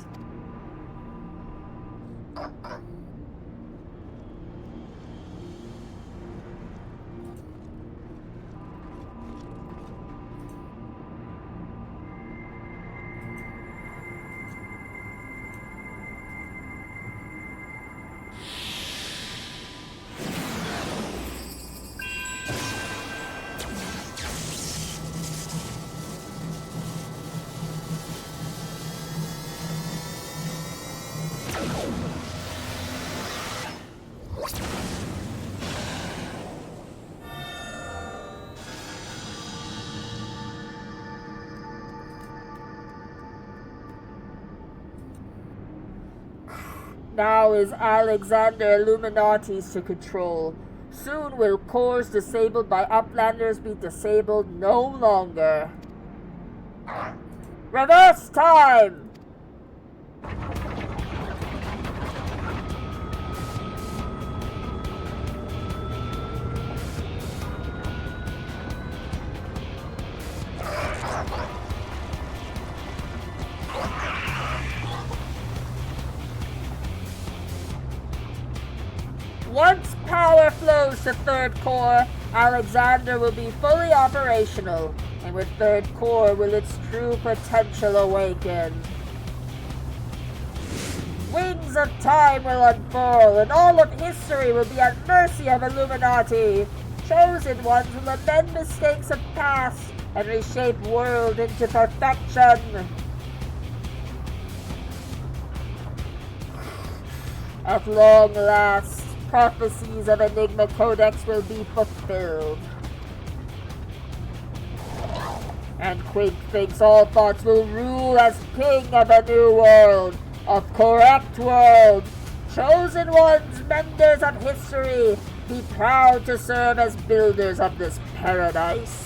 Now is Alexander Illuminati's to control. Soon will cores disabled by Uplanders be disabled no longer. Reverse time! Once power flows to third core, Alexander will be fully operational, and with third core will its true potential awaken. Wings of time will unfurl, and all of history will be at mercy of Illuminati. Chosen ones will amend mistakes of past and reshape world into perfection. At long last, prophecies of Enigma Codex will be fulfilled. And Quink thinks all thoughts will rule as king of a new world, a correct world. Chosen ones, menders of history, be proud to serve as builders of this paradise.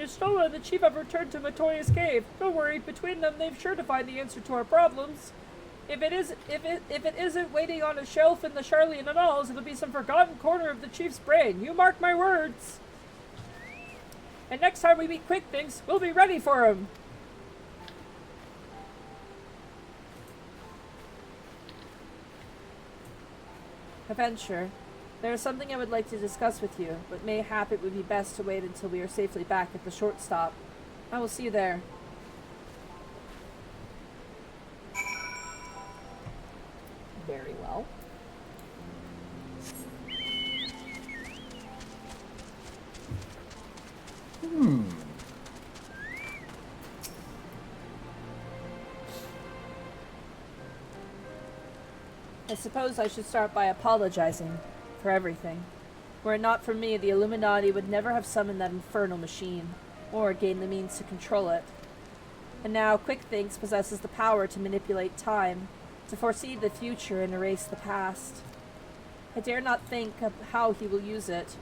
Stola and the Chief have returned to Matoya's cave. Don't worry, between them, they've sure to find the answer to our problems. If it isn't waiting on a shelf in the Charlian Annals, it'll be some forgotten corner of the Chief's brain. You mark my words. And next time we meet Quick Things, we'll be ready for him. Adventure. There is something I would like to discuss with you, but mayhap it would be best to wait until we are safely back at the short stop. I will see you there. Very well. I suppose I should start by apologizing for everything. Were it not for me, the Illuminati would never have summoned that infernal machine, or gained the means to control it. And now Quick Things possesses the power to manipulate time, to foresee the future and erase the past. I dare not think of how he will use it.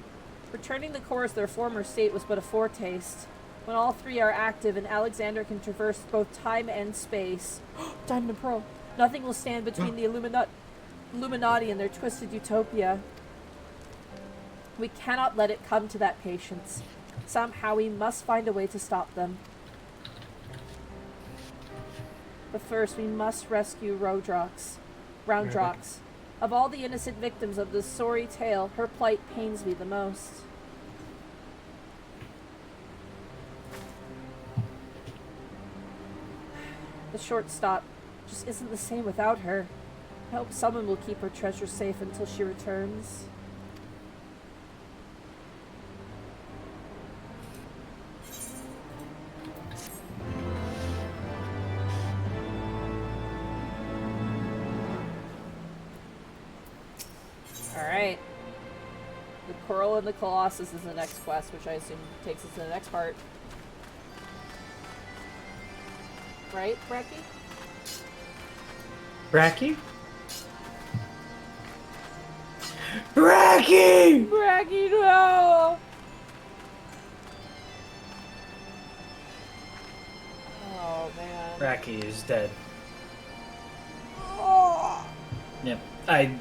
Returning the cores to their former state was but a foretaste. When all three are active and Alexander can traverse both time and space, Diamond and Pearl, nothing will stand between the Illuminati and their twisted utopia. We cannot let it come to that, Patience. Somehow we must find a way to stop them. But first we must rescue Roundrox. Of all the innocent victims of this sorry tale, her plight pains me the most. The short stop just isn't the same without her. I hope someone will keep her treasure safe until she returns. Alright. The Coral and the Colossus is the next quest, which I assume takes us to the next part. Right, Bracky? Bracky? Bracky! Bracky, no! Oh, man. Bracky is dead. Oh. Yep. I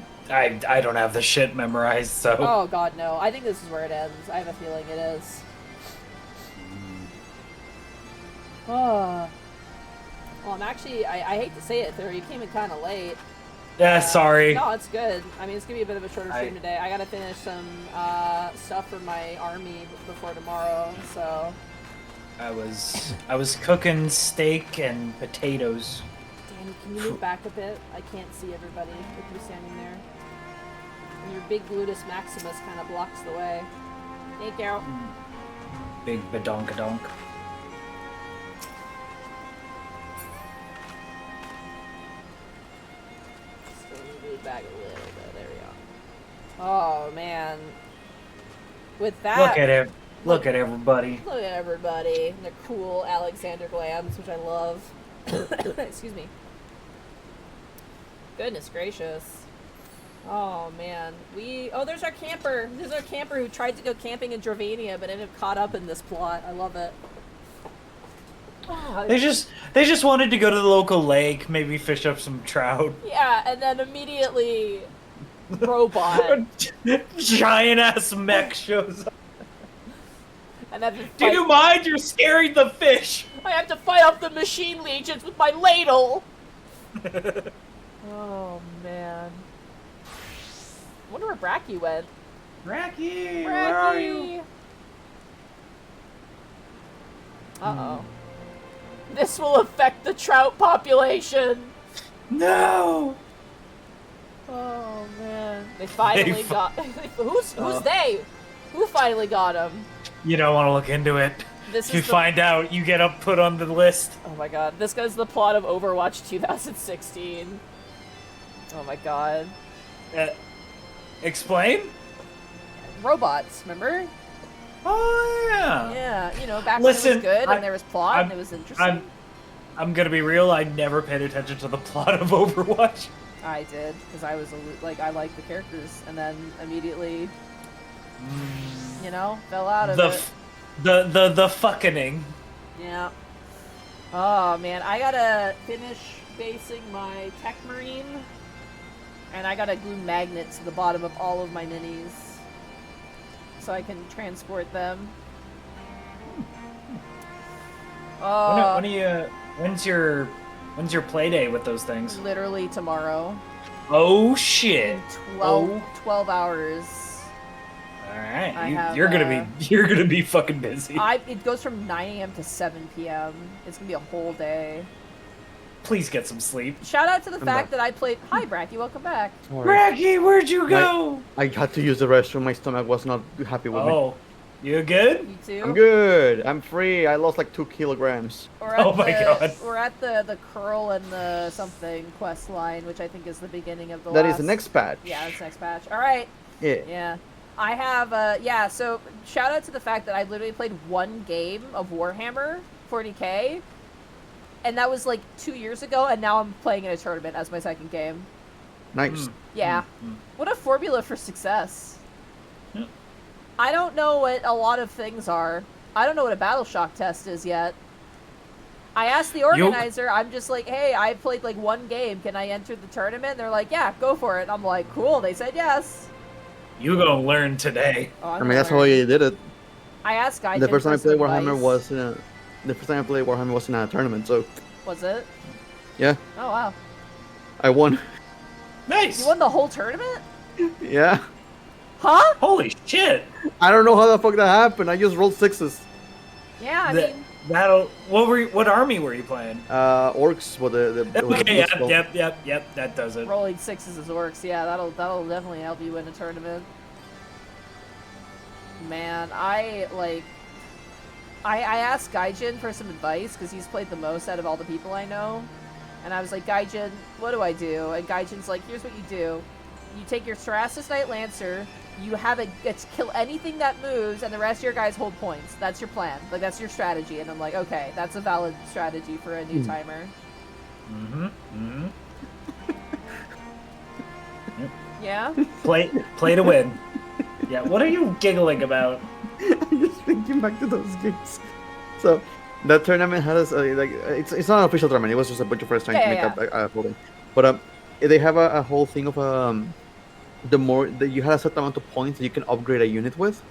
don't have the shit memorized, so. Oh, God, no. I think this is where it ends. I have a feeling it is. Oh. Well, I'm actually, I hate to say it, though. You came in kind of late. Yeah, sorry. No, it's good. I mean, it's going to be a bit of a shorter stream today. I got to finish some stuff for my army before tomorrow, so. I was cooking steak and potatoes. Danny, can you move back a bit? I can't see everybody with you standing there. And your big gluteus maximus kind of blocks the way. Thank you. Big badonkadonk. Back a little bit. There we go. Oh man. With that, Look at everybody. Look at everybody. And their cool Alexander glams, which I love. Excuse me. Goodness gracious. Oh man. There's our camper. There's our camper who tried to go camping in Dravania but ended up caught up in this plot. I love it. They just wanted to go to the local lake, maybe fish up some trout. Yeah, and then immediately robot. Giant ass mech shows up. And then Do you mind? You're scaring the fish. I have to fight off the machine legions with my ladle. Oh man. I wonder where Bracky went. Bracky, where are you? Uh-oh. This will affect the trout population. No. Oh man. They finally got Who's they? Who finally got him? You don't want to look into it. This if you is find out, you get up put on the list. Oh my god. This goes the plot of Overwatch 2016. Oh my god. Explain? Robots, remember? Oh yeah. Yeah, back when it was good and there was plot and it was interesting. I'm gonna be real. I never paid attention to the plot of Overwatch. I did because I was I liked the characters, and then immediately, fell out of it. The fucking. Yeah. Oh man, I gotta finish basing my Tech Marine, and I gotta glue magnets to the bottom of all of my minis so I can transport them. When's your play day with those things? Literally tomorrow. Oh shit! In 12 hours. All right, I have, you're gonna be fucking busy. It goes from 9 a.m. to 7 p.m. It's gonna be a whole day. Please get some sleep. Shout out to the I'm fact back. that I played. Hi, Bracky, welcome back. Bracky, where'd you go? I had to use the restroom. My stomach was not happy with me. Oh, you good? You too. I'm good. I'm free. I lost like 2 kilograms. Oh my God. We're at the curl and the something quest line, which I think is the beginning of the That last... is the next patch. Yeah, that's next patch. All right. Yeah. Yeah. I have, yeah, so shout out to the fact that I literally played one game of Warhammer 40k, and that was like 2 years ago, and now I'm playing in a tournament as my second game. Nice. Yeah. What a formula for success. Yeah. I don't know what a lot of things are. I don't know what a battle shock test is yet. I asked the organizer, I'm just like, hey, I played like one game, can I enter the tournament? And they're like, yeah, go for it. And I'm like, cool, they said yes. You gonna learn today. Oh, I mean, that's how I did it. I asked Guy. The first time I played Warhammer was in a tournament. So Was it? yeah, Oh wow. I won. Nice. You won the whole tournament? Yeah. Huh? Holy shit. I don't know how the fuck that happened. I just rolled 6s. Yeah, I mean, What army were you playing? Orcs were the Okay, skull. yep, that does it. rolling 6s as orcs. Yeah, that'll definitely help you win a tournament. Man, I asked Gaijin for some advice because he's played the most out of all the people I know. And I was like, Gaijin, what do I do? And Gaijin's like, here's what you do. You take your Cerastus Knight Lancer, you have it kill anything that moves, and the rest of your guys hold points. That's your plan. Like, that's your strategy. And I'm like, okay, that's a valid strategy for a new timer. Yeah? Play to win. Yeah, what are you giggling about? I'm just thinking back to those games. So that tournament had us like it's not an official tournament. It was just a bunch of friends trying to make up a whole thing. But they have a whole thing of the more that you had a certain amount of points that you can upgrade a unit with.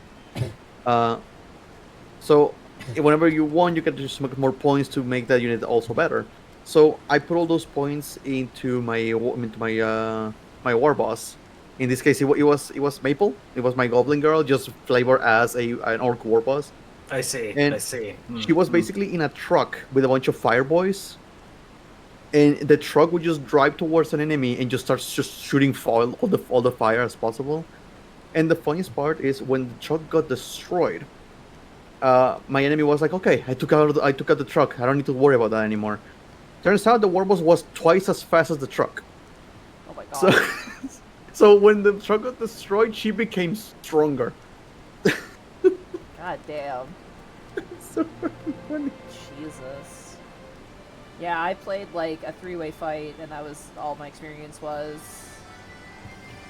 So whenever you won, you can just make more points to make that unit also better. So I put all those points into my war boss. In this case, it was Maple. It was my Goblin girl, just flavor as an Orc war boss. I see. And I see. She was basically in a truck with a bunch of fire boys, and the truck would just drive towards an enemy and just start shooting all the fire as possible. And the funniest part is when the truck got destroyed, my enemy was like, "Okay, I took out the truck. I don't need to worry about that anymore." Turns out the war boss was twice as fast as the truck. Oh my god. So when the truck got destroyed, she became stronger. God damn. So fucking funny. Jesus. Yeah, I played like a 3-way fight, and that was all my experience was.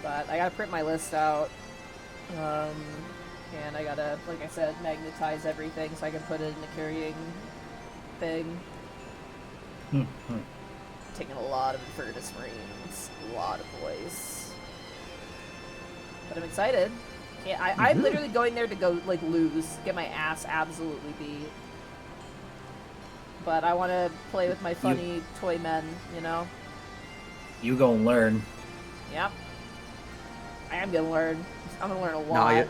But I gotta print my list out. And I gotta, like I said, magnetize everything so I can put it in the carrying thing. Taking a lot of Infernus Marines. A lot of boys. But I'm excited. Yeah, I'm literally going there to go, like, lose. Get my ass absolutely beat. But I want to play with my funny toy men, you know? You gonna learn. Yep. I am gonna learn. I'm gonna learn a No, lot.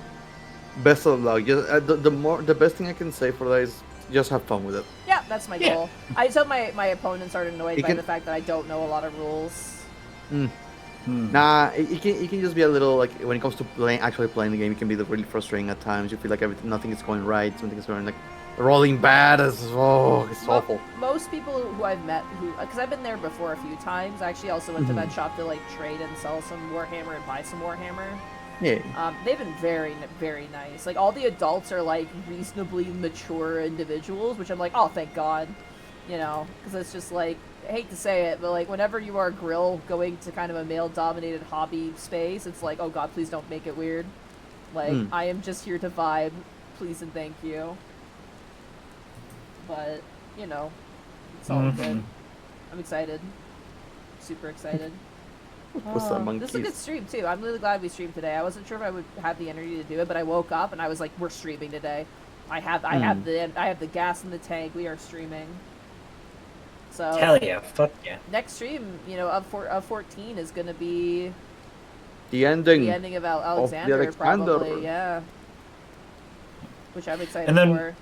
best of luck. Just the best thing I can say for that is just have fun with it. Yeah, that's my goal. I just hope my opponents aren't annoyed by can- the fact that I don't know a lot of rules. Nah, it can just be a little like when it comes to actually playing the game, it can be really frustrating at times. You feel like nothing is going right, something is going like rolling bad. It's awful. Most people who I've met, because I've been there before a few times. I actually also went to that shop to like trade and sell some Warhammer and buy some Warhammer. Yeah. They've been very, very nice. Like all the adults are like reasonably mature individuals, which I'm like, oh, thank God, you know, because it's just like. I hate to say it, but like whenever you are Grill going to kind of a male-dominated hobby space, it's like, oh god, please don't make it weird. Like I am just here to vibe, please and thank you. but you know, it's all good. I'm excited, super excited. What's that, monkeys? This is a good stream too. I'm really glad we streamed today. I wasn't sure if I would have the energy to do it, but I woke up and I was like, "We're streaming today." I have the gas in the tank. We are streaming. So Hell yeah, fuck yeah. next stream, you know, of 14 is gonna be The ending. the ending of Alexander, probably, yeah. Which I'm excited for.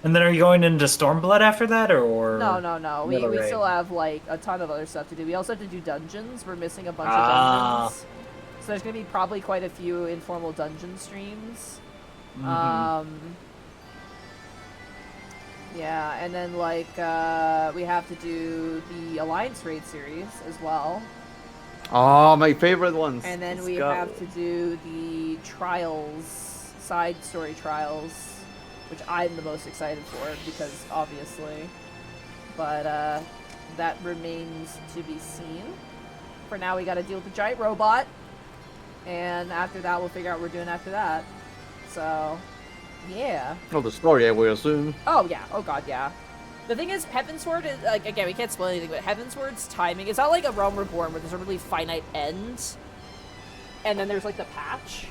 And then are you going into Stormblood after that, or? No. We still have like a ton of other stuff to do. We also have to do dungeons. We're missing a bunch of dungeons. So there's gonna be probably quite a few informal dungeon streams. Yeah, and then like we have to do the Alliance Raid series as well. Oh, my favorite ones. And then Let's we go. have to do the trials, side story trials, which I'm the most excited for because obviously. But that remains to be seen. For now, we got to deal with the giant robot, and after that, we'll figure out what we're doing after that. So, yeah. Oh, the story, I will assume. Oh yeah. Oh god, yeah. The thing is, Heavensward is, like, again, we can't spoil anything, but Heavensward's timing, it's not like a Realm Reborn where there's a really finite end, and then there's, like, the patch.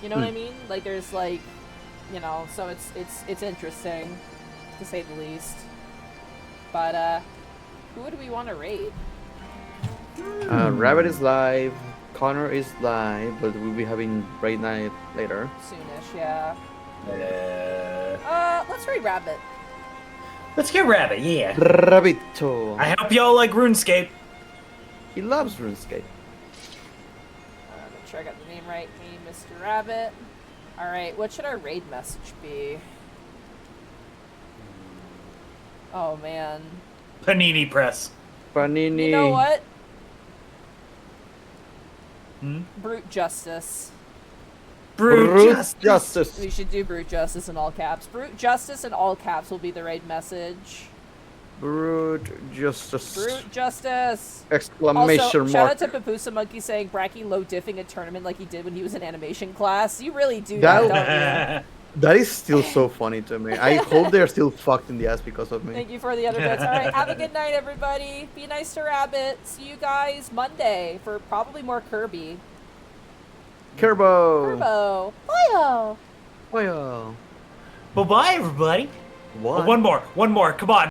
You know what I mean? Like, there's, like, you know, so it's interesting, to say the least. But, who would we want to raid? Rabbit is live, Connor is live, but we'll be having raid night later. Soonish, yeah. Let's raid Rabbit. Let's get Rabbit, yeah. Rabbito. I hope y'all like RuneScape. He loves RuneScape. Make sure I got the name right. Hey, Mr. Rabbit. Alright, what should our raid message be? Oh, man. Panini Press. Panini. You know what? Hmm? Brute Justice. Brute Justice. We should do Brute Justice in all caps. Brute Justice in all caps will be the raid message. Brute Justice. Brute Justice! Exclamation Also, mark. shout out to Papusa Monkey saying Bracky low diffing a tournament like he did when he was in animation class. You really do That- that, don't you? That is still so funny to me. I hope they're still fucked in the ass because of me. Thank you for the other bits. Alright, have a good night, everybody. Be nice to Rabbit. See you guys Monday for probably more Kirby. Kerbo. Turbo! Boyo! Well, Bye-bye, everybody. what? Oh, one more. Come on.